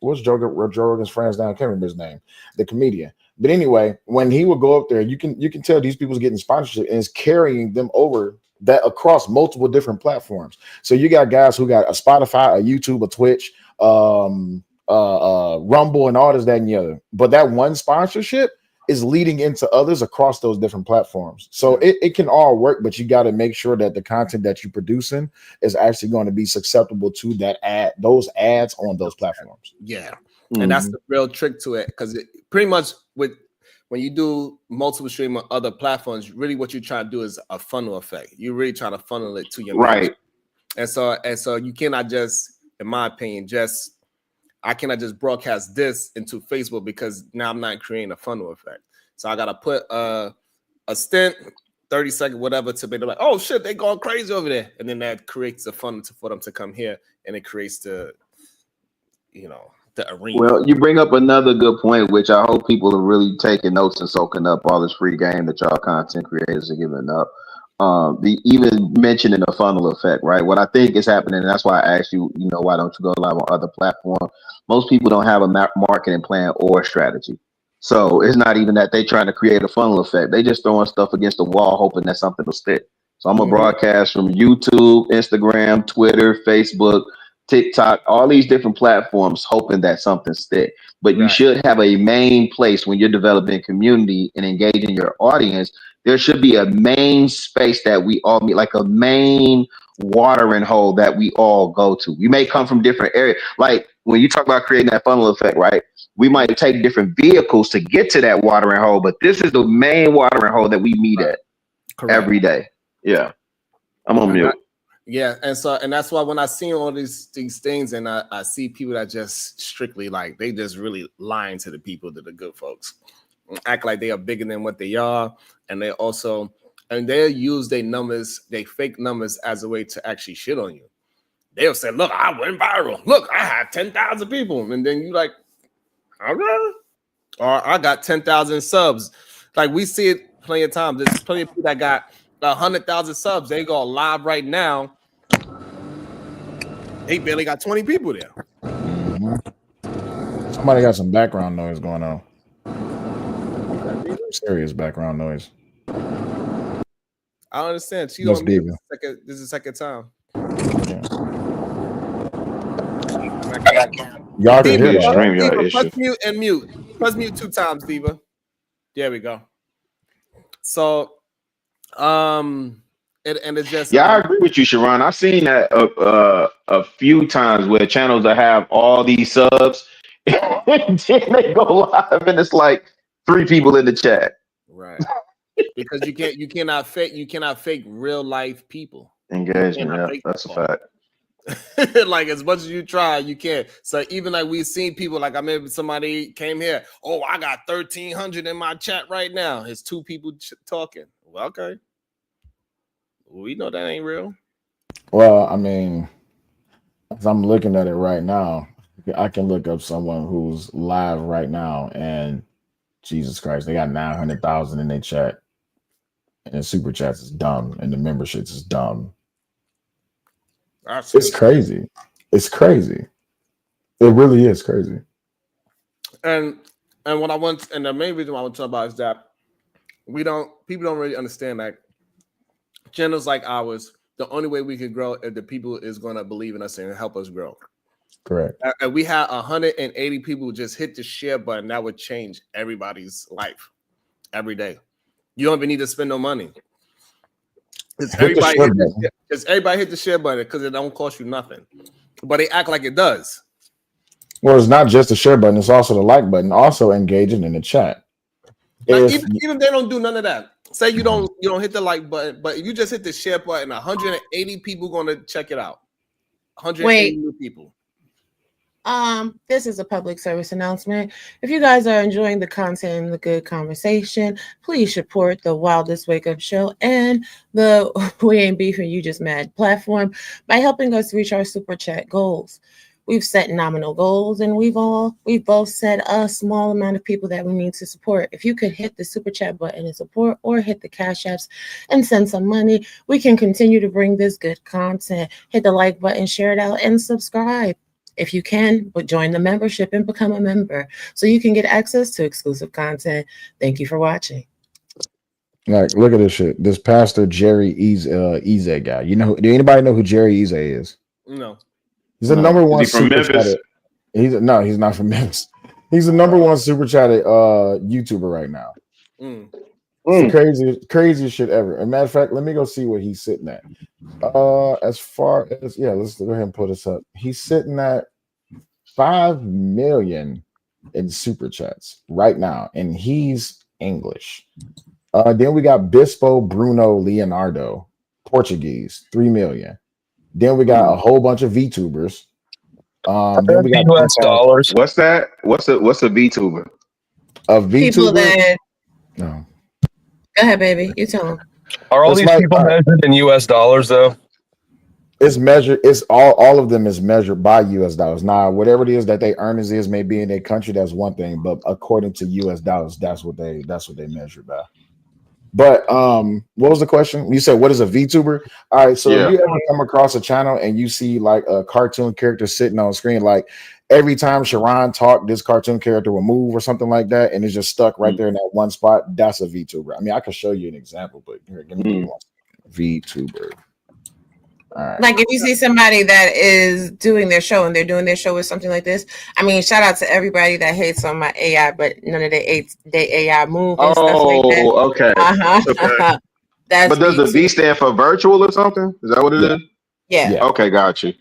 what's Joe Rogan's friends now? I can't remember his name, the comedian. But anyway, when he would go up there, you can tell these people's getting sponsorship and it's carrying them over that across multiple different platforms. So you got guys who got a Spotify, a YouTube, a Twitch, Rumble, and all this, that, and the other. But that one sponsorship is leading into others across those different platforms. So it can all work, but you got to make sure that the content that you're producing is actually going to be susceptible to those ads on those platforms. Yeah. And that's the real trick to it, because pretty much when you do multiple stream on other platforms, really what you're trying to do is a funnel effect. You're really trying to funnel it to your right. membership. And so you cannot just, in my opinion, I cannot just broadcast this into Facebook, because now I'm not creating a funnel effect. So I gotta put a stint, 30-second, whatever, to be like, oh shit, they going crazy over there, and then that creates a funnel for them to come here, and it creates the arena. Well, you bring up another good point, which I hope people are really taking notes and soaking up all this free game that y'all content creators are giving up. Even mentioning the funnel effect, right? What I think is happening, and that's why I asked you, why don't you go live on other platforms? Most people don't have a marketing plan or strategy. So it's not even that they're trying to create a funnel effect. They just throwing stuff against the wall, hoping that something will stick. So I'm going to broadcast from YouTube, Instagram, Twitter, Facebook, TikTok, all these different platforms, hoping that something stick. But you should have a main place when you're developing community and engaging your audience. There should be a main space that we all meet, like a main watering hole that we all go to. We may come from different areas. Like when you talk about creating that funnel effect, right? We might take different vehicles to get to that watering hole, but this is the main watering hole that we meet at every day. Yeah. I'm on mute. Yeah, and that's why when I see all these things, and I see people that just strictly like, they just really lying to the people, to the good folks, act like they are bigger than what they are, and they use their numbers, they fake numbers, as a way to actually shit on you. They'll say, "Look, I went viral. Look, I have 10,000 people," and then you like, all right, or I got 10,000 subs. Like we see it plenty of times. There's plenty of people that got 100,000 subs. They go live right now. They barely got 20 people there. Somebody got some background noise going on. Serious background noise. I understand. She Yes, on mute. Diva. This is the second time. Yeah. Y'all can hear that. Diva, press mute and mute. Press mute 2 times, Diva. There we go. So, and it's just I agree with you, Sharon. I've seen that a few times where channels that have all these subs and then they go live and it's like 3 people in the chat. Right. Because you cannot fake real life people. Engagement, yeah, that's a fact. Like as much as you try, you can't. So even like we've seen people, like I remember somebody came here, oh, I got 1,300 in my chat right now. It's 2 people talking. Well, okay. We know that ain't real. Well, I mean, as I'm looking at it right now, I can look up someone who's live right now, and Jesus Christ, they got 900,000 in their chat, and the super chats is dumb, and the memberships is dumb. It's crazy. It's crazy. It really is crazy. And what I want, and the main reason why I want to talk about is that people don't really understand that channels like ours, the only way we can grow is the people is going to believe in us and help us grow. Correct. And we had 180 people just hit the share button. That would change everybody's life every day. You don't even need to spend no money. Because everybody hit the share button because it don't cost you nothing. But they act like it does. Well, it's not just the share button; it's also the like button. Also engaging in the chat. Even if they don't do none of that, say you don't hit the like button, but if you just hit the share button, 180 people gonna check it out. 180 new people. This is a public service announcement. If you guys are enjoying the content and the good conversation, please support the Wildest Wake Up Show and the We Ain't Beefing You Just Mad platform by helping us reach our super chat goals. We've set nominal goals, and we've both set a small amount of people that we need to support. If you could hit the super chat button and support, or hit the cash apps and send some money, we can continue to bring this good content. Hit the like button, share it out, and subscribe. If you can, but join the membership and become a member so you can get access to exclusive content. Thank you for watching. Like, look at this shit. This Pastor Jerry Eze guy. You know, do anybody know who Jerry Eze is? No. He's the number one Is he from super Memphis? chatted. He's not from Memphis. He's the number one super chatted YouTuber right now. It's the craziest shit ever. As a matter of fact, let me go see what he's sitting at. As far as let's go ahead and put this up. He's sitting at 5 million in super chats right now, and he's English. Then we got Bispo Bruno Leonardo, Portuguese, 3 million. Then we got a whole bunch of VTubers. Then we got US dollars. What's that? What's a VTuber? A VTuber. People that no. Go ahead, baby. You tell them. Are all these people measured in US dollars though? It's measured. It's all of them is measured by US dollars. Now, whatever it is that they earnings is maybe in their country, that's one thing. But according to US dollars, that's what they measure by. But what was the question? You said, what is a VTuber? All right, so if you ever come across a channel and you see like a cartoon character sitting on screen, like every time Sharon talked, this cartoon character will move or something like that, and it's just stuck right there in that one spot. That's a VTuber. I mean, I could show you an example, but here, give me one second. VTuber. All right. Like if you see somebody that is doing their show and they're doing their show with something like this, I mean, shout out to everybody that hates on my AI, but none of they AI move and stuff like that. Okay. Okay. That's but does the V stand for virtual or something? Is that what it is? Yeah. Okay, got you.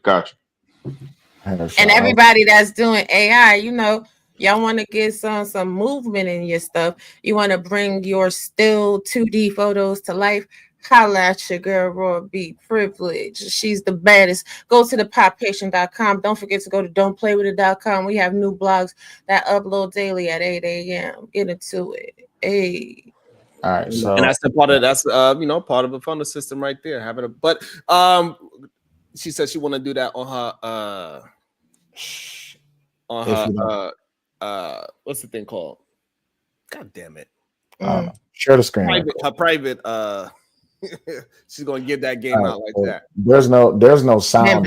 And everybody that's doing AI, you know, y'all want to get some movement in your stuff. You want to bring your still 2D photos to life. Holla at your girl, Raw Be Privileged. She's the baddest. Go to thepopation.com. Don't forget to go to don'tplaywithit.com. We have new blogs that upload daily at 8 a.m. Get into it. Hey. All right. So and that's part of a funnel system right there. Having but she said she want to do that on her what's the thing called? God damn it. Share the screen. Her private she's gonna get that game out like that. There's no sound.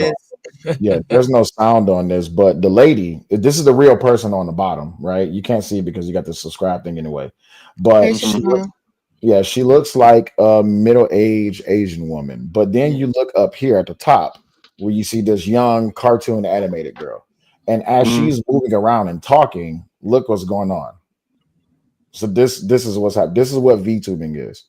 There's no sound on this, but the lady, this is the real person on the bottom, right? You can't see because you got the subscribe thing anyway. But she looks like a middle-aged Asian woman. But then you look up here at the top where you see this young cartoon animated girl. And as she's moving around and talking, look what's going on. So this is what's happening. This is what VTubing is.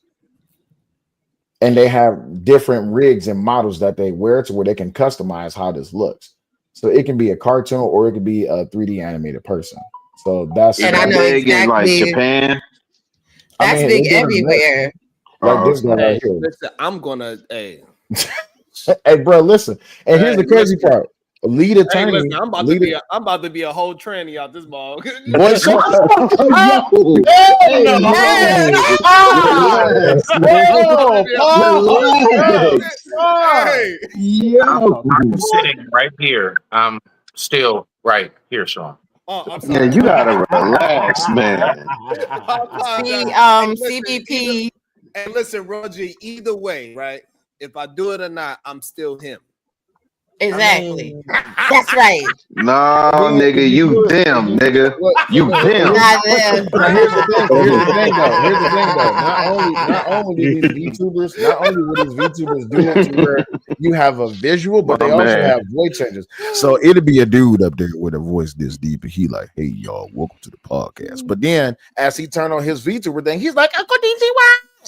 And they have different rigs and models that they wear to where they can customize how this looks. So it can be a cartoon or it could be a 3D animated person. So that's big in like Japan. That's big everywhere. Like this guy right here. Listen, I'm gonna hey bro, listen. And here's the crazy part. Lead attorney. Hey, listen, I'm about to be a whole tranny out this ball. What? I'm sitting right here. I'm still right here, Sean. Oh, I'm sorry. Yeah, you gotta relax, man. CBP. And listen, Roger, either way, right? If I do it or not, I'm still him. Exactly. That's right. Nah, nigga, you them, nigga. You them. Not them. Now here's the thing. Here's the thing, though. Here's the thing, though. Not only do these VTubers, not only will these VTubers do it to where you have a visual, but they also have voice changes. So it'll be a dude up there with a voice this deep, and he like, "Hey y'all, welcome to the podcast." But then as he turned on his VTuber thing, he's like,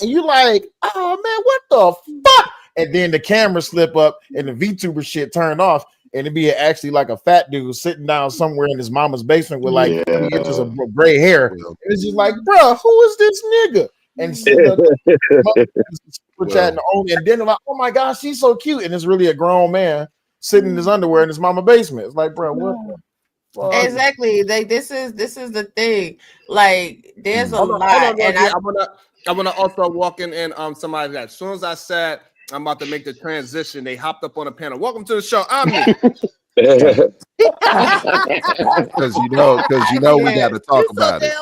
and you like, "Oh man, what the fuck?" And then the camera slip up, and the VTuber shit turned off. And it'd be actually like a fat dude sitting down somewhere in his mama's basement with like 3 inches of gray hair. And it's just like, bro, who is this nigga? And super chatting on, and then like, oh my gosh, she's so cute. And it's really a grown man sitting in his underwear in his mama's basement. It's like, bro, what the fuck? Exactly. Like this is the thing. Like there's a lot. And I wanna also walk in somebody that as soon as I said I'm about to make the transition, they hopped up on a panel. Welcome to the show. I'm me. Because you know we got to talk about it.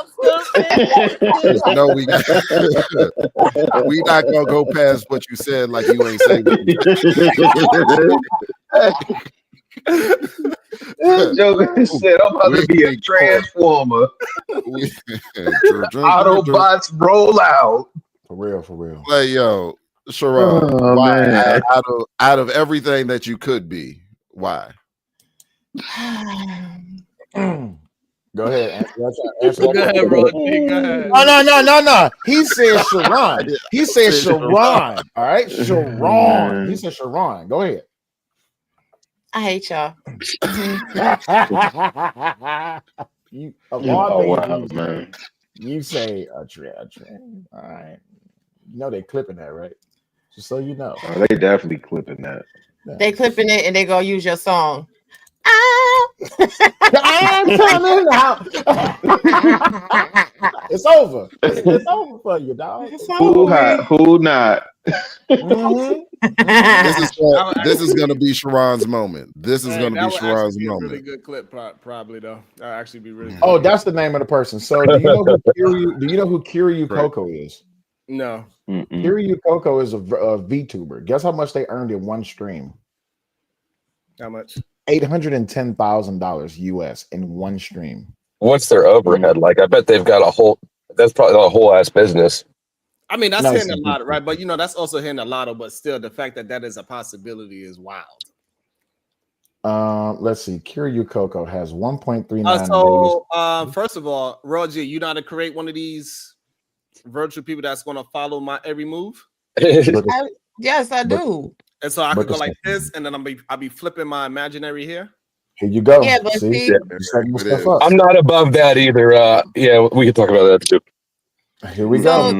We not gonna go past what you said like you ain't saying. Joker said, "I'm about to be a transformer." Autobots roll out. For real. Like, yo, Sharon, why? Out of everything that you could be, why? Go ahead. Answer Go ahead, bro. Go ahead. No. He said Sharon. He said Sharon. All right, Sharon. He said Sharon. Go ahead. I hate y'all. You say a trend. All right. You know they clipping that, right? Just so you know. Oh, they definitely clipping that. They clipping it and they gonna use your song. I'm coming out. It's over. It's over for you, dog. Who hot? Who not? This is gonna be Sharon's moment. This is gonna be Sharon's moment. Really good clip, probably though. That'll actually be really. Oh, that's the name of the person. So do you know who Kiryu Coco is? No. Kiryu Coco is a VTuber. Guess how much they earned in one stream? How much? $810,000 US in one stream. What's their overhead like? I bet they've got that's probably a whole ass business. I mean, that's hitting a lot, right? But that's also hitting a lot. But still, the fact that is a possibility is wild. Let's see. Kiryu Coco has 1.39. First of all, Roger, you know how to create one of these virtual people that's going to follow my every move? Yes, I do. And so I could go like this, and then I'll be flipping my imaginary here. Here you go. Yeah, but see, I'm not above that either. Yeah, we can talk about that too. Here we go.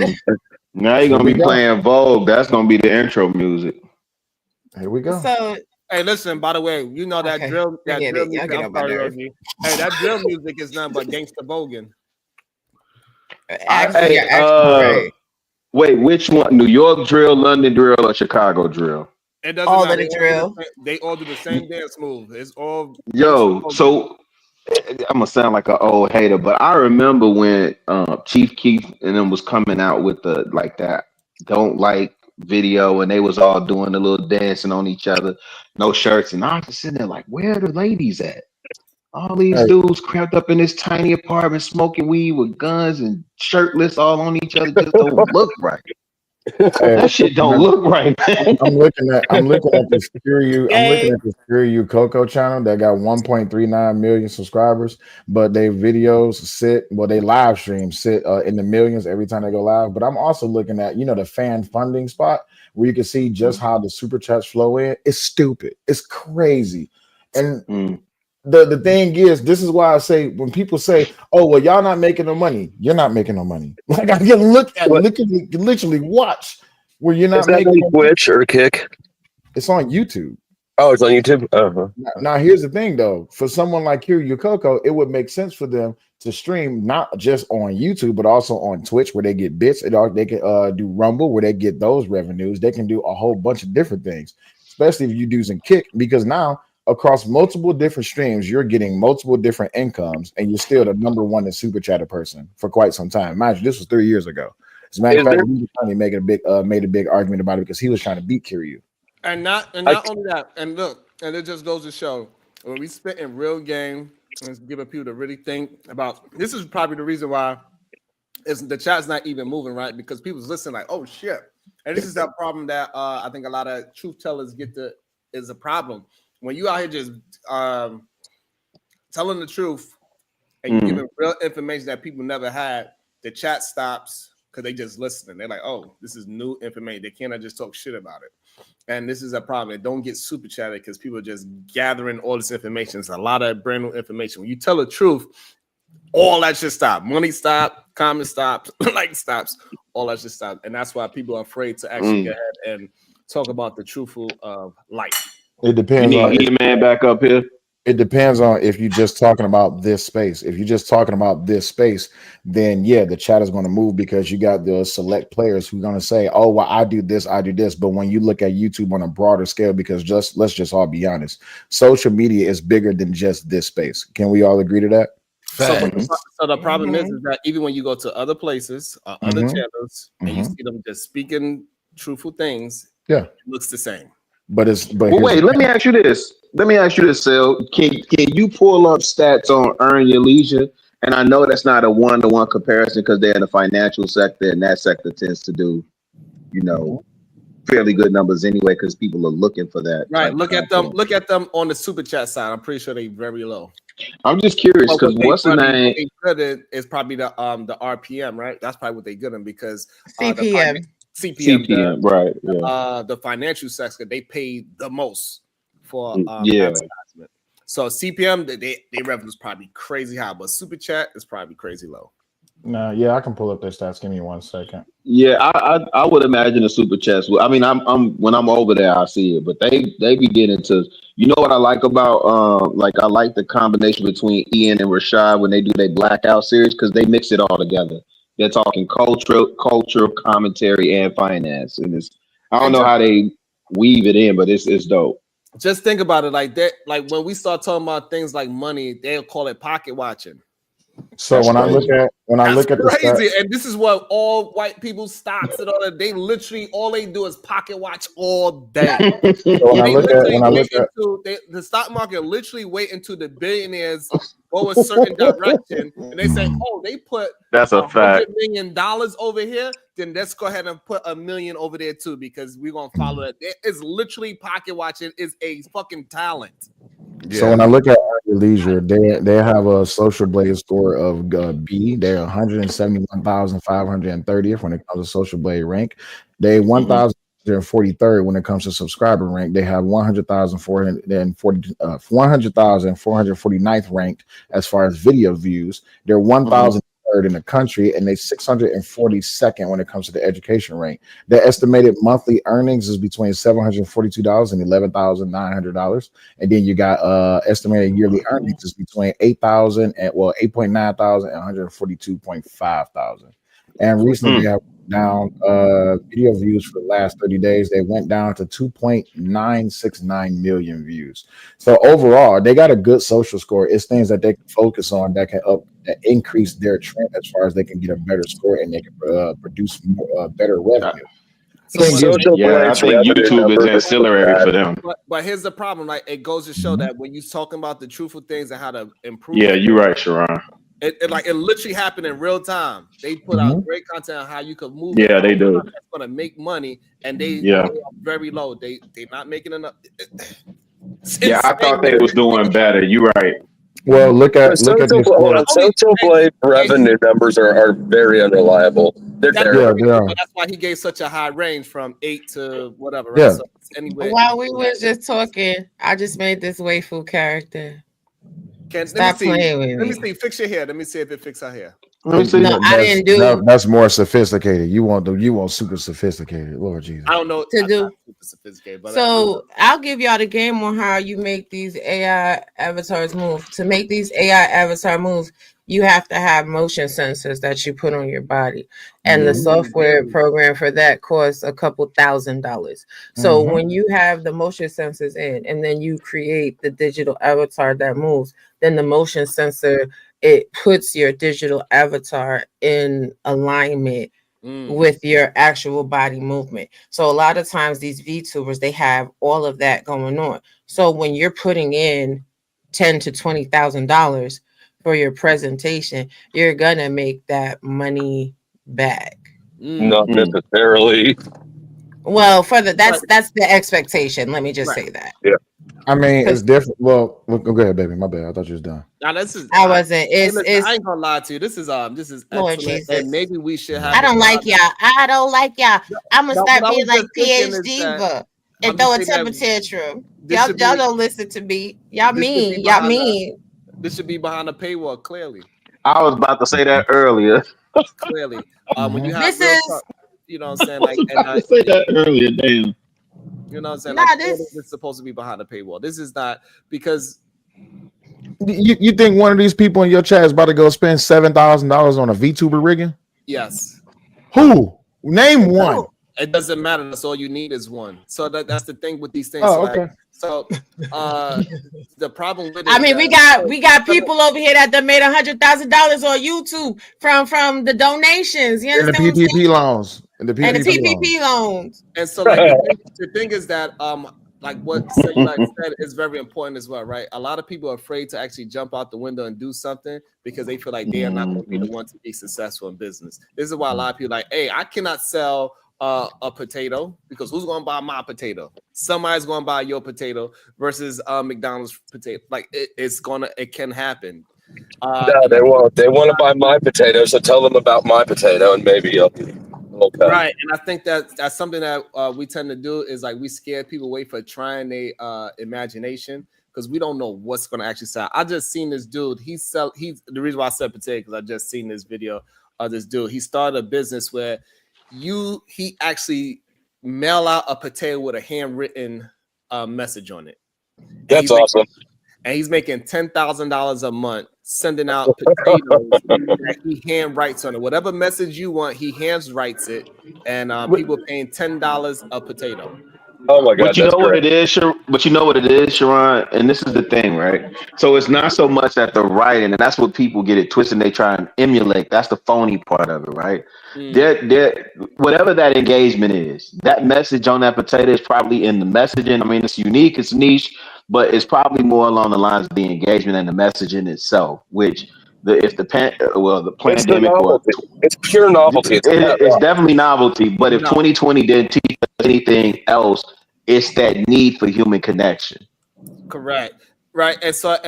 Now you're gonna be playing Vogue. That's gonna be the intro music. Here we go. So hey, listen. By the way, you know that drill. That drill music. Hey, that drill music is nothing but gangsta bogan. Wait, which one? New York drill, London drill, or Chicago drill? It doesn't all matter. of the drill. They all do the same dance move. It's all. Yo, so I'm gonna sound like an old hater, but I remember when Chief Keef and them was coming out with the that don't like video, and they was all doing a little dancing on each other, no shirts, and I was sitting there like, where are the ladies at? All these dudes cramped up in this tiny apartment, smoking weed with guns and shirtless, all on each other. Just don't look right. That shit don't look right, man. I'm looking at this Kiryu Coco channel that got 1.39 million subscribers, but their videos they live streams sit in the millions every time they go live. But I'm also looking at the fan funding spot where you can see just how the super chats flow in. It's stupid. It's crazy. And the thing is, this is why I say when people say, "Oh, well, y'all not making no money," you're not making no money. Like I can literally watch where you're not making no Twitch or Kick. It's on YouTube. Oh, it's on YouTube. Uh-huh. Now here's the thing, though. For someone like Kiryu Coco, it would make sense for them to stream not just on YouTube, but also on Twitch, where they get bits. They can do Rumble, where they get those revenues. They can do a whole bunch of different things, especially if you're using Kick, because now across multiple different streams, you're getting multiple different incomes, and you're still the number one in super chatter person for quite some time. Mind you, this was 3 years ago. As a matter of fact, made a big argument about it because he was trying to beat Kiryu. And not only that. And look, And it just goes to show when we spit in real game and it's giving people to really think about. This is probably the reason why the chat's not even moving, right? Because people's listening like, oh shit. And this is that problem that I think a lot of truth tellers is a problem. When you out here just telling the truth and you giving real information that people never had, the chat stops because they just listening. They're like, oh, this is new information. They cannot just talk shit about it. And this is a problem. It don't get super chatted because people are just gathering all this information. It's a lot of brand new information. When you tell the truth, all that should stop. Money stop, comment stops, like stops, all that should stop. And that's why people are afraid to actually get ahead and talk about the truthful life. It depends on your man back up here. It depends on if you're just talking about this space. If you're just talking about this space, then yeah, the chat is going to move because you got the select players who are going to say, oh, well, I do this. But when you look at YouTube on a broader scale, because let's just all be honest, social media is bigger than just this space. Can we all agree to that? So the problem is that even when you go to other places, other channels, and you see them just speaking truthful things, it looks the same. But wait, let me ask you this. Sel. Can you pull up stats on Earn Your Leisure? And I know that's not a one-to-one comparison because they're in the financial sector, and that sector tends to do, fairly good numbers anyway because people are looking for that. Right. Look at them. Look at them on the super chat side. I'm pretty sure they're very low. I'm just curious because what's the name? Good is probably the RPM, right? That's probably what they good in because CPM. CPM, right? Yeah. The financial sector they pay the most for advertisement. So CPM, they revenue's probably crazy high, but super chat is probably crazy low. No, yeah, I can pull up their stats. Give me 1 second. Yeah, I would imagine the super chats. I mean, I'm when I'm over there, I see it, but they be getting to. You know what I like about I like the combination between Ian and Rashad when they do their blackout series because they mix it all together. They're talking culture, commentary, and finance, and I don't know how they weave it in, but it's dope. Just think about it like that. Like when we start talking about things like money, they'll call it pocket watching. So when I look at the crazy, and this is what all white people stocks and all that. They literally all they do is pocket watch all day. So the stock market literally wait until the billionaires go a certain direction, and they say, "Oh, they put that's a fact $100 million over here. Then let's go ahead and put $1 million over there too, because we're gonna follow that." It's literally pocket watching is a fucking talent. Yeah. So when I look at Leisure, they have a social blade score of B. They're 171,530th when it comes to social blade rank. They 1,043rd when it comes to subscriber rank. They have 100,449th ranked as far as video views. They're 1,003rd in the country, and they 642nd when it comes to the education rank. Their estimated monthly earnings is between $742 and $11,900, and then you got estimated yearly earnings is between $8,900 and $142,500. And recently they have down video views for the last 30 days. They went down to 2.969 million views. So overall, they got a good social score. It's things that they can focus on that can increase their trend as far as they can get a better score and they can produce more, better revenue. I think YouTube is ancillary for them. But here's the problem: like it goes to show that when you're talking about the truthful things and how to improve. Yeah, you're right, Sharon. It literally happened in real time. They put out great content on how you could move. Yeah, they do. That's gonna make money, and they are very low. They're not making enough. Yeah, I thought they was doing better. You're right. Well, look at Social Blade revenue numbers are very unreliable. That's why he gave such a high range from 8 to whatever. Right? Yeah. So anyway, while we was just talking, I just made this waifu character. Stop playing with me. Let me see. Fix your hair. Let me see if it fixes her hair. No, I didn't do. That's more sophisticated. You want super sophisticated. Lord Jesus. I don't know to do. Super sophisticated, but so I'll give y'all the game on how you make these AI avatars move. To make these AI avatar moves, you have to have motion sensors that you put on your body, and the software program for that costs a couple $1,000. So when you have the motion sensors in, and then you create the digital avatar that moves, then the motion sensor, it puts your digital avatar in alignment with your actual body movement. So a lot of times these VTubers, they have all of that going on. So when you're putting in $10,000 to $20,000 for your presentation, you're gonna make that money back. Not necessarily. Well, for that's the expectation. Let me just say that. Yeah. I mean, it's different. Well, go ahead, baby. My bad. I thought you was done. Now this is. I wasn't. I ain't gonna lie to you. This is Lord excellent, Jesus. and maybe we should have. I don't like y'all. I don't like y'all. I'm gonna start what I being was like just thinking is PhD that- and I'm throw a just saying temper that tantrum. this Y'all should be- don't listen to me. Y'all this should be mean. Y'all behind mean. This should be behind the paywall. Clearly, I was about to say that earlier. clearly. When you have This real is talk, you know what I'm saying? Like, and I say that earlier. Damn. You know what I'm saying? Nah, Like, this is supposed to be behind the paywall. This is not because. You think one of these people in your chat is about to go spend $7,000 on a VTuber rigging? Yes. Who? Name one. It doesn't matter. That's all you need is one. So that's the thing with these things. Oh, Like, okay. so the problem with it I mean, is we got people over here that made $100,000 on YouTube from the donations. You And the understand what I'm saying? PPP loans. And the PPP loans. And so, like, the thing is that, like what Cellulite said is very important as well, right? A lot of people are afraid to actually jump out the window and do something because they feel like they are not going to be the one to be successful in business. This is why a lot of people are like, hey, I cannot sell a potato because who's going to buy my potato? Somebody's going to buy your potato versus McDonald's potato. Like it can happen. No, they won't. They want to buy my potato, so tell them about my potato, and maybe you'll. Okay. Right, and I think that's something that we tend to do is like we scare people away for trying their imagination because we don't know what's going to actually sell. I just seen this dude. He's the reason why I said potato because I just seen this video of this dude. He started a business where he actually mail out a potato with a handwritten message on it. That's awesome. And he's making $10,000 a month sending out potatoes that he hand writes on it. Whatever message you want, he hands writes it, and people paying $10 a potato. Oh my God! But you know what it is, but you know what it is, Sharon, and this is the thing, right? So it's not so much that the writing, and that's what people get it twisted. And they try and emulate. That's the phony part of it, right? They're whatever that engagement is, that message on that potato is probably in the messaging. I mean, it's unique, it's niche, but it's probably more along the lines of the engagement and the messaging itself. Which the pandemic it's pure novelty. It's definitely novelty. But if 2020 didn't teach us anything else, it's that need for human connection. Correct. Right. And so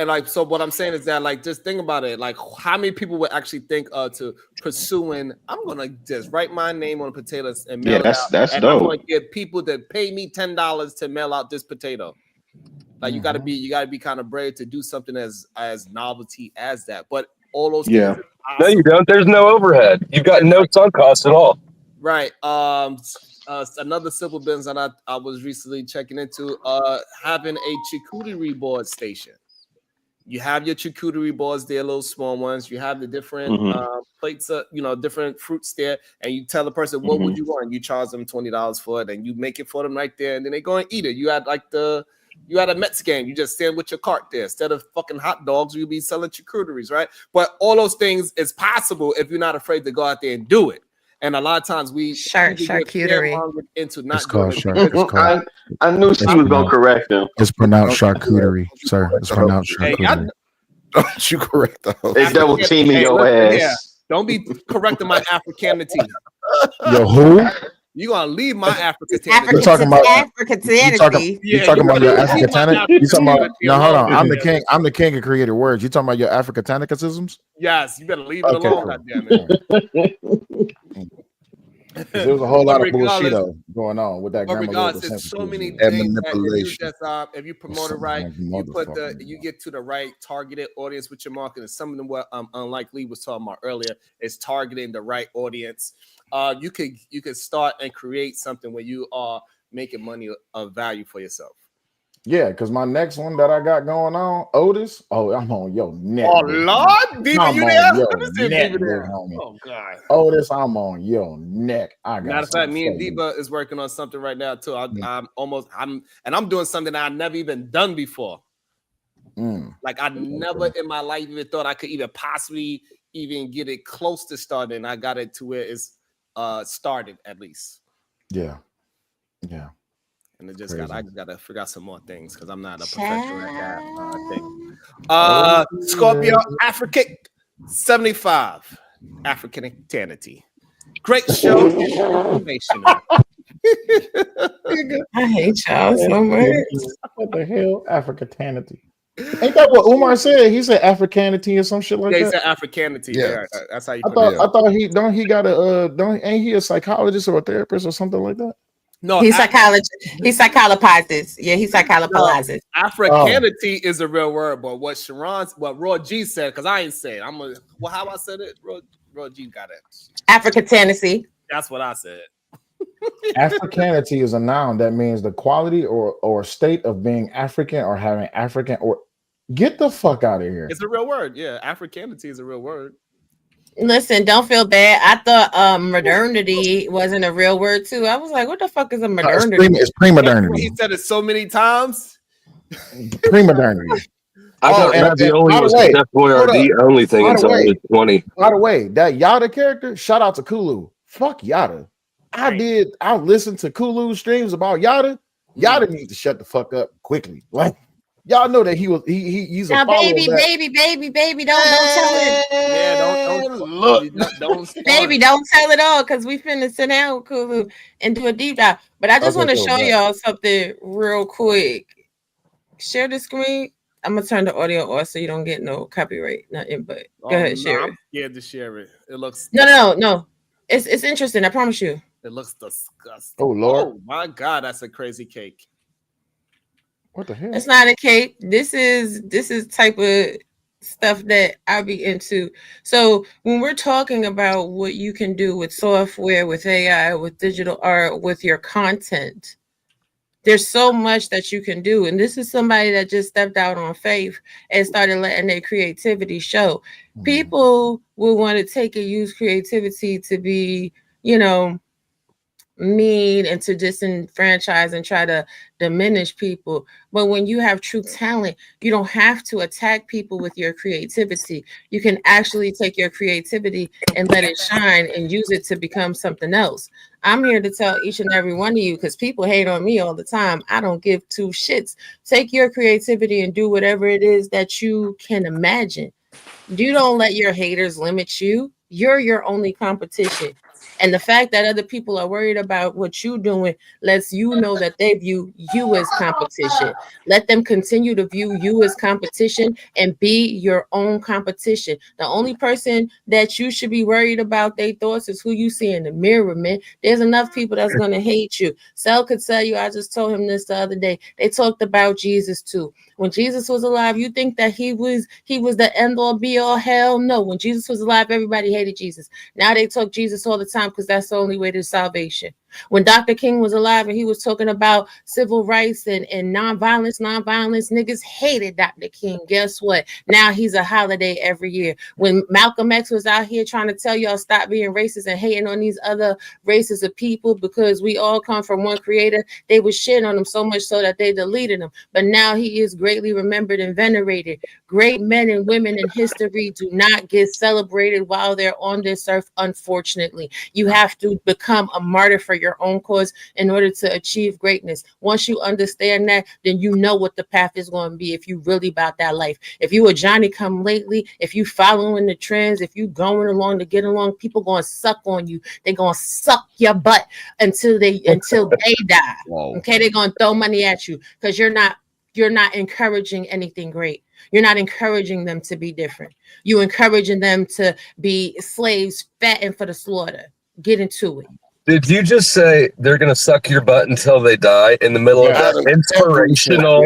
what I'm saying is that, like, just think about it. Like, how many people would actually think to pursuing, I'm gonna just write my name on potatoes and mail it out. That's and dope. I'm gonna get people to pay me $10 to mail out this potato. Like you gotta be kind of brave to do something as novelty as that. But all those things are No, you don't. There's no overhead. You've got no sunk costs at all. Right. Another simple business that I was recently checking into, having a charcuterie board station. You have your charcuterie boards there, little small ones. You have the different plates, different fruits there, and you tell the person what would you want. You charge them $20 for it, and you make it for them right there, and then they go and eat it. You had a Mets game. You just stand with your cart there. Instead of fucking hot dogs, you'll be selling charcuteries, right? But all those things is possible if you're not afraid to go out there and do it. And a lot of times we charcuterie into not it's called doing it. I knew she was gonna correct him. It's pronounced charcuterie, sir. It's pronounced charcuterie. Don't you correct the whole They double teaming your ass. Yeah. Don't be correcting my Africanity. Yo, who? You gonna leave my Africanity? You talking about Africanity? You talking about your Africanity? You talking about? No, hold on. I'm the king. I'm the king of creative words. You talking about your Africanicisms? Yes, you better leave it alone. Goddammit. There was a whole lot of bullshit going on with that. But regardless, there's so many things that if you promote it right, you get to the right targeted audience with your marketing. Some of them what unlikely was talking about earlier is targeting the right audience. You could start and create something where you are making money of value for yourself. Yeah, because my next one that I got going on, Otis. Oh, I'm on your neck. Oh Lord, Diva, you there? Oh God, Otis, I'm on your neck. I got. Matter of fact, me and Diva is working on something right now too. I'm doing something I've never even done before. Like I never in my life even thought I could even possibly even get it close to starting. I got it to where it's started at least. Yeah. And it just Crazy. I gotta figure out some more things because I'm not a professional at that thing. Oh, Scorpio, yeah. African 75, Africanity. Great show, informational. I hate y'all so much. What the hell, Africanity? Ain't that what Umar said? He said Africanity or some shit like Yeah, he that. said Africanity. Yeah. That's how you I put it. thought he got a ain't he a psychologist or a therapist or something like that? No, He's psychologist. He psychologizes. Yeah, he psychologizes. Africanity is a real word, but what Roy G said, because I ain't said. How I said it. Roy G got it. Africa, Tennessee. That's what I said. Africanity is a noun that means the quality or state of being African or having African or get the fuck out of here. It's a real word. Yeah, Africanity is a real word. Listen, don't feel bad. I thought modernity wasn't a real word too. I was like, what the fuck is a modernity? It's pre-modernity. He said it so many times. Pre-modernity. I thought the only was the Def Boyardee only thing until I was 20. By the way, that Yada character, shout out to Kulu. Fuck Yada. I listened to Kulu's streams about Yada. Yada needs to shut the fuck up quickly. Like y'all know that he's now, a follower baby, of that. baby, don't tell it. Yeah, don't look. Don't baby, don't tell it all because we finna sit down with Kulu and do a deep dive. But I just want to show y'all something real quick. Share the screen. I'm gonna turn the audio off so you don't get no copyright, nothing. But go ahead, share it. I'm scared to share it. It looks no. It's interesting. I promise you. It looks disgusting. Oh Lord! Oh my God, that's a crazy cake. What the hell? It's not a cake. This is type of stuff that I be into. So when we're talking about what you can do with software, with AI, with digital art, with your content, there's so much that you can do. And this is somebody that just stepped out on faith and started letting their creativity show. People will want to take and use creativity to be, mean and to disenfranchise and try to diminish people. But when you have true talent, you don't have to attack people with your creativity. You can actually take your creativity and let it shine and use it to become something else. I'm here to tell each and every one of you, because people hate on me all the time. I don't give two shits. Take your creativity and do whatever it is that you can imagine. You don't let your haters limit you. You're your only competition. And the fact that other people are worried about what you're doing lets you know that they view you as competition. Let them continue to view you as competition and be your own competition. The only person that you should be worried about their thoughts is who you see in the mirror, man. There's enough people that's going to hate you. Sel could tell you, I just told him this the other day. They talked about Jesus too. When Jesus was alive, you think that he was the end all be all? Hell no. When Jesus was alive, everybody hated Jesus. Now they talk Jesus all the time because that's the only way to salvation. When Dr. King was alive and he was talking about civil rights and nonviolence, niggas hated Dr. King. Guess what? Now he's a holiday every year. When Malcolm X was out here trying to tell y'all stop being racist and hating on these other races of people because we all come from one creator, they would shit on him so much so that they deleted him. But now he is greatly remembered and venerated. Great men and women in history do not get celebrated while they're on this earth, unfortunately. You have to become a martyr for your own cause in order to achieve greatness. Once you understand that, then you know what the path is going to be if you really about that life. If you a Johnny come lately, if you following the trends, if you going along to get along, people going to suck on you. They're going to suck your butt until they die. Whoa. Okay, they're going to throw money at you because you're not encouraging anything great. You're not encouraging them to be different. You're encouraging them to be slaves fattened for the slaughter. Get into it. Did you just say they're going to suck your butt until they die in the middle of that inspirational?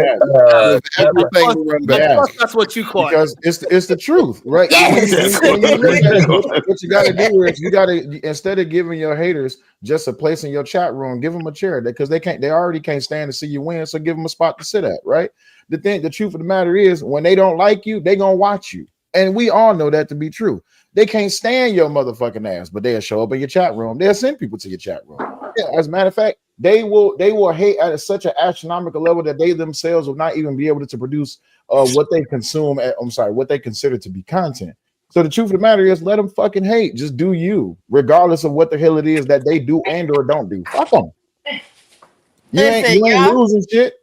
That's what you call because it. It's the truth, right? Yes. When you look at it, what you got to do is you got to, instead of giving your haters just a place in your chat room, give them a chair because they already can't stand to see you win. So give them a spot to sit at, right? The truth of the matter is when they don't like you, they going to watch you. And we all know that to be true. They can't stand your motherfucking ass, but they'll show up in your chat room. They'll send people to your chat room. Yeah, as a matter of fact, they will hate at such an astronomical level that they themselves will not even be able to produce what they consume. What they consider to be content. So the truth of the matter is, let them fucking hate. Just do you, regardless of what the hell it is that they do and or don't do. Fuck them. You ain't losing shit.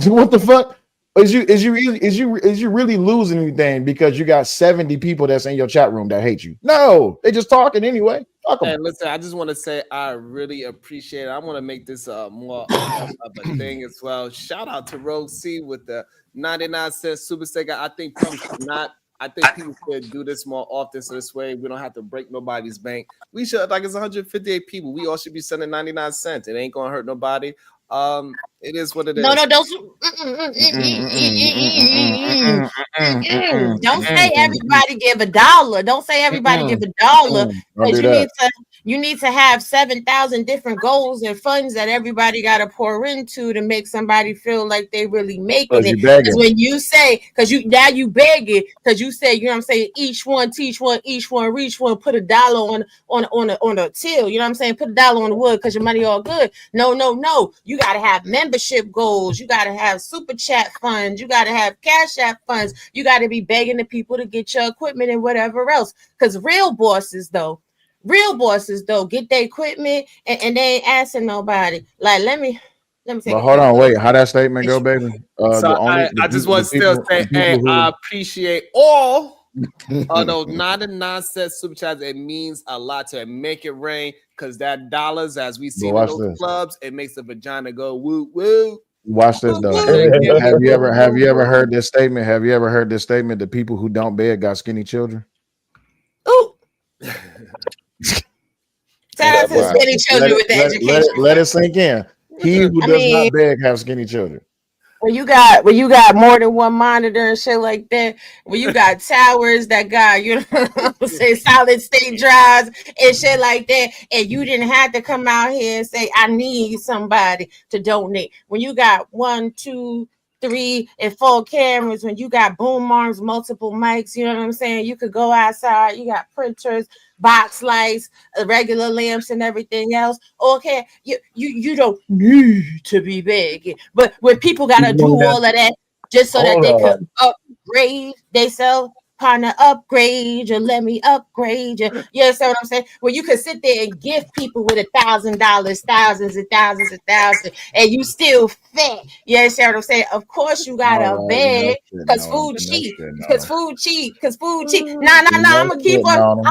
What the fuck? Is you really losing anything because you got 70 people that's in your chat room that hate you? No, they just talking anyway. Fuck them. Hey, listen, I just want to say I really appreciate it. I want to make this more of a thing as well. Shout out to Rogue C with the 99-cent super sticker. I think people should do this more often, so this way we don't have to break nobody's bank. We should, like, it's 158 people. We all should be sending 99 cents. It ain't gonna hurt nobody. It is what it is. No, don't say everybody give $1. Don't say everybody give $1 because you need to have 7,000 different goals and funds that everybody got to pour into to make somebody feel like they really making it. Because when you say, because you beg it, because you say, you know what I'm saying, each one teach one, each one reach one, put $1 on a till, you know what I'm saying, put $1 on the wood because your money all good. No, you got to have membership goals, you got to have super chat funds, you got to have cash app funds, you got to be begging the people to get your equipment and whatever else. Because real bosses though get their equipment and they ain't asking nobody. Like, let me take but hold on, wait. How that statement go, baby? I just want to still say, hey, I appreciate all of those 99-cent super chats. It means a lot to make it rain, because that dollars, as we see in those clubs, it makes the vagina go woo woo. Watch this though. Have you ever heard this statement? Have you ever heard this statement? The people who don't beg got skinny children. Ooh. Shout out to skinny children with the education. Let it sink in. He who does not beg have skinny children. When you got more than one monitor and shit like that, when you got towers that got, you know, say solid state drives and shit like that, and you didn't have to come out here and say, I need somebody to donate. When you got 1, 2, 3, and 4 cameras, when you got boom arms, multiple mics, you know what I'm saying? You could go outside, you got printers, box lights, regular lamps, and everything else. Okay, you don't need to be big, but when people gotta do all of that just so that they could upgrade themselves, partner upgrade you, let me upgrade you. You understand what I'm saying? Well, you can sit there and gift people with $1,000, thousands and thousands and thousands, and you still fat. You understand what I'm saying? Of course you gotta beg because food cheap. Because food cheap. Nah. I'm gonna keep on.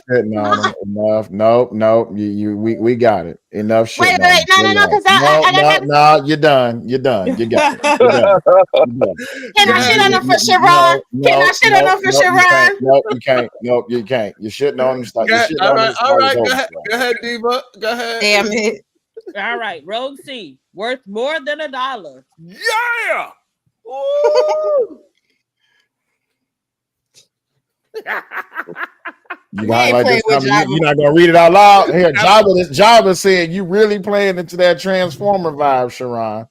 Enough. No. We got it. Enough shit. Wait. No. Because I no. You're done. You got it. You're done. Can I shit on her for Sharon? Can I shit on her for Sharon? No, you can't. You're shitting on him. All right. Go ahead, Diva. Go ahead. Damn it. All right, Rogue C, worth more than $1. Yeah. Ooh. You're not gonna read it out loud. Here, Jabba said you really playing into that Transformer vibe, Sharon.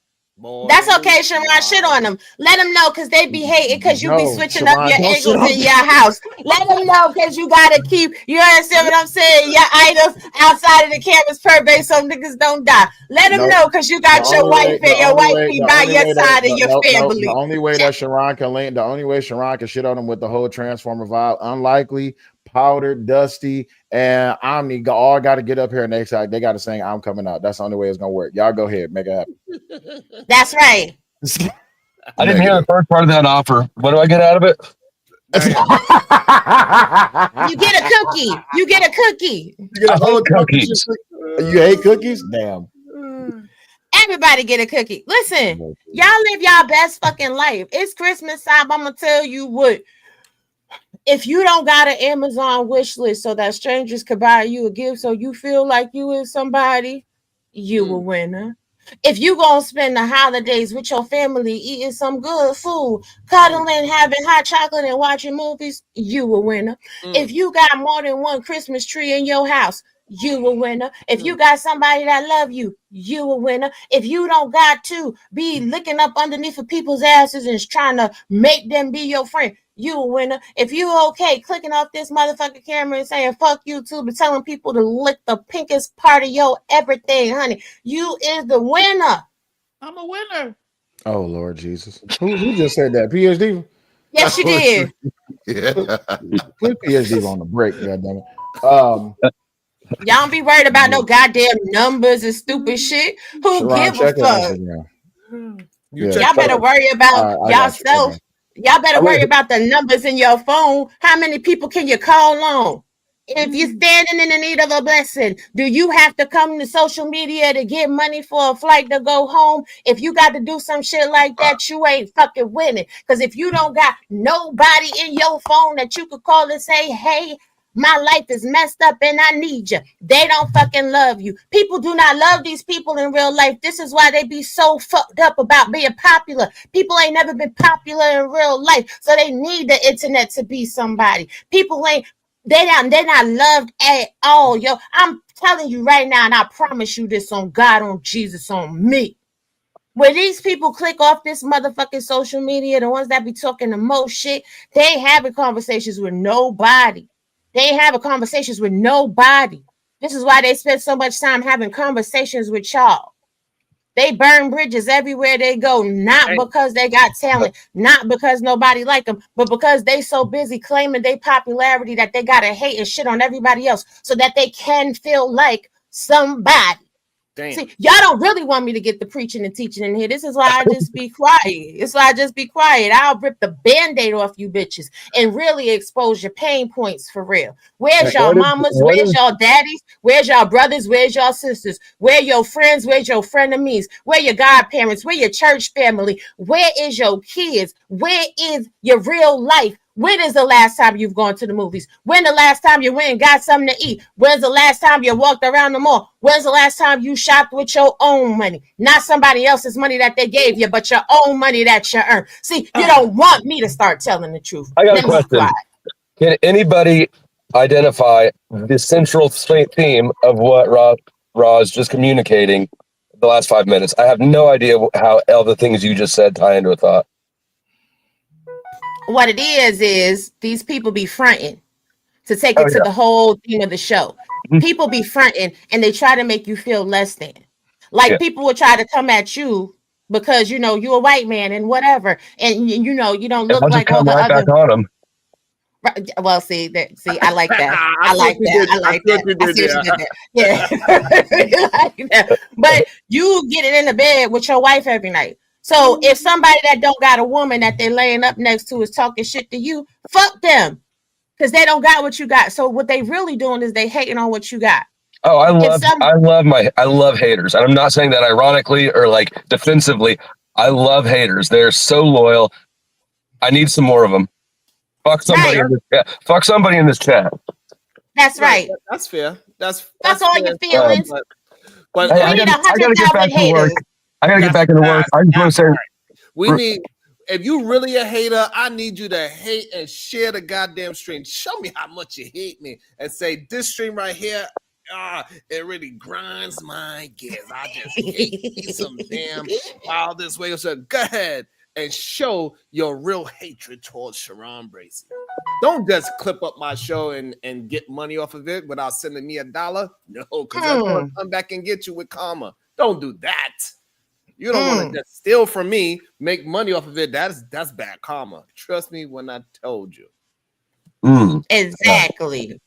That's okay, Sharon. Shit on them. Let them know because they be hating because you be switching up your angles in your house. Let them know because you gotta keep. You understand what I'm saying? Your items outside of the cameras per base so niggas don't die. Let them know because you got your wife and your wifey by your side of your family. The only way that Sharon can shit on them with the whole Transformer vibe, unlikely, powdered, dusty, and Omni all got to get up here and they got to sing "I'm Coming Out." That's the only way it's gonna work. Y'all go ahead, make it happen. That's right. I didn't hear the first part of that offer. What do I get out of it? You get a cookie. You get a cookie. You get a whole cookies. You hate cookies? Damn. Everybody get a cookie. Listen, y'all live y'all best fucking life. It's Christmas time. I'm gonna tell you what. If you don't got an Amazon wish list so that strangers could buy you a gift so you feel like you is somebody, you a winner. If you gonna spend the holidays with your family eating some good food, cuddling, having hot chocolate and watching movies, you a winner. If you got more than one Christmas tree in your house, you a winner. If you got somebody that love you, you a winner. If you don't got to be licking up underneath of people's asses and trying to make them be your friend, you a winner. If you okay clicking off this motherfucking camera and saying fuck you too, but telling people to lick the pinkest part of your everything, honey, you is the winner. I'm a winner. Oh Lord Jesus. Who just said that? PhD? Yes, you did. Yeah. Put PhD on the break, goddammit. Y'all don't be worried about no goddamn numbers and stupid shit. Who Sharon, give a check your fuck? Instagram. Y'all better worry about I got you. yourself. Y'all better worry about the numbers in your phone. How many people can you call on? If you're standing in the need of a blessing, do you have to come to social media to get money for a flight to go home? If you got to do some shit like that, you ain't fucking winning. Because if you don't got nobody in your phone that you could call and say, hey, my life is messed up and I need you. They don't fucking love you. People do not love these people in real life. This is why they be so fucked up about being popular. People ain't never been popular in real life, so they need the internet to be somebody. People ain't, they're not loved at all, yo. I'm telling you right now, and I promise you this on God, on Jesus, on me. When these people click off this motherfucking social media, the ones that be talking the most shit, they ain't having conversations with nobody. They ain't having conversations with nobody. This is why they spend so much time having conversations with y'all. They burn bridges everywhere they go, not because they got talent, not because nobody like them, but because they so busy claiming their popularity that they gotta hate and shit on everybody else so that they can feel like somebody. Damn. See, y'all don't really want me to get the preaching and teaching in here. This is why I just be quiet. It's why I just be quiet. I'll rip the band-aid off you bitches and really expose your pain points for real. Where's y'all mamas? Where's y'all daddies? Where's y'all brothers? Where's y'all sisters? Where your friends? Where's your frenemies? Where your godparents? Where your church family? Where is your kids? Where is your real life? When is the last time you've gone to the movies? When the last time you went and got something to eat? When's the last time you walked around the mall? When's the last time you shopped with your own money? Not somebody else's money that they gave you, but your own money that you earned. See, you don't want me to start telling the truth. I got a question. Can anybody identify the central theme of what Ra is just communicating the last 5 minutes? I have no idea how all the things you just said tie into a thought. What it is these people be fronting to take it to the whole theme of the show. People be fronting and they try to make you feel less than. Like people will try to come at you because you know you're a white man and whatever, and you know you don't look like all the other. Back on them. Well, see, I like that. I like that. I like that. I see what you did there. Yeah, like that. But you get it in the bed with your wife every night. So if somebody that don't got a woman that they're laying up next to is talking shit to you, fuck them, because they don't got what you got. So what they really doing is they hating on what you got. Oh, I love haters. And I'm not saying that ironically or like defensively. I love haters. They're so loyal. I need some more of them. Fuck somebody in this chat. Fuck somebody in this chat. That's right. That's fair. That's all fair. your feelings. But we need 100,000 haters. I gotta get back into work. I just want to say, we need. If you really a hater, I need you to hate and share the goddamn stream. Show me how much you hate me, and say this stream right here. It really grinds my gears. I just hate me some damn all this way. So go ahead and show your real hatred towards Sharon Bracey. Don't just clip up my show and get money off of it without sending me $1. No, because I'm gonna come back and get you with karma. Don't do that. You don't want to just steal from me, make money off of it. That's bad karma. Trust me when I told you. Exactly.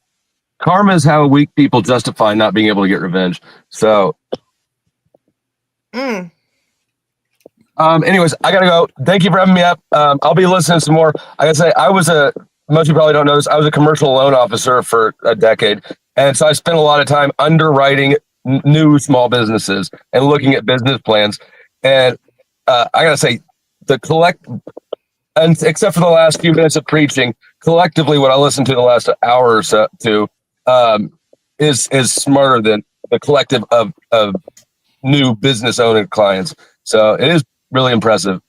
Karma is how weak people justify not being able to get revenge. So, anyways, I gotta go. Thank you for having me up. I'll be listening some more. I gotta say, most of you probably don't know this. I was a commercial loan officer for a decade, and so I spent a lot of time underwriting new small businesses and looking at business plans. And I gotta say, and except for the last few minutes of preaching, collectively, what I listened to the last hour or so is smarter than the collective of new business owning clients. So it is really impressive.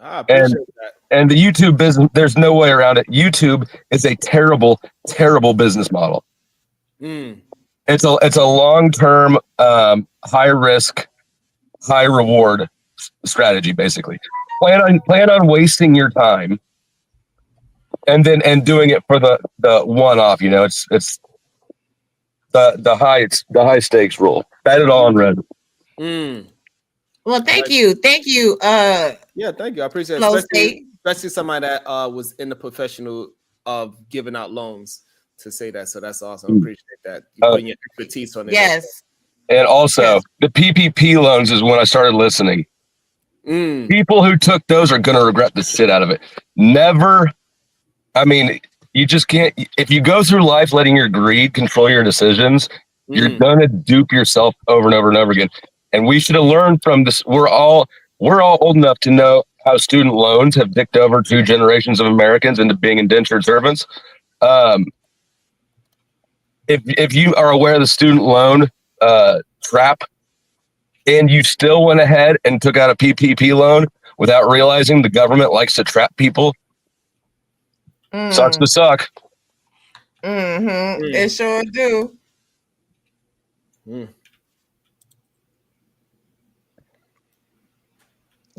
I appreciate that. And the YouTube business, there's no way around it. YouTube is a terrible, terrible business model. It's a long-term, high risk, high reward strategy. Basically, plan on wasting your time, and doing it for the one-off. You know, it's the high stakes rule. Bet it all on red. Well, thank you. Yeah, thank you. I appreciate it. especially somebody that was in the professional of giving out loans to say that. So that's awesome. I appreciate that. You putting your expertise on it. Yes. And also, the PPP loans is when I started listening. People who took those are going to regret the shit out of it. Never. I mean, you just can't. If you go through life letting your greed control your decisions, you're going to dupe yourself over and over and over again. And we should have learned from this. We're all old enough to know how student loans have dicked over 2 generations of Americans into being indentured servants. If you are aware of the student loan trap, and you still went ahead and took out a PPP loan without realizing the government likes to trap people, sucks to suck. It sure do.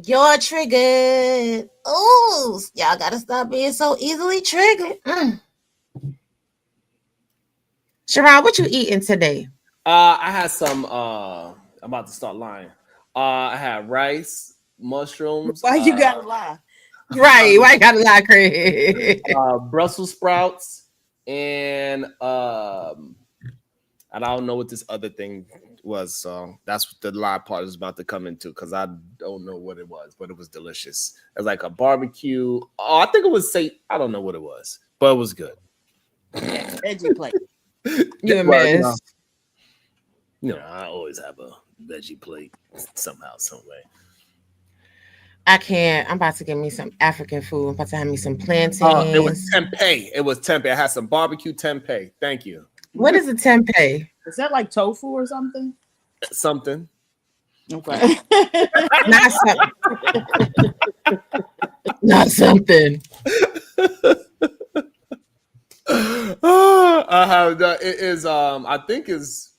You're triggered. Oh, y'all gotta stop being so easily triggered. Sharon, what you eating today? I had some. I'm about to start lying. I had rice, mushrooms. Why you gotta lie? Right? Why you gotta lie, Craig? Brussels sprouts, and I don't know what this other thing was. So that's what the lie part is about to come into, because I don't know what it was, but it was delicious. It was like a barbecue. Oh, I think it was I don't know what it was, but it was good. Veggie plate. You a mess. I always have a veggie plate somehow, some way. I can't. I'm about to get me some African food. I'm about to have me some plantains. It was tempeh. I had some barbecue tempeh. Thank you. What is a tempeh? Is that like tofu or something? Something. Okay. Not something. Not something. I have that. It is. I think is.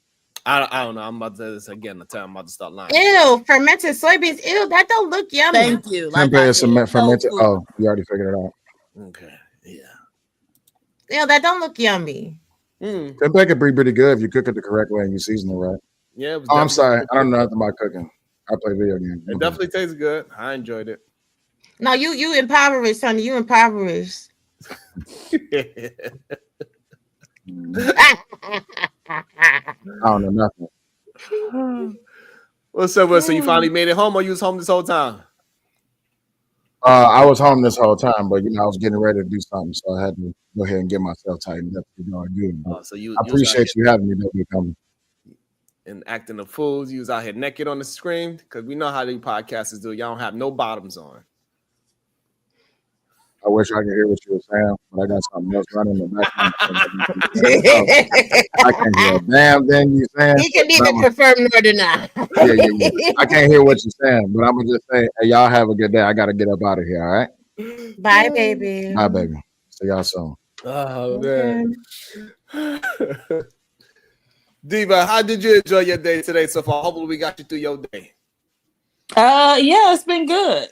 I don't know. I'm about to say this again. I'm about to start lying. Ew, fermented soybeans. Ew, that don't look yummy. Thank you. Tempeh is fermented. Oh, you already figured it out. Okay. Yeah. Ew, that don't look yummy. Tempeh could be pretty good if you cook it the correct way and you season it right. Yeah. I'm sorry. I don't know nothing about cooking. I play video games. It definitely tastes good. I enjoyed it. No, you impoverished, honey. You impoverished. I don't know nothing. What's up? So you finally made it home, or you was home this whole time? I was home this whole time, but I was getting ready to do something, so I had to go ahead and get myself tightened up. I appreciate you having me. Coming and acting a fool. You was out here naked on the screen, because we know how these podcasters do. Y'all don't have no bottoms on. I wish I could hear what you were saying, but I got something else running in the background. I can't hear a damn thing you're saying. He can neither confirm nor deny. Yeah. I can't hear what you're saying, but I'm gonna just say, hey, y'all have a good day. I gotta get up out of here. All right. Bye, baby. Bye, baby. See y'all soon. Oh man. Diva, how did you enjoy your day today so far? Hopefully we got you through your day. Yeah, it's been good.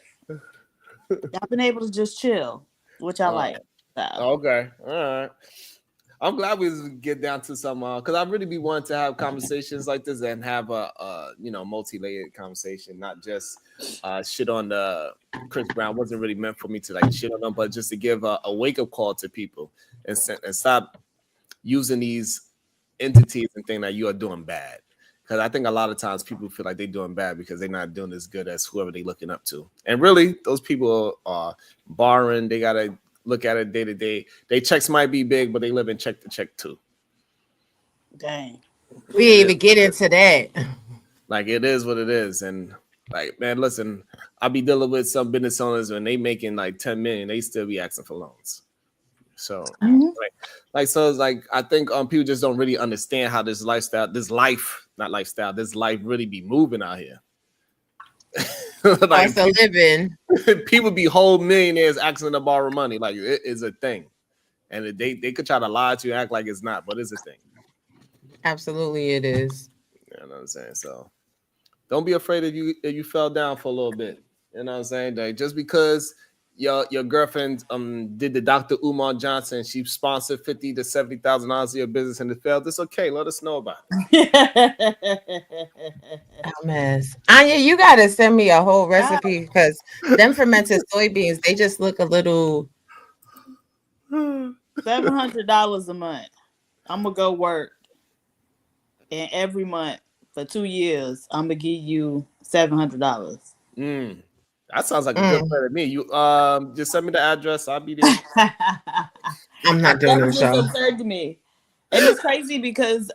I've been able to just chill, which I like. Okay, all right. I'm glad we get down to some because I really be wanting to have conversations like this and have a multi-layered conversation, not just shit on the Chris Brown. Wasn't really meant for me to like shit on them, but just to give a wake-up call to people and stop using these entities and think that you are doing bad. Because I think a lot of times people feel like they're doing bad because they're not doing as good as whoever they're looking up to. And really, those people are borrowing. They got to look at it day to day. Their checks might be big, but they live in check to check too. Dang. We didn't even get into that. Like, it is what it is. And like, man, listen, I be dealing with some business owners when they making like 10 million, they still be asking for loans. So, so it's like, I think people just don't really understand how this life really be moving out here. Like, still living. People be whole millionaires asking to borrow money. Like, it is a thing. And they could try to lie to you, act like it's not, but it's a thing. Absolutely, it is. You know what I'm saying? So don't be afraid if you fell down for a little bit. You know what I'm saying? Like, just because your girlfriend did the Dr. Umar Johnson, she sponsored $50,000 to $70,000 of your business and it failed. It's okay. Let us know about it. mess. Anya, you gotta send me a whole recipe because them fermented soybeans, they just look a little $700 a month. I'm gonna go work, and every month for 2 years, I'm gonna give you $700. That sounds like a good plan to me. You just send me the address. I'll be there. I'm not doing That no was just show. absurd to me, and it's crazy because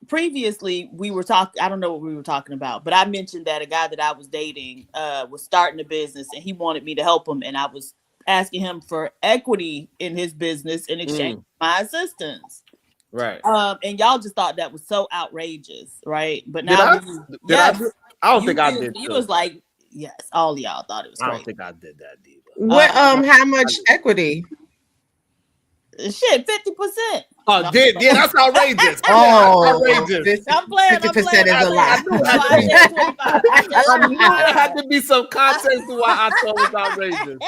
previously we were talking. I don't know what we were talking about, but I mentioned that a guy that I was dating was starting a business, and he wanted me to help him, and I was asking him for equity in his business in exchange for my assistance. Right. And y'all just thought that was so outrageous, right? But Did now, I don't think I did. You was like, yes, all of y'all thought it was I crazy. don't think I did that, Diva. What how much equity? Shit, 50%. Oh, No. yeah, that's outrageous. Oh, that's outrageous. I'm playing. 50% is a lot. I knew it had to be some context to why I thought it was outrageous.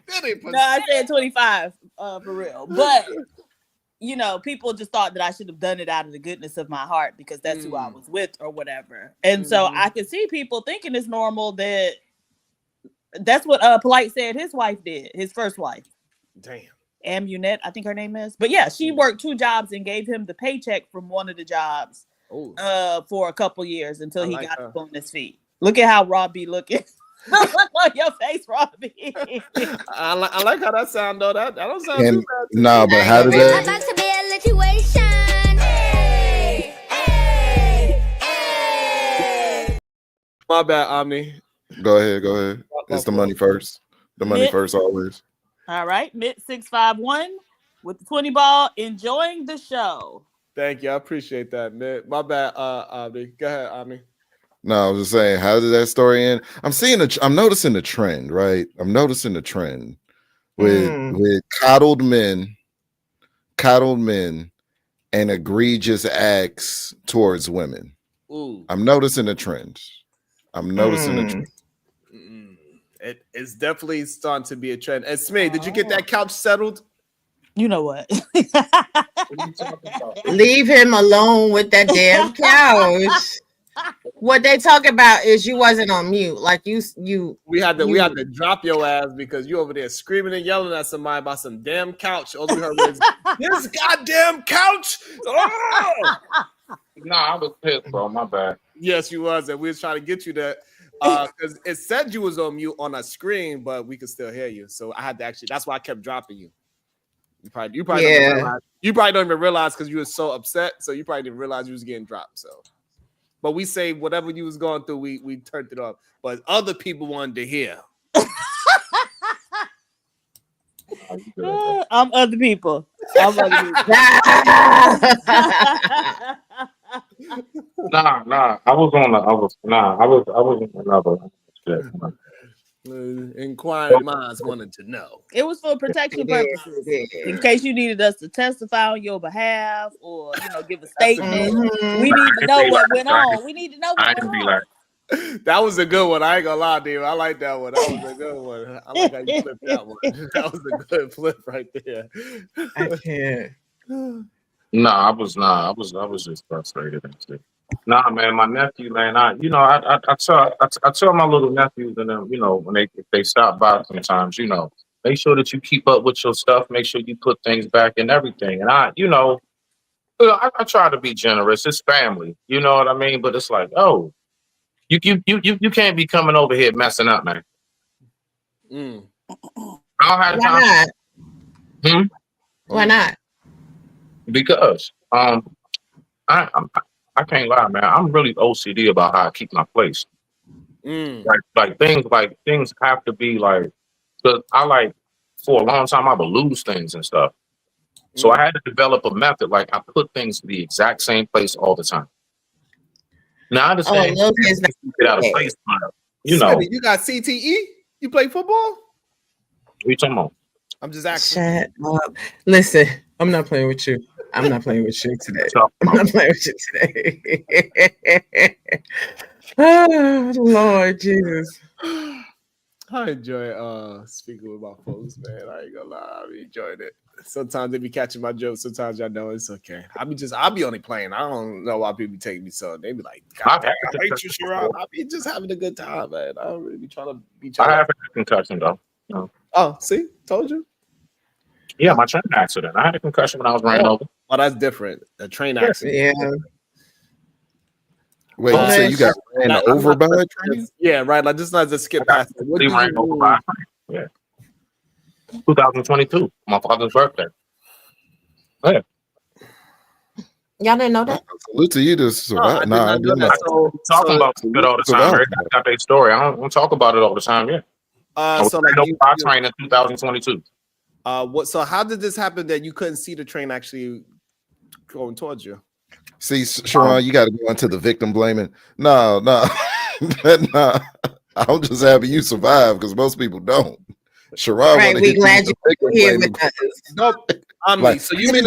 50%. No, I said 25 for real. But you know, people just thought that I should have done it out of the goodness of my heart because that's who I was with or whatever. And so I could see people thinking it's normal that that's what Polite said his wife did, his first wife. Damn. Amunette, I think her name is. But yeah, she worked 2 jobs and gave him the paycheck from one of the jobs for a couple years until he got up on his feet. Look at how Robbie looking. Look on your face, Robbie. I like how that sound though. That don't sound too bad. Nah, but how does that? About to be a situation. Hey, hey, hey. My bad, Omni. Go ahead. It's the money first. The money first always. All right, Mitt651 with the 20 ball, enjoying the show. Thank you. I appreciate that, Mitt. My bad, Omni. Go ahead, Omni. No, I was just saying, how did that story end? I'm noticing the trend, right? I'm noticing the trend with coddled men and egregious acts towards women. Ooh. I'm noticing the trend. It's definitely starting to be a trend. And Smee, did you get that couch settled? You know what? Leave him alone with that damn couch. What they talk about is you wasn't on mute. Like you we had to drop your ass because you over there screaming and yelling at somebody about some damn couch. All we heard was this goddamn couch. Oh! Nah, I was pissed, bro. My bad. Yes, you was, and we was trying to get you that because it said you was on mute on a screen, but we could still hear you. So I had to actually. That's why I kept dropping you. You probably don't even realize. You probably don't even realize because you were so upset. So you probably didn't realize you was getting dropped. So, but we say whatever you was going through, we turned it off. But other people wanted to hear. I'm other people. Nah. I was on another shit. Inquiring minds wanted to know. It was for protection purposes, in case you needed us to testify on your behalf or give a statement. We need to know what went on. We need to know what went on. That was a good one. I ain't gonna lie, dude. I like that one. That was a good one. I like how you flipped that one. That was a good flip right there. I can't. I was just frustrated and shit. Nah, man, my nephew, man, I tell my little nephews and them, when they stop by sometimes, make sure that you keep up with your stuff, make sure you put things back and everything. And I try to be generous. It's family, you know what I mean? But it's like, oh, you can't be coming over here messing up, man. I don't have time. Why not? Why not? Because I can't lie, man. I'm really OCD about how I keep my place. Like things have to be like, because for a long time I would lose things and stuff. So I had to develop a method. Like I put things in the exact same place all the time. Now I understand get out of place, you got CTE? You play football? What you talking about? I'm just asking. Shut up. Listen, I'm not playing with you. I'm not playing with you today. I'm not playing with you today. Oh, Lord Jesus. I enjoy speaking with my folks, man. I ain't gonna lie, I be enjoying it. Sometimes they be catching my jokes, sometimes y'all know it's okay. I'll be only playing. I don't know why people take me so. They be like, God damn, I hate you, Sharon. I be just having a good time, man. I don't really be trying to beat y'all I up. have a concussion though. No. Oh, see, told you. Yeah, my train accident. I had a concussion when I was ran over. Oh, that's different. A train accident. Yeah. Wait, you say you got ran over by a train? Yeah, right. Like, just not just skip past it. What do you ran over by a train. Yeah. 2022, my father's birthday. Yeah. Y'all didn't know that? Salute to you to survive. No, I did not know that. Talking about it all the time. Everybody got their story. I don't talk about it all the time. Yeah. So like I trained in 2022. What? So how did this happen that you couldn't see the train actually going towards you? See, Sharon, you got to go into the victim blaming. No. Nah. I'm just happy you survived because most people don't. Sharon, right, we glad you're here with us. Nope. Like, so you mean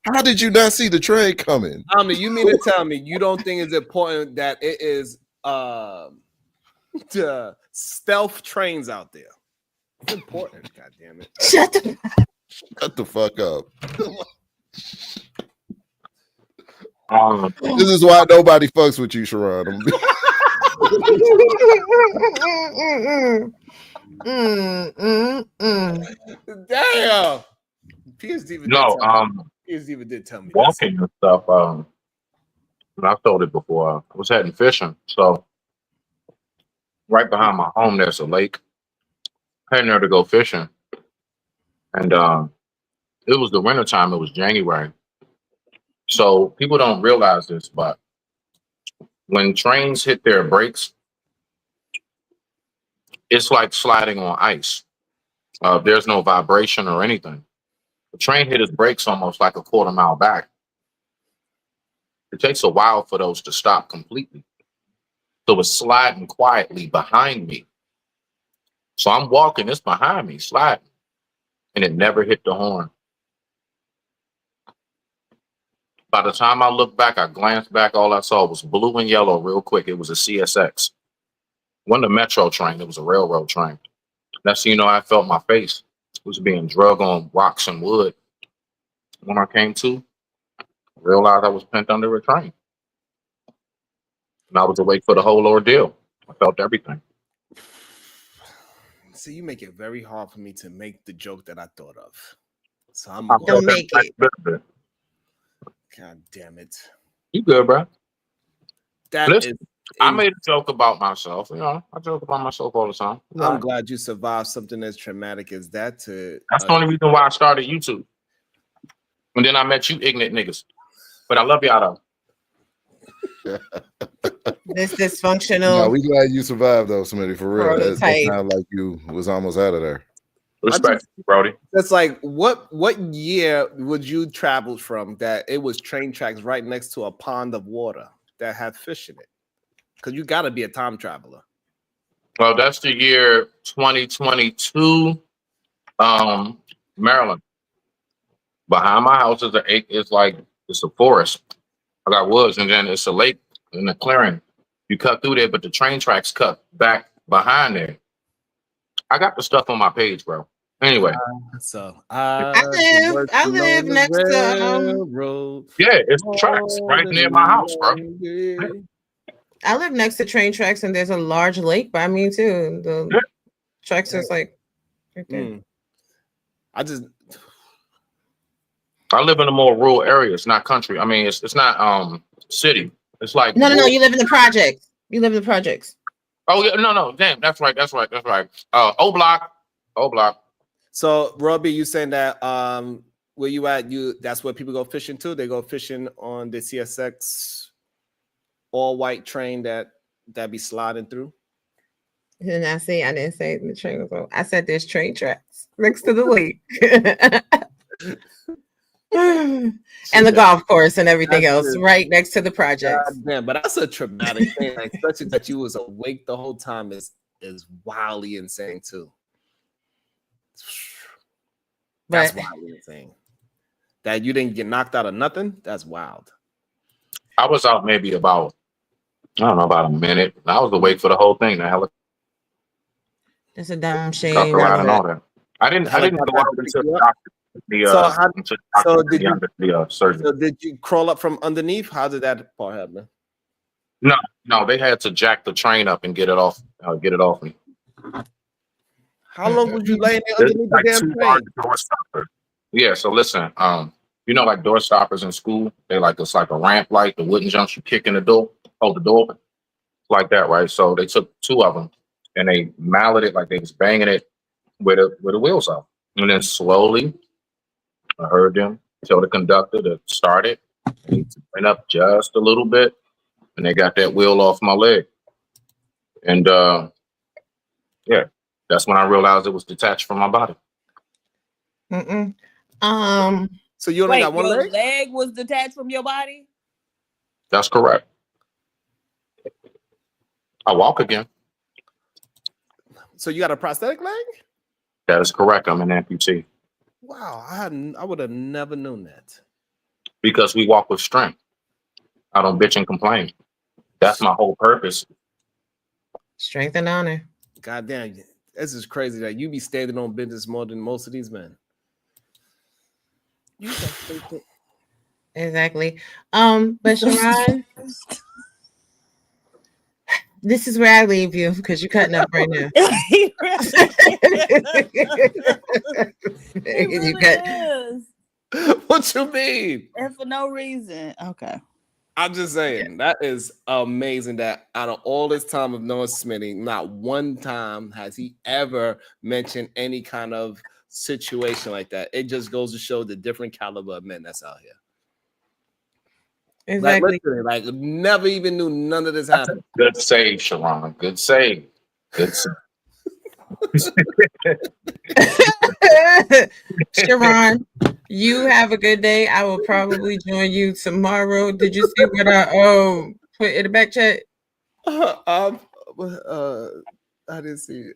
how did you not see the train coming? You mean to tell me you don't think it's important that it is the stealth trains out there? It's important, God damn it. Shut the fuck up. This is why nobody fucks with you, Sharon. Damn. PSD did tell me. Walking and stuff. I told it before. I was heading fishing, so right behind my home there's a lake. Heading there to go fishing, and it was the wintertime. It was January, so people don't realize this, but when trains hit their brakes, it's like sliding on ice. There's no vibration or anything. The train hit its brakes almost like a quarter mile back. It takes a while for those to stop completely. So it's sliding quietly behind me. So I'm walking, it's behind me, sliding. And it never hit the horn. By the time I looked back, I glanced back, all I saw was blue and yellow real quick. It was a CSX. It wasn't a metro train, it was a railroad train. Next thing you know, I felt my face. It was being drug on rocks and wood. When I came to, I realized I was pent under a train. And I was awake for the whole ordeal. I felt everything. See, you make it very hard for me to make the joke that I thought of. So I'm don't make it. God damn it. You good, bro? Listen, I made a joke about myself. You know, I joke about myself all the time. I'm glad you survived something as traumatic as that. That's the only reason why I started YouTube. And then I met you ignorant niggas. But I love y'all though. This dysfunctional. No, we glad you survived though, Smitty, for real. That sounded like you was almost out of there. Respect, Brody. That's like what year would you travel from that it was train tracks right next to a pond of water that had fish in it? Because you got to be a time traveler. Well, that's the year 2022, Maryland. Behind my house is it's a forest. I got woods, and then it's a lake in a clearing. You cut through there, but the train tracks cut back behind there. I got the stuff on my page, bro. Anyway, I live next to it's tracks right near my house, bro. I live next to train tracks, and there's a large lake by me too. The tracks is like right there. I live in a more rural area. It's not country. I mean, it's not city. It's like no. You live in the projects. You live in the projects. Oh yeah, no. Damn, that's right. O block. So, Robbie, you saying that where you at? That's where people go fishing too. They go fishing on the CSX all white train that be sliding through. And I didn't say the train was over. I said there's train tracks next to the lake. And the golf course and everything else right next to the project. Damn, but that's a traumatic thing. Like, especially that you was awake the whole time is wildly insane too. That's wildly insane. That you didn't get knocked out of nothing. That's wild. I was out maybe about a minute. I was awake for the whole thing. It's a dumb South shame. Carolina and all that. I The didn't go helicopter out had to pick until you the up. doctor, So so did you the surgery. so did you crawl up from underneath? How did that part happen? No, they had to jack the train up and get it off me. How long was you laying there There's underneath the like damn two large train? door stoppers. Yeah, so listen, like door stoppers in school, it's like a ramp, like the wooden jumps you kick in the door, hold the door open, like that, right? So they took two of them and they malleted like they was banging it with the wheels off, and then slowly I heard them tell the conductor to start it. And he went up just a little bit, and they got that wheel off my leg, and yeah, that's when I realized it was detached from my body. So you only got one your leg? leg was detached from your body? That's correct. I walk again. So you got a prosthetic leg? That is correct. I'm an amputee. Wow, I would have never known that. Because we walk with strength. I don't bitch and complain. That's my whole purpose. Strength and honor. God damn, this is crazy that you be standing on business more than most of these men. You got stupid. Exactly. But Sharon, this is where I leave you because you're cutting up right now. He really You cut. is. What you mean? And for no reason. Okay. I'm just saying that is amazing that out of all this time of knowing Smitty, not one time has he ever mentioned any kind of situation like that. It just goes to show the different caliber of men that's out here. Exactly. Like, literally, like never even knew none of this happened. Good save, Sharon. Good save. Good save. Sharon, you have a good day. I will probably join you tomorrow. Did you see what I put in the back chat? I didn't see.